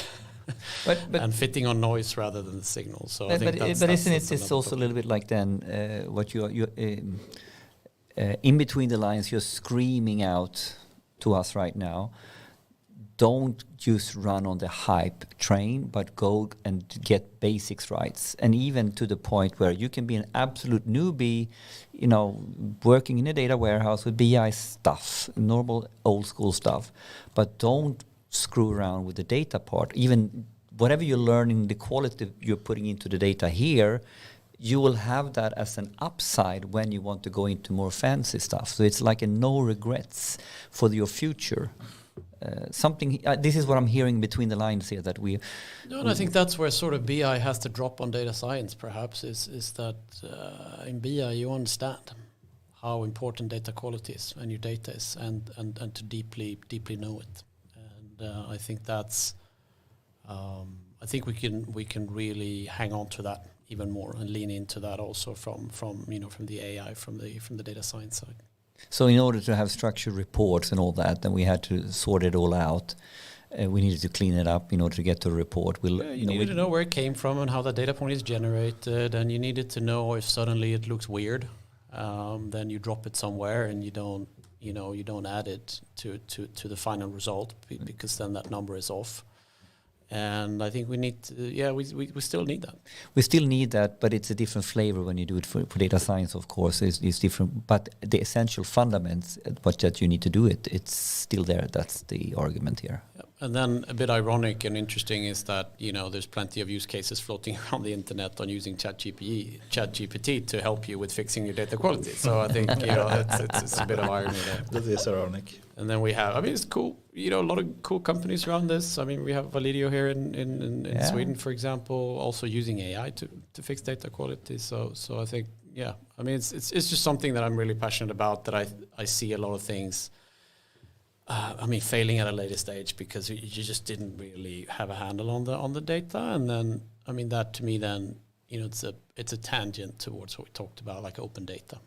But and fitting on noise rather than the signal. So I think but isn't it also a little bit like then what you in between the lines you're screaming out to us right now? Don't just run on the hype train, but go and get basics right. And even to the point where you can be an absolute newbie, working in a data warehouse with BI stuff, normal old school stuff, but don't screw around with the data part. Even whatever you're learning, the quality you're putting into the data here, you will have that as an upside when you want to go into more fancy stuff. So it's like a no regrets for your future. This is what I'm hearing between the lines here that we. No, and I think that's where sort of BI has to drop on data science. Perhaps is that in BI you understand how important data quality is and your data is, and to deeply know it. And I think that's. I think we can really hang on to that even more and lean into that also from the AI from the data science side. So in order to have structured reports and all that, then we had to sort it all out. We needed to clean it up in order to get to a report. You needed to know where it came from and how the data point is generated, and you needed to know if suddenly it looks weird, then you drop it somewhere and you don't add it to the final result because then that number is off. And I think we need to, we still need that. We still need that, but it's a different flavor when you do it for data science, of course. It's different, but the essential fundamentals, that you need to do it, it's still there. That's the argument here. Yep. And then a bit ironic and interesting is that, there's plenty of use cases floating around the internet on using ChatGPT to help you with fixing your data quality. So I think, it's a bit of irony there. That is ironic. And then we have, it's cool, a lot of cool companies around this. We have Validio here in Sweden, for example, also using AI to fix data quality. So I think, it's just something that I'm really passionate about, that I see a lot of things, failing at a later stage because you just didn't really have a handle on the data. And then, that to me then, it's a tangent towards what we talked about, like open data.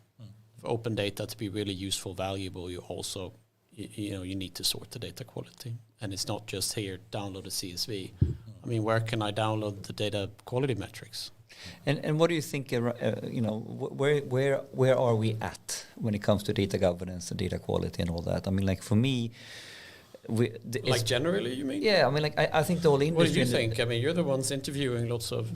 For open data to be really useful, valuable, you also you need to sort the data quality, and it's not just here download a CSV. Where can I download the data quality metrics? And what do you think? Where are we at when it comes to data governance and data quality and all that? For me. Generally, you mean? Yeah, I think the whole industry. What do you think? You're the ones interviewing lots of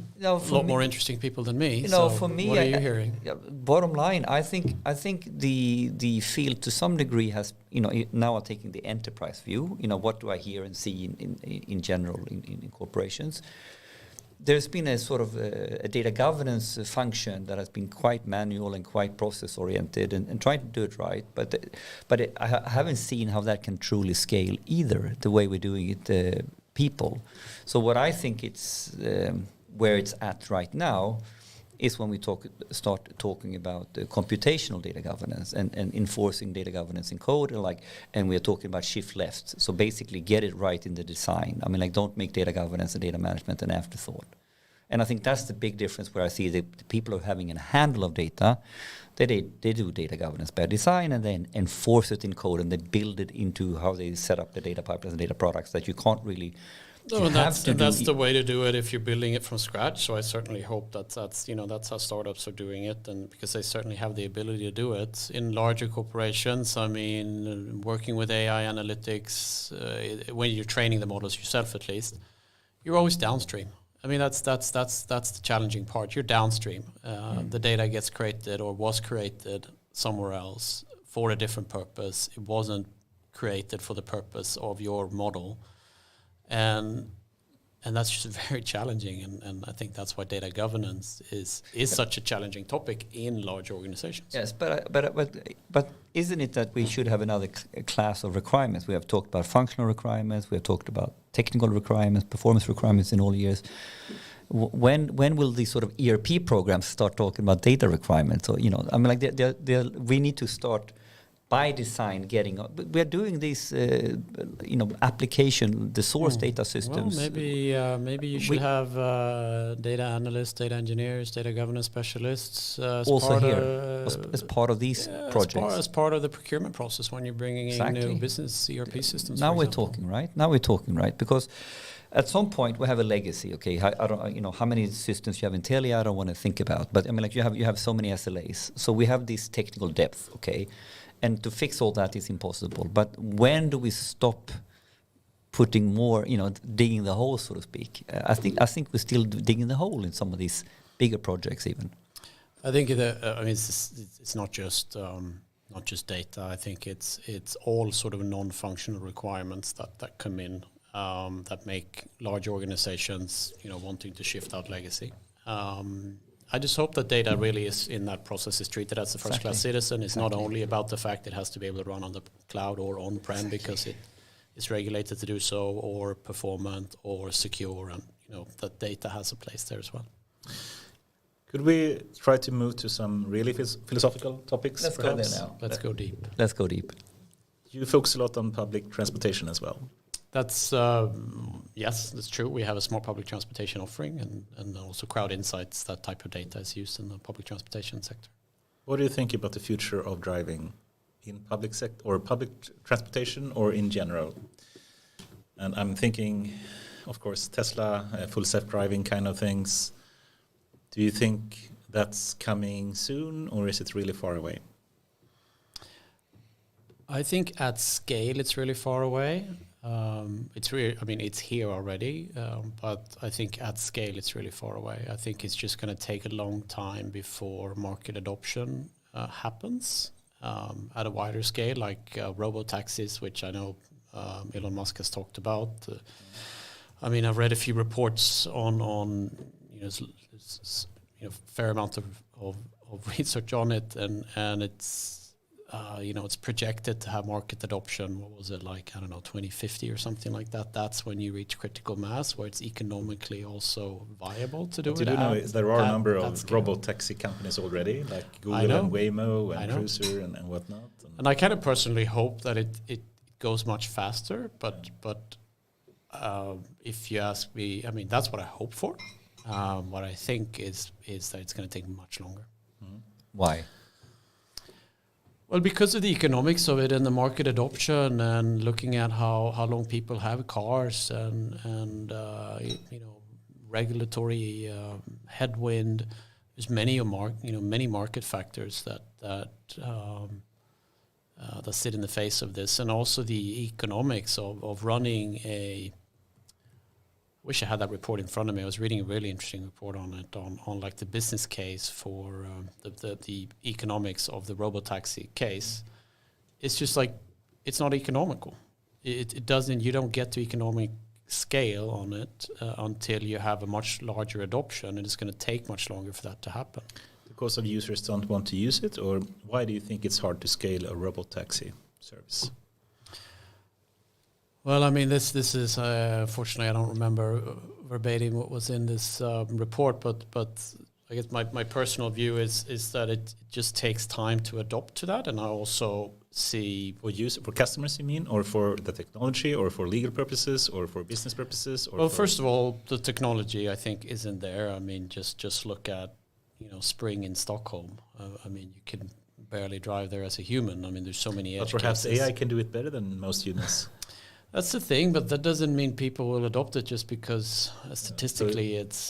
more interesting people than me. For me, what are you hearing? Bottom line, I think the field to some degree has, now I'm taking the enterprise view. What do I hear and see in general in corporations? There's been a sort of a data governance function that has been quite manual and quite process oriented and trying to do it right, but I haven't seen how that can truly scale either, the way we're doing it, people. So what I think it's where it's at right now is when we start talking about computational data governance and enforcing data governance in code, and we're talking about shift left. So basically get it right in the design. Don't make data governance and data management an afterthought. And I think that's the big difference where I see the people are having a handle of data, they do data governance by design and then enforce it in code and they build it into how they set up the data pipelines and data products that you can't really No, and that's the way to do it if you're building it from scratch. So I certainly hope that's how startups are doing it, and because they certainly have the ability to do it. In larger corporations, I mean, working with AI analytics, when you're training the models yourself, at least, you're always downstream. I mean, that's the challenging part. You're downstream. The data gets created or was created somewhere else for a different purpose. It wasn't created for the purpose of your model. And that's just very challenging, and I think that's why data governance is such a challenging topic in large organizations. Yes, but isn't it that we should have another class of requirements? We have talked about functional requirements, we have talked about technical requirements, performance requirements in all years. When will these sort of ERP programs start talking about data requirements? Or I mean, like we need to start by design we are doing these application, the source data systems. Well, maybe you should have data analysts, data engineers, data governance specialists also as part of these projects, as part of the procurement process when you're bringing in new business ERP systems. Now we're talking right, because at some point we have a legacy. Okay, I don't how many systems you have in Telia, I don't want to think about, but I mean, like you have so many SLAs, so we have this technical depth. Okay. And to fix all that is impossible. But when do we stop putting more, digging the hole, so to speak? I think we're still digging the hole in some of these bigger projects, even. I think it's not just data. I think it's all sort of non-functional requirements that come in that make large organizations, wanting to shift out legacy. I just hope that data really is in that process is treated as a first-class citizen. It's not only about the fact it has to be able to run on the cloud or on-prem because it is regulated to do so, or performant or secure, and that data has a place there as well. Could we try to move to some really philosophical topics? Let's perhaps? go there now. Let's go deep. Let's go deep. You focus a lot on public transportation as well. That's yes, that's true. We have a smart public transportation offering, and also Crowd Insights. That type of data is used in the public transportation sector. What do you think about the future of driving in public sector or public transportation or in general? And I'm thinking, of course, Tesla, full self-driving kind of things. Do you think that's coming soon, or is it really far away? I think at scale it's really far away. It's here already, but I think at scale it's really far away. I think it's just going to take a long time before market adoption happens at a wider scale, like robo-taxis, which I know Elon Musk has talked about. I've read a few reports on fair amount of research on it, and it's it's projected to have market adoption. What was it like? 2050 or something like that. That's when you reach critical mass, where it's economically also viable to do it. You do know there are a number of robo-taxi companies already, like Google and Waymo and Cruiser and whatnot. And I kind of personally hope that it goes much faster. But if you ask me, that's what I hope for. What I think is that it's going to take much longer. Mm-hmm. Why? Well, because of the economics of it and the market adoption, and looking at how long people have cars, and regulatory headwind. There's many market factors that sit in the face of this, and also the economics of running a. I wish I had that report in front of me. I was reading a really interesting report on it, on like the business case for the economics of the robotaxi case. It's just like, it's not economical. It doesn't, you don't get to economic scale on it until you have a much larger adoption, and it's going to take much longer for that to happen. Because of users don't want to use it, or why do you think it's hard to scale a robotaxi service? Well, this is fortunately I don't remember verbatim what was in this report, but I guess my personal view is that it just takes time to adopt to that, and I also see for customers, you mean, or for the technology, or for legal purposes, or for business purposes, or first of all, the technology I think isn't there. Just look at Spring in Stockholm. You can barely drive there as a human. There's so many edge But perhaps cases. AI can do it better than most humans. That's the thing, but that doesn't mean people will adopt it just because statistically it's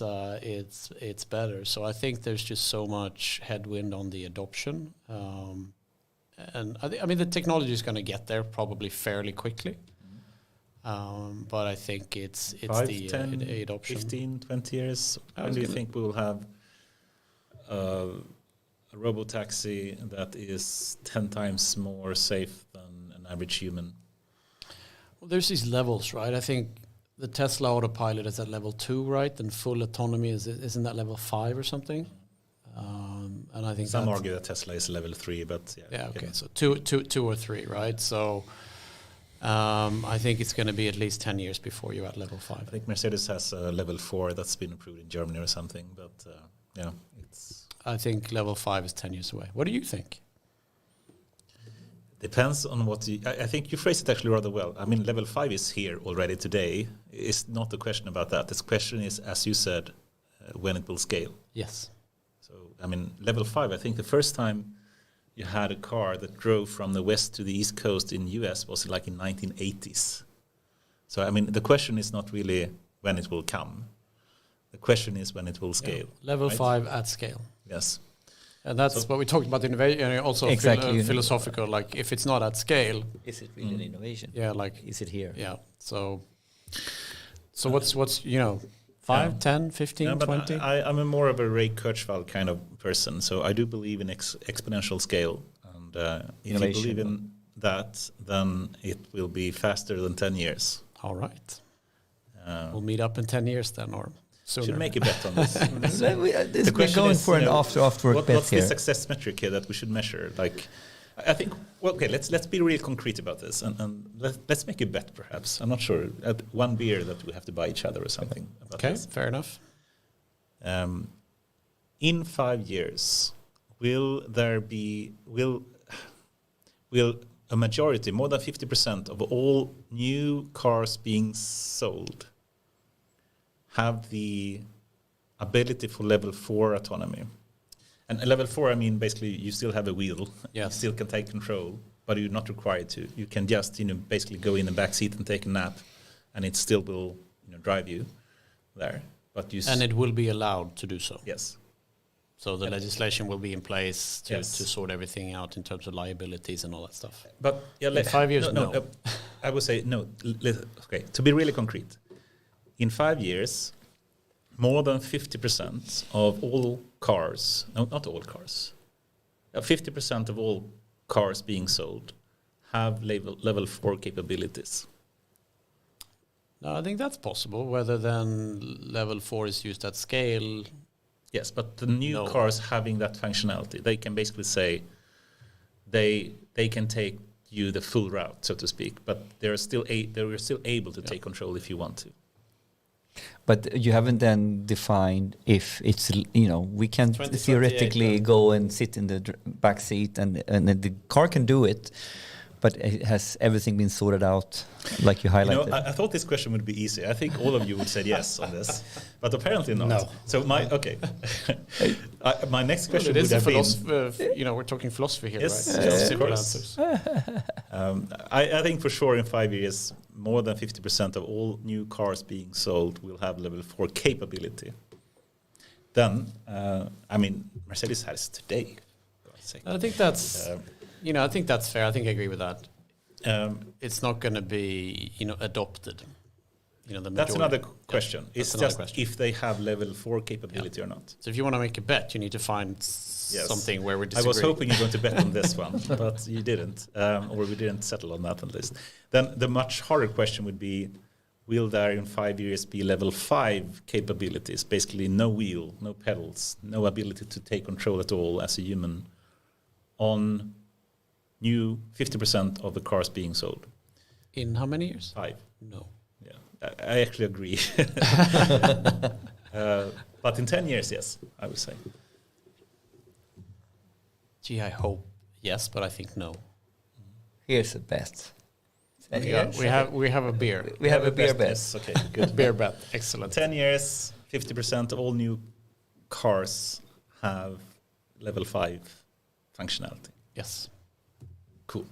better. So I think there's just so much headwind on the adoption, and I mean the technology is going to get there probably fairly quickly. But I think it's 5, the 10, adoption. 15, 20 years. When do you think we will have a robotaxi that is 10 times more safe than an average human? Well, there's these levels, right? I think the Tesla autopilot is at level 2, right? And full autonomy isn't that level 5 or something? And I think some argue that Tesla is level 3, but yeah. Okay, so two or 3, right? So I think it's going to be at least 10 years before you're at level 5. I think Mercedes has a level 4 that's been approved in Germany or something, but it's. I think level 5 is 10 years away. What do you think? Depends on what I think you phrased it actually rather well. I mean, level 5 is here already today. It's not a question about that. This question is, as you said, when it will scale. Yes. So, I mean, level 5, I think the first time you had a car that drove from the west to the east coast in US was like in 1980s. So, I mean, the question is not really when it will come. The question is when it will scale. Yeah. Level right? 5 at scale. Yes. And that's what we talked about innovation, and also exactly. Philosophical. Like, if it's not at scale, is it really an innovation? Yeah, like, is it here? Yeah. So what's 5, 10, 15, 20? I'm a more of a Ray Kurzweil kind of person, so I do believe in exponential scale. And if you believe in that, then it will be faster than 10 years. All right. We'll meet up in 10 years then, or sooner. Should make a bet on this. We're going for an after-work bet what's here. the success metric here that we should measure? Like, I think, well, okay, let's be real concrete about this, and let's make a bet, perhaps. I'm not sure. At one beer that we have to buy each other or something. About this. Fair enough. In 5 years, will a majority, more than 50% of all new cars being sold have the ability for level 4 autonomy? And level 4, I mean, basically, you still have a wheel. Yes. You still can take control, but you're not required to. You can just, basically go in the back seat and take a nap, and it still will, drive you there. But and it will be allowed to do so. Yes. So the legislation will be in place to sort everything out in terms of liabilities and all that stuff. But in 5 years, no. I would say no. Okay, to be really concrete, in 5 years, more than 50% of all cars, no, not all cars, 50% of all cars being sold have level 4 capabilities. No, I think that's possible. Whether then level 4 is used at scale. Yes, but the new cars having that functionality, they can basically say they can take you the full route, so to speak, but they're still able to take control if you want to. But you haven't then defined if it's, we can theoretically go and sit in the back seat and the car can do it, but has everything been sorted out like you highlighted? I thought this question would be easy. I think all of you would say yes on this, but apparently not. No. So my next question would have been... we're talking philosophy here, yes, right? yes, of course. I think for sure in 5 years, more than 50% of all new cars being sold will have level 4 capability. Then, Mercedes has today. I think that's... I think that's fair. I think I agree with that. It's not going to be, adopted. That's another question. It's just if they have level 4 capability or not. So if you want to make a bet, you need to find something where we disagree. I was hoping you were going to bet on this one, but you didn't, or we didn't settle on that at least. Then the much harder question would be, will there in 5 years be level 5 capabilities? Basically no wheel, no pedals, no ability to take control at all as a human on new 50% of the cars being sold. In how many years? 5. No. Yeah, I actually agree. But in 10 years, yes, I would say. Gee, I hope yes, but I think no. Here's a bet. We have a beer. We have a beer bet. Yes, okay, good. Beer bet, excellent. 10 years, 50% of all new cars have level 5 functionality. Yes. Cool.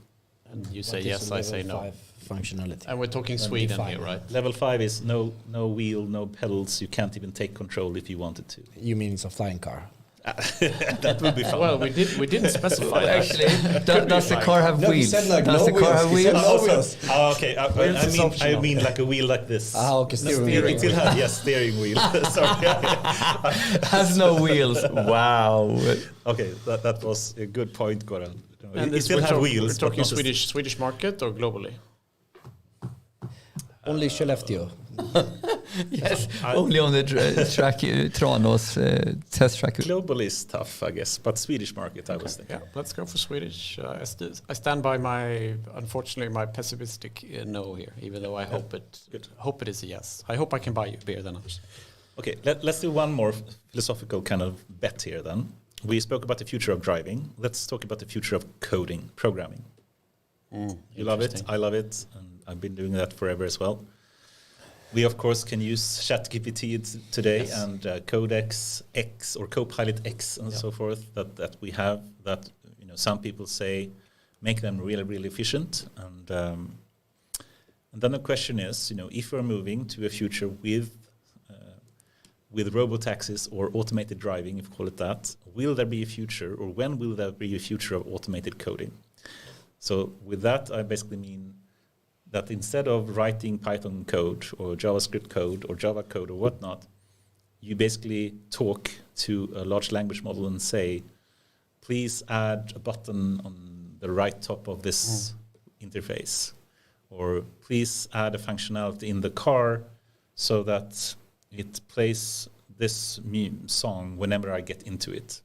And you say What is yes, a I say level no. 5 functionality? And we're talking Then Sweden define here, it. right? Level 5 is no wheel, no pedals. You can't even take control if you wanted to. You mean it's a flying car? That would be fun. Well, we didn't specify that. Actually, does the car have No, he wheels? said like Does no the car wheels. have He said wheels? no wheels. Okay. Wheels is I optional. mean like a wheel like this. Okay, steering wheel. It still has, yes, steering wheel. Sorry. Has no wheels. Wow. Okay, that was a good point, Goran. And It this still has wheels. We're talking but not a Swedish market or globally? Only Skellefteå. Yes, only on the track, Tranås test track. Global is tough, I guess, but Swedish market, I was thinking. Yeah, let's go for Swedish. I stand by unfortunately, my pessimistic no here, even though I hope it is a yes. I hope I can buy you a beer then. Okay, let's do one more philosophical kind of bet here then. We spoke about the future of driving. Let's talk about the future of coding, programming. You love it, I love it, and I've been doing that forever as well. We, of course, can use ChatGPT today, yes, and Codex X or Copilot X and so forth that we have that, some people say make them really, really efficient. And then the question is, if we're moving to a future with robotaxis or automated driving, if you call it that, will there be a future, or when will there be a future of automated coding? So with that, I basically mean that instead of writing Python code or JavaScript code or Java code or whatnot, you basically talk to a large language model and say, please add a button on the right top of this interface, or please add a functionality in the car so that it plays this song whenever I get into it.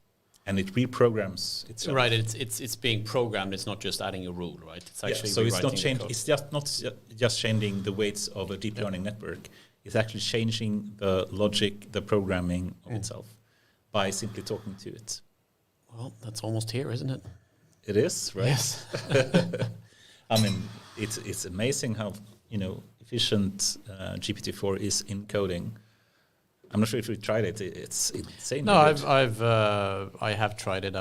And it reprograms itself. Right, it's being programmed. It's not just adding a rule, right? It's actually so it's not changing. It's just changing the weights of a deep learning network. It's actually changing the logic, the programming of itself by simply talking to it. Well, that's almost here, isn't it? It is, right? Yes. I mean, it's amazing how efficient GPT-4 is in coding. I'm not sure if we tried it. It's insane. No, I have tried it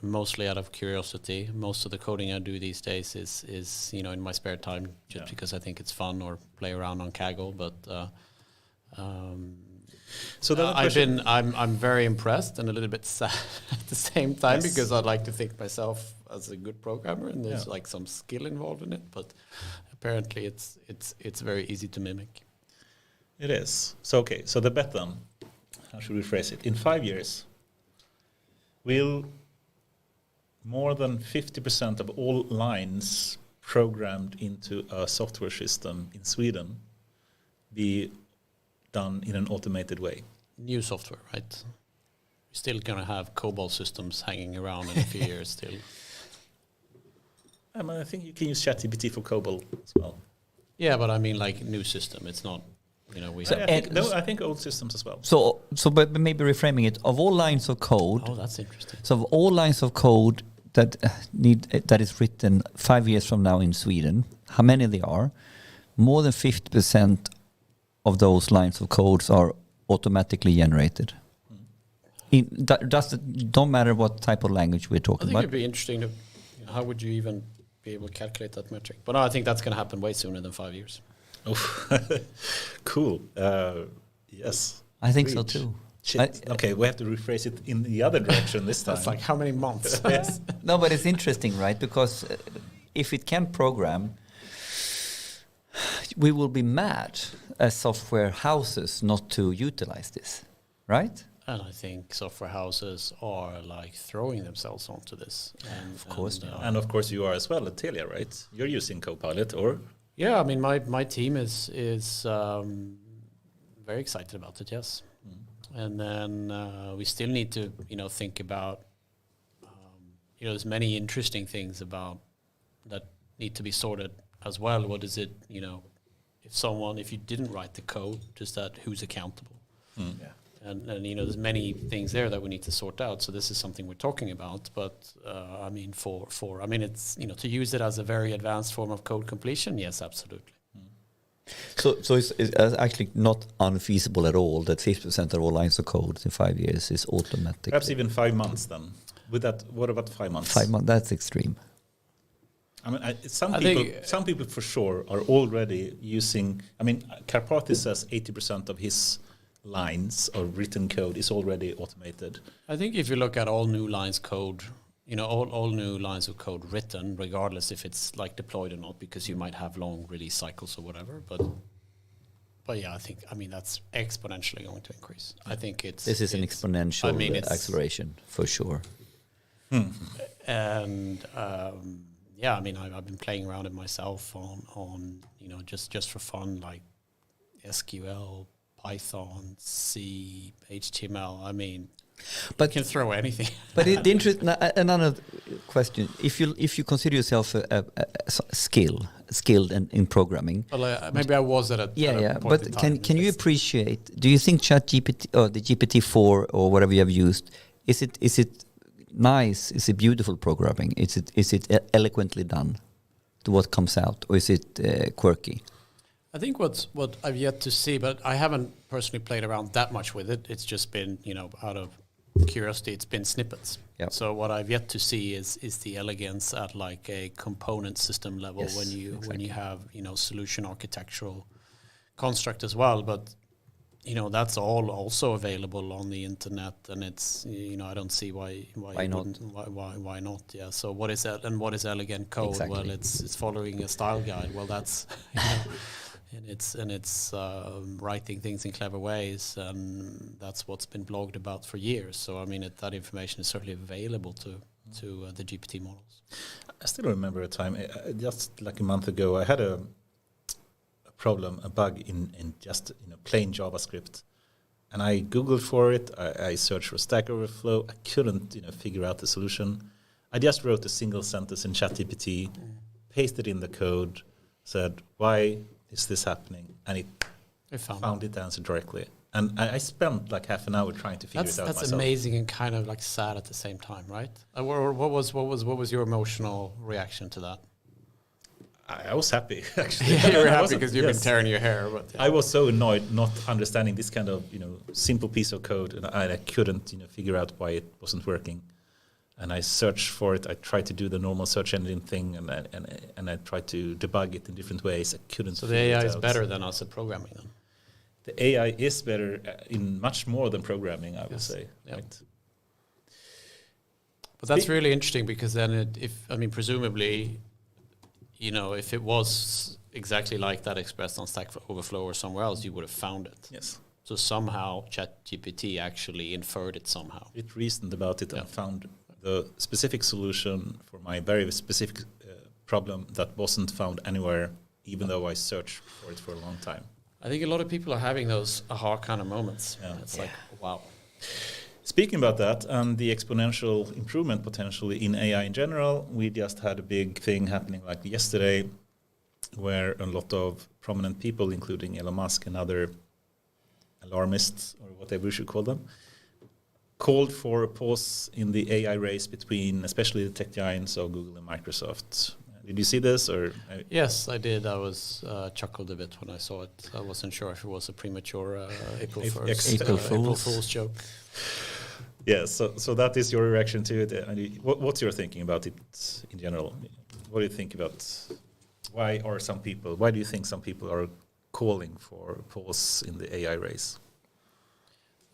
mostly out of curiosity. Most of the coding I do these days is in my spare time, just because I think it's fun, or play around on Kaggle. But so I'm very impressed and a little bit sad at the same time, because I'd like to think myself as a good programmer, and there's like some skill involved in it. But apparently, it's very easy to mimic. It is. So the bet then, how should we phrase it? In 5 years, will more than 50% of all lines programmed into a software system in Sweden be done in an automated way? New software, right? We're still going to have COBOL systems hanging around in a few years still. I think you can use ChatGPT for COBOL as well. Yeah, but I mean like new system. It's not... I think old systems as well. But maybe reframing it, of all lines of code. Oh, that's interesting. So of all lines of code that is written 5 years from now in Sweden, how many there are? More than 50% of those lines of codes are automatically generated. Don't matter what type of language we're talking about. I think it'd be interesting to, how would you even be able to calculate that metric? But no, I think that's going to happen way sooner than 5 years. Oh, cool. Yes. I think so too. Okay, we have to rephrase it in the other direction this time. That's like how many months? Yes. No, but it's interesting, right? Because if it can program, we will be mad as software houses not to utilize this, right? And I think software houses are like throwing themselves onto this. Of course. And of course you are as well at Telia, right? You're using Copilot, or? Yeah, I mean, my team is very excited about it, yes. And then we still need to, think about, there's many interesting things about that need to be sorted as well. What is it, if you didn't write the code, just that who's accountable? Yeah. And there's many things there that we need to sort out. So this is something we're talking about. But it's to use it as a very advanced form of code completion. Yes, absolutely. So it's actually not unfeasible at all that 50% of all lines of code in 5 years is automatic. Perhaps even 5 months then. With that, what about 5 months? 5 months, that's extreme. I mean, some I people for sure are already using. I mean, Karpathy says 80% of his lines of written code is already automated. I think if you look at all new lines code, all new lines of code written, regardless if it's like deployed or not, because you might have long release cycles or whatever. But yeah, I mean that's exponentially going to increase. I think this is an exponential acceleration for sure. And yeah, I mean I've been playing around it myself on just for fun, like SQL, Python, C, HTML. I mean, but you can throw anything. But the interest. Another question: if you consider yourself skilled in programming, well, maybe I was at a point But in time. can you appreciate? Do you think ChatGPT or the GPT-4 or whatever you have used is it nice? Is it beautiful programming? Is it eloquently done to what comes out, or is it quirky? I think what I've yet to see, but I haven't personally played around that much with it. It's just been, out of curiosity, it's been snippets. Yep. So what I've yet to see is the elegance at like a component system level, Yes, when you exactly. have, solution architectural construct as well. But that's all also available on the internet, and it's I don't see why not? Why not? Yeah. So what is that, and what is elegant code? Exactly. Well, it's following a style guide. Well, that's and it's writing things in clever ways, and that's what's been blogged about for years. So I mean, that information is certainly available to the GPT models. I still remember a time, just like a month ago, I had a bug in just plain JavaScript, and I googled for it. I searched for Stack Overflow. I couldn't figure out the solution. I just wrote a single sentence in ChatGPT, pasted in the code, said why is this happening, and it found the answer directly. And I spent like half an hour trying to figure it out That's myself. amazing and kind of like sad at the same time, right? What was your emotional reaction to that? I was happy, actually. Yeah, you were I happy wasn't- because you've been yes. tearing your hair. But yeah. I was so annoyed not understanding this kind of simple piece of code, and I couldn't figure out why it wasn't working. And I searched for it. I tried to do the normal search engine thing, and I tried to debug it in different ways. I couldn't. So the figure AI it is out. better than us at programming, then. The AI is better in much more than programming, I would say. Yeah. Right? But that's really interesting, because then presumably, if it was exactly like that expressed on Stack Overflow or somewhere else, you would have found it. Yes. So somehow ChatGPT actually inferred it somehow. It reasoned about it and found the specific solution for my very specific problem that wasn't found anywhere, even though I searched for it for a long time. I think a lot of people are having those aha kind of moments. Yeah. It's like, wow. Speaking about that and the exponential improvement potentially in AI in general, we just had a big thing happening like yesterday, where a lot of prominent people, including Elon Musk and other alarmists, or whatever we should call them, called for a pause in the AI race between especially the tech giants of Google and Microsoft. Did you see this? Or Yes, I did. I was chuckled a bit when I saw it. I wasn't sure if it was a premature April Fool's joke. yeah, so that is your reaction to it. And what's your thinking about it in general? What do you think about why do you think some people are calling for a pause in the AI race?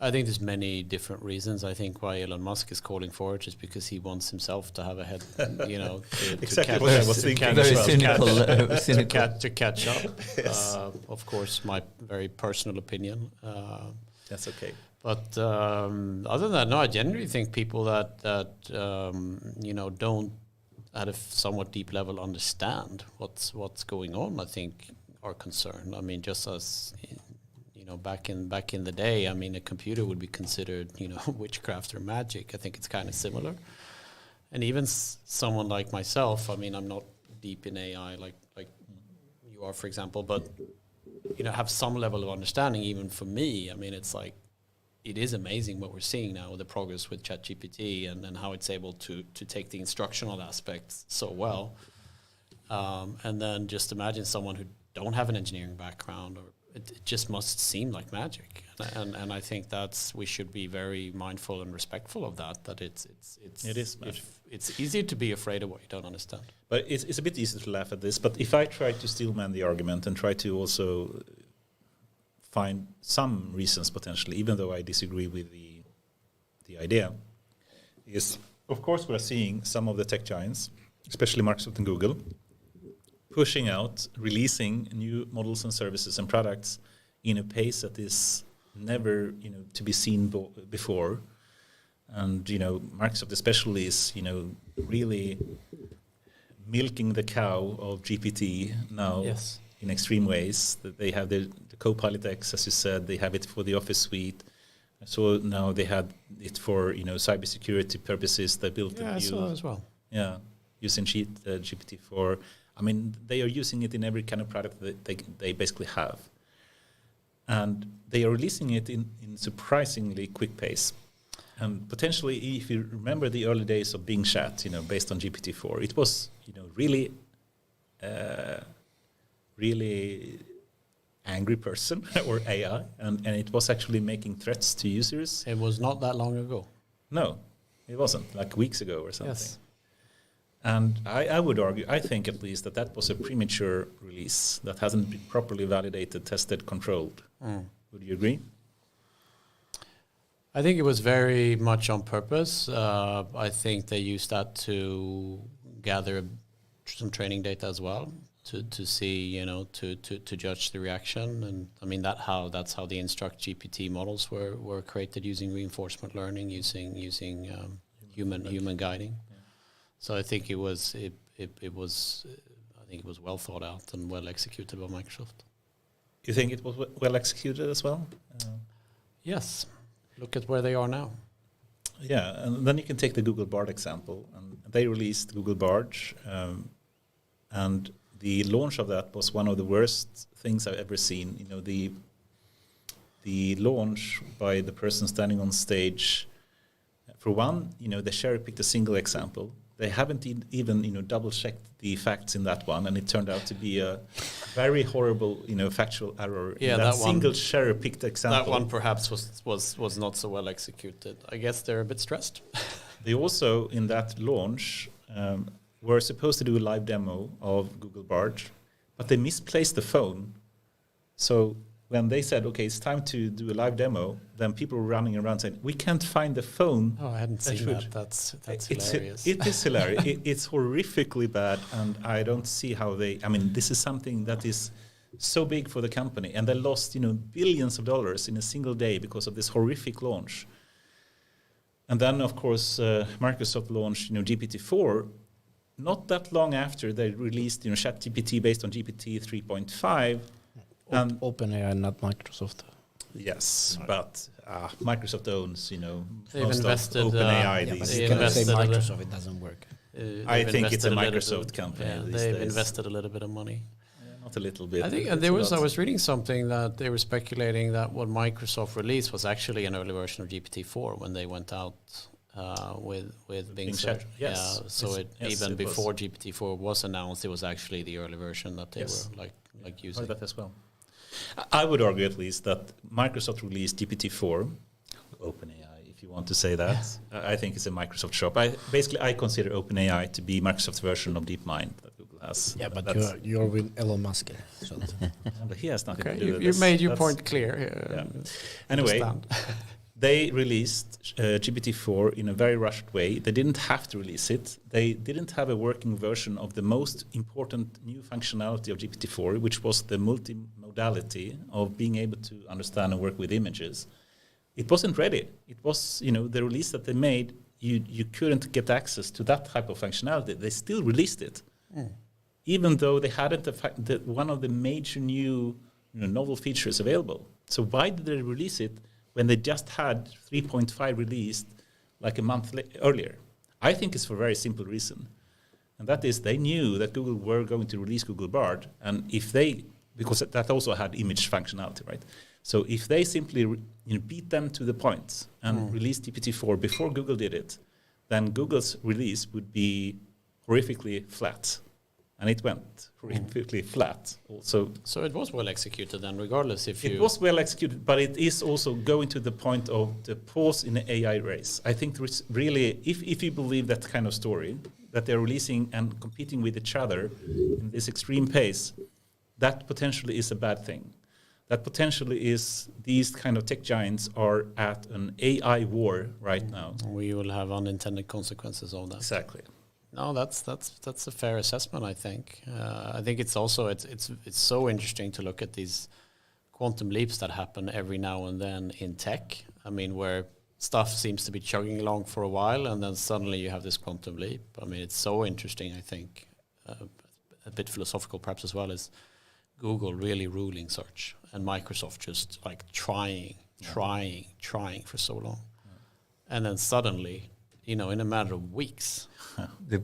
I think there's many different reasons. I think why Elon Musk is calling for it is because he wants himself to have a head, Exactly what I was thinking. Very as cynical. to catch up. Yes. Of course, my very personal opinion. That's okay. But other than that, no, I generally think people that don't at a somewhat deep level understand what's going on, I think, are concerned. I mean, just as back in the day, I mean, a computer would be considered witchcraft or magic. I think it's kind of similar. And even someone like myself, I mean, I'm not deep in AI like you are, for example, but have some level of understanding. Even for me, I mean, it's like, it is amazing what we're seeing now with the progress with ChatGPT and how it's able to take the instructional aspects so well. And then just imagine someone who don't have an engineering background or it just must seem like magic, and I think we should be very mindful and respectful of that. That it is magic. It's easy to be afraid of what you don't understand. But it's a bit easy to laugh at this. But if I try to steelman the argument and try to also find some reasons potentially, even though I disagree with the idea, is of course we're seeing some of the tech giants, especially Microsoft and Google, pushing out, releasing new models and services and products in a pace that is never, to be seen before. And, Microsoft especially is, really milking the cow of GPT now in extreme ways. That they have the Copilot X, as you said, they have it for the Office suite. So now they had it for, cybersecurity purposes. They built I saw as well. Yeah, using GPT-4. I mean, they are using it in every kind of product that they basically have. And they are releasing it in surprisingly quick pace. And potentially, if you remember the early days of Bing Chat, based on GPT-4, it was, really, really angry person or AI, and it was actually making threats to users. It was not that long ago. No, it wasn't, like weeks ago or something. Yes. And I would argue, I think at least, that was a premature release that hasn't been properly validated, tested, controlled. Would you agree? I think it was very much on purpose. I think they used that to gather some training data as well, to see, to judge the reaction. And I mean, that's how the Instruct GPT models were created, using reinforcement learning, using human guiding. Yeah. So I think it was well thought out and well executed by Microsoft. You think it was well executed as well? Yes. Look at where they are now. Yeah, and then you can take the Google Bard example. And they released Google Bard, and the launch of that was one of the worst things I've ever seen. The launch by the person standing on stage. For one, they cherry-picked a single example. They haven't even double-checked the facts in that one, and it turned out to be a very horrible, factual error in that single cherry-picked example. That one perhaps was not so well executed. I guess they're a bit stressed. They also, in that launch, were supposed to do a live demo of Google Bard, but they misplaced the phone. So when they said, okay, it's time to do a live demo, then people were running around saying, we can't find the phone. Oh, I hadn't seen that. That's hilarious. It is hilarious. It's horrifically bad, and I don't see how this is something that is so big for the company, and they lost, billions of dollars in a single day because of this horrific launch. And then, of course, Microsoft launched, GPT-4. Not that long after they released, ChatGPT based on GPT 3.5. OpenAI, not Microsoft. Yes, but Microsoft owns, they've most invested, of OpenAI but these you days. cannot say Microsoft, it doesn't work. I think it's a Microsoft company. Yeah, these they've days. invested a little bit of money. Not a little bit. I think, and I was reading something that they were speculating that what Microsoft released was actually an early version of GPT-4 when they went out with Bing Search. Yes. So even before GPT-4 was announced, it was actually the early version that they were like using. That as well. I would argue at least that Microsoft released GPT-4, OpenAI, if you want to say that. I think it's a Microsoft shop. I consider OpenAI to be Microsoft's version of DeepMind that Google has. Yeah, but you're with Elon Musk. So but he has nothing to do with you this. made your point clear. Anyway, they released GPT-4 in a very rushed way. They didn't have to release it. They didn't have a working version of the most important new functionality of GPT-4, which was the multimodality of being able to understand and work with images. It wasn't ready. It was, the release that they made, you couldn't get access to that type of functionality. They still released it, even though they hadn't one of the major new novel features available. So why did they release it when they just had 3.5 released like a month earlier? I think it's for a very simple reason. And that is they knew that Google were going to release Google Bard. And because that also had image functionality, right? So if they simply beat them to the point and released GPT-4 before Google did it, then Google's release would be horrifically flat. and it went really flat. Also, So it was well executed then, regardless if it you... was well executed, but it is also going to the point of the pause in the AI race. I think there is really, if you believe that kind of story, that they're releasing and competing with each other in this extreme pace, that potentially is a bad thing. That potentially is these kind of tech giants are at an AI war right now. We will have unintended consequences of that. Exactly. No, that's a fair assessment. I think. I think it's also it's so interesting to look at these quantum leaps that happen every now and then in tech. I mean, where stuff seems to be chugging along for a while, and then suddenly you have this quantum leap. I mean, it's so interesting. I think a bit philosophical, perhaps as well, is Google really ruling search and Microsoft just like trying for so long, and then suddenly, in a matter of weeks. The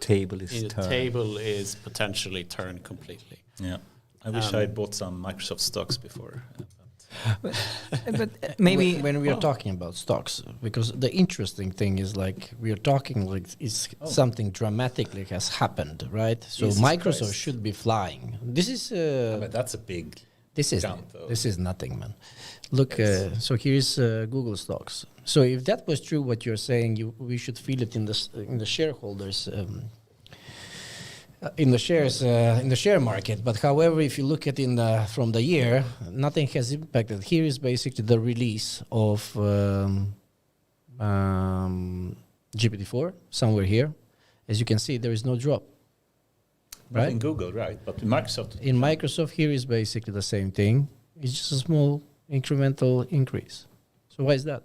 table is The turned. table is potentially turned completely. Yeah. I wish I had bought some Microsoft stocks before. But maybe when we are talking about stocks, because the interesting thing is like we are talking like it's something dramatically has happened, right? So Jesus Microsoft Christ. should be flying. This is But that's a big this is jump, though. this is nothing, man. Look, so here's Google stocks. So if that was true, what you're saying, we should feel it in the shareholders. In the shares, in the share market, but however, if you look at from the year, nothing has impacted. Here is basically the release of GPT-4 somewhere here. As you can see, there is no drop. Not Right? in Google, right? But in Microsoft. In Microsoft, here is basically the same thing. It's just a small incremental increase. So why is that?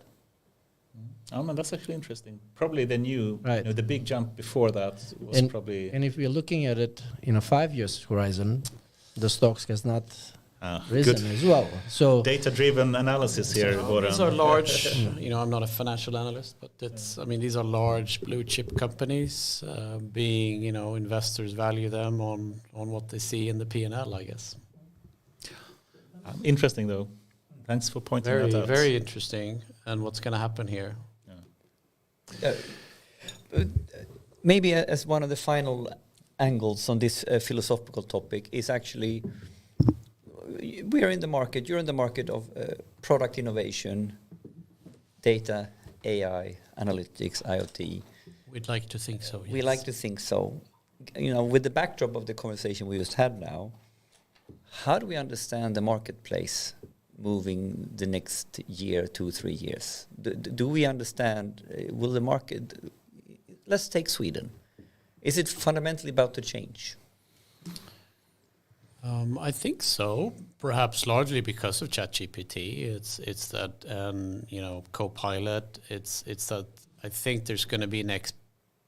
Oh man, that's actually interesting. Probably the new, Right. the big jump before that was And- probably And if we're looking at it in a 5 years horizon, the stocks has not risen good as well. So data-driven analysis here. These are large. I'm not a financial analyst, but these are large blue chip companies. Being, investors value them on what they see in the P&L, I guess. Interesting though. Thanks for pointing Very, that out. very interesting. And what's going to happen here? maybe as one of the final angles on this philosophical topic is actually we are in the market. You're in the market of product innovation, data, AI, analytics, IoT. We'd like to think so. Yes. We like to think so. With the backdrop of the conversation we just had now, how do we understand the marketplace moving the next year, 2-3 years? Do we understand, will the market, let's take Sweden. Is it fundamentally about to change? I think so. Perhaps largely because of ChatGPT. It's that Copilot. It's that I think there's going to be an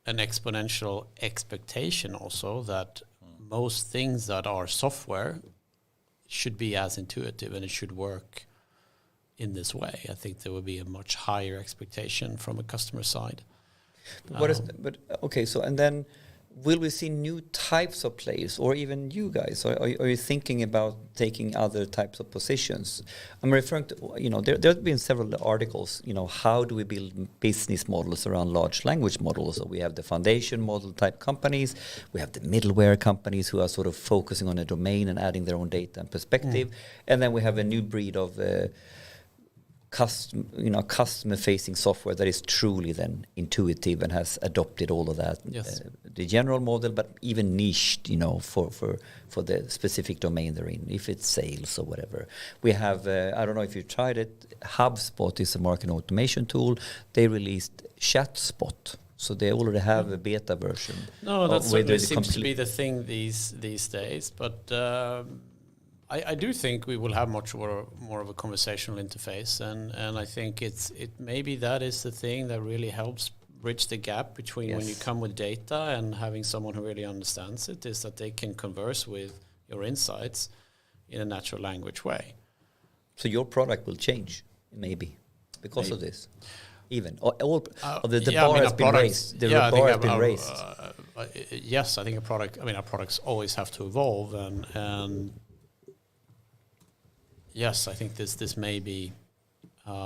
exponential expectation also that most things that are software should be as intuitive and it should work in this way. I think there will be a much higher expectation from a customer side. And then will we see new types of players, or even you guys? Are you thinking about taking other types of positions? I'm referring to, there have been several articles, how do we build business models around large language models? So we have the foundation model type companies, we have the middleware companies who are sort of focusing on a domain and adding their own data and perspective. And then we have a new breed of customer-facing software that is truly then intuitive and has adopted all of that. Yes. The general model, but even niched, for the specific domain they're in, if it's sales or whatever. We have, I don't know if you've tried it, HubSpot is a marketing automation tool. They released ChatSpot. So they already have a beta version. No, that certainly seems to be the thing these days. But I do think we will have much more of a conversational interface, and I think maybe that is the thing that really helps bridge the gap between when you come with data and having someone who really understands it, is that they can converse with your insights in a natural language way. So your product will change, maybe, because of this. Even the bar has been raised. The bar has been raised. Yes, I think our products always have to evolve, and yes, I think this may be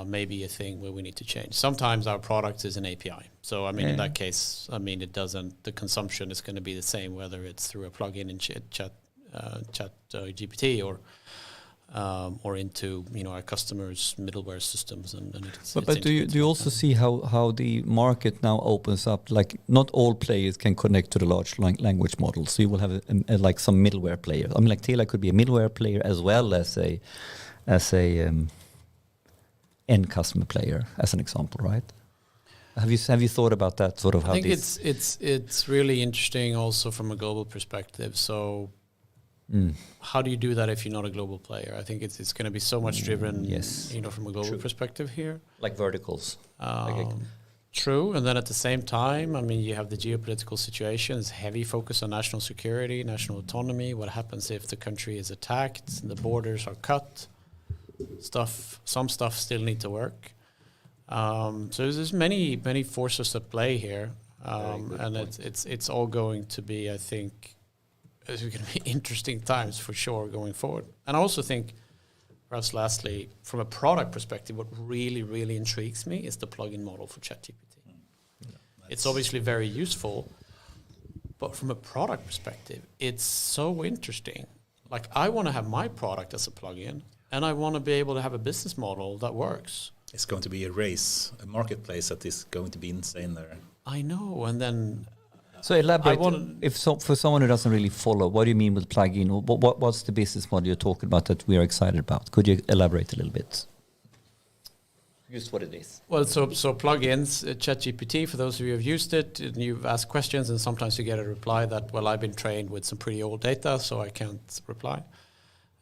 maybe a thing where we need to change. Sometimes our product is an API. So, I mean, in that case, I mean, the consumption is going to be the same, whether it's through a plugin in chat GPT or into, our customers' middleware systems. But do you also see how the market now opens up? Like, not all players can connect to the large language models. So you will have like some middleware player. I mean, like Telia could be a middleware player as well as a end customer player, as an example, right? Have you thought about that sort of? I think it's really interesting also from a global perspective. So how do you do that if you're not a global player? I think it's going to be so much driven, from a global perspective here. Like verticals. True. And then at the same time, I mean, you have the geopolitical situation, it's heavy focus on national security, national autonomy. What happens if the country is attacked and the borders are cut? Some stuff still need to work. So there's many forces at play here. And it's all going to be, I think, it's going to be interesting times for sure going forward. And I also think, perhaps lastly, from a product perspective, what really, really intrigues me is the plugin model for ChatGPT. It's obviously very useful, but from a product perspective, it's so interesting. Like, I want to have my product as a plugin, and I want to be able to have a business model that works. It's going to be a race, a marketplace that is going to be insane there. I know, and then... So elaborate, for someone who doesn't really follow, what do you mean with plugin? What's the business model you're talking about that we are excited about? Could you elaborate a little bit? Just what it is. Well, so plugins, ChatGPT, for those of you who have used it, and you've asked questions, and sometimes you get a reply that, well, I've been trained with some pretty old data, so I can't reply.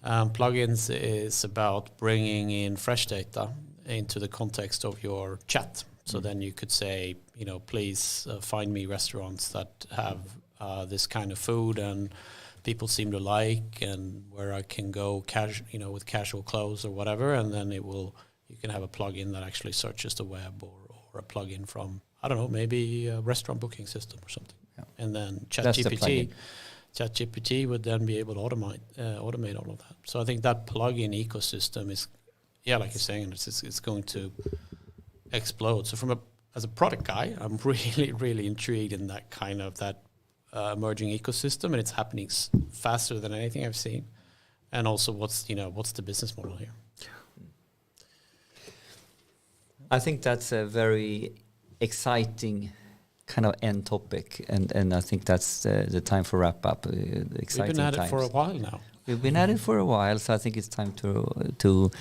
Plugins is about bringing in fresh data into the context of your chat. So then you could say, please find me restaurants that have this kind of food and people seem to like, and where I can go with casual clothes or whatever, and then you can have a plugin that actually searches the web, or a plugin from, I don't know, maybe a restaurant booking system or something. Yeah. And then ChatGPT would then be able to automate all of that. So I think that plugin ecosystem is, like you're saying, it's going to explode. So as a product guy, I'm really, really intrigued in that kind of emerging ecosystem, and it's happening faster than anything I've seen. And also, what's the business model here? I think that's a very exciting kind of end topic, and I think that's the time for wrap up. Exciting We've been at times. it for a while now. We've been at it for a while, so I think it's time to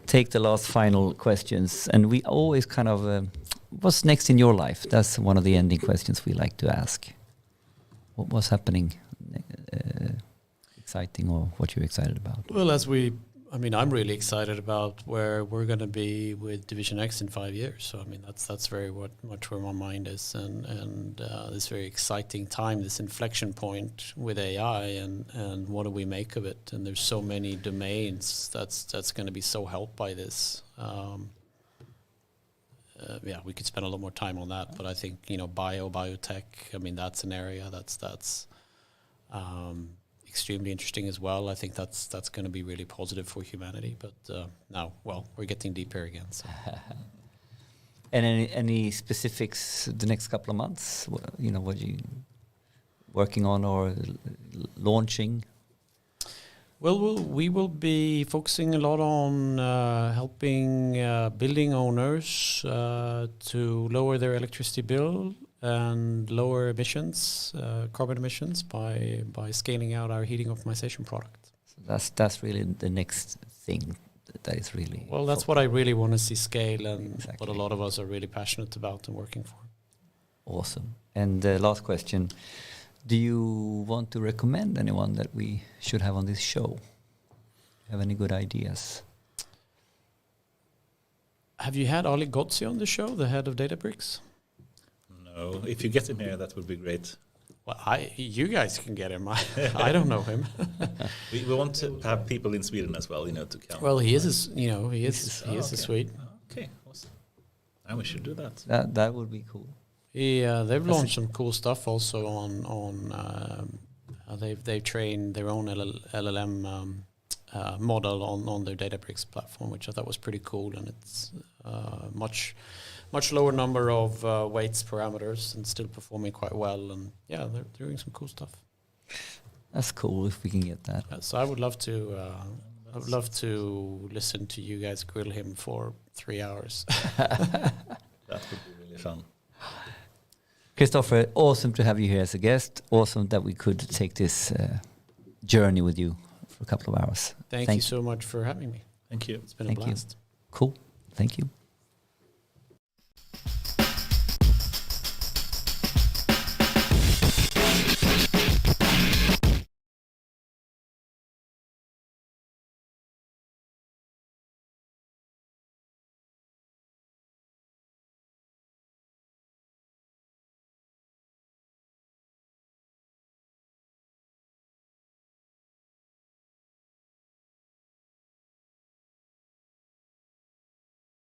take the last final questions. And we always kind of, what's next in your life? That's one of the ending questions we like to ask. What's happening exciting, or what you're excited about? Well, I'm really excited about where we're going to be with Division X in 5 years. So, that's very much where my mind is, and this very exciting time, this inflection point with AI, and what do we make of it? And there's so many domains that's going to be so helped by this. We could spend a lot more time on that, but I think biotech. That's an area that's extremely interesting as well. I think that's going to be really positive for humanity. But now, we're getting deeper again. So. And any specifics the next couple of months? What are you working on or launching? Well, we will be focusing a lot on helping building owners to lower their electricity bill and lower emissions, carbon emissions, by scaling out our heating optimization product. So that's really the next thing that is really... Well, that's what I really want to see scale, and what a lot of us are really passionate about and working for. Awesome. And last question. Do you want to recommend anyone that we should have on this show? Have any good ideas? Have you had Ali Ghodsi on the show, the head of Databricks? No. If you get him here, that would be great. Well, you guys can get him. I don't know him. we want to have people in Sweden as well, to come. Well, he is a Swede. Okay, awesome. And we should do that. That would be cool. They've launched some cool stuff also on they've trained their own LLM model on their Databricks platform, which I thought was pretty cool, and it's much lower number of weights parameters and still performing quite well. And yeah, they're doing some cool stuff. That's cool if we can get that. So I would love to. I would love to listen to you guys grill him for 3 hours. That would be really fun. Kristofer, awesome to have you here as a guest. Awesome that we could take this journey with you for a couple of hours. Thank you so much for having me. Thank you. It's been a blast. Cool. Thank you.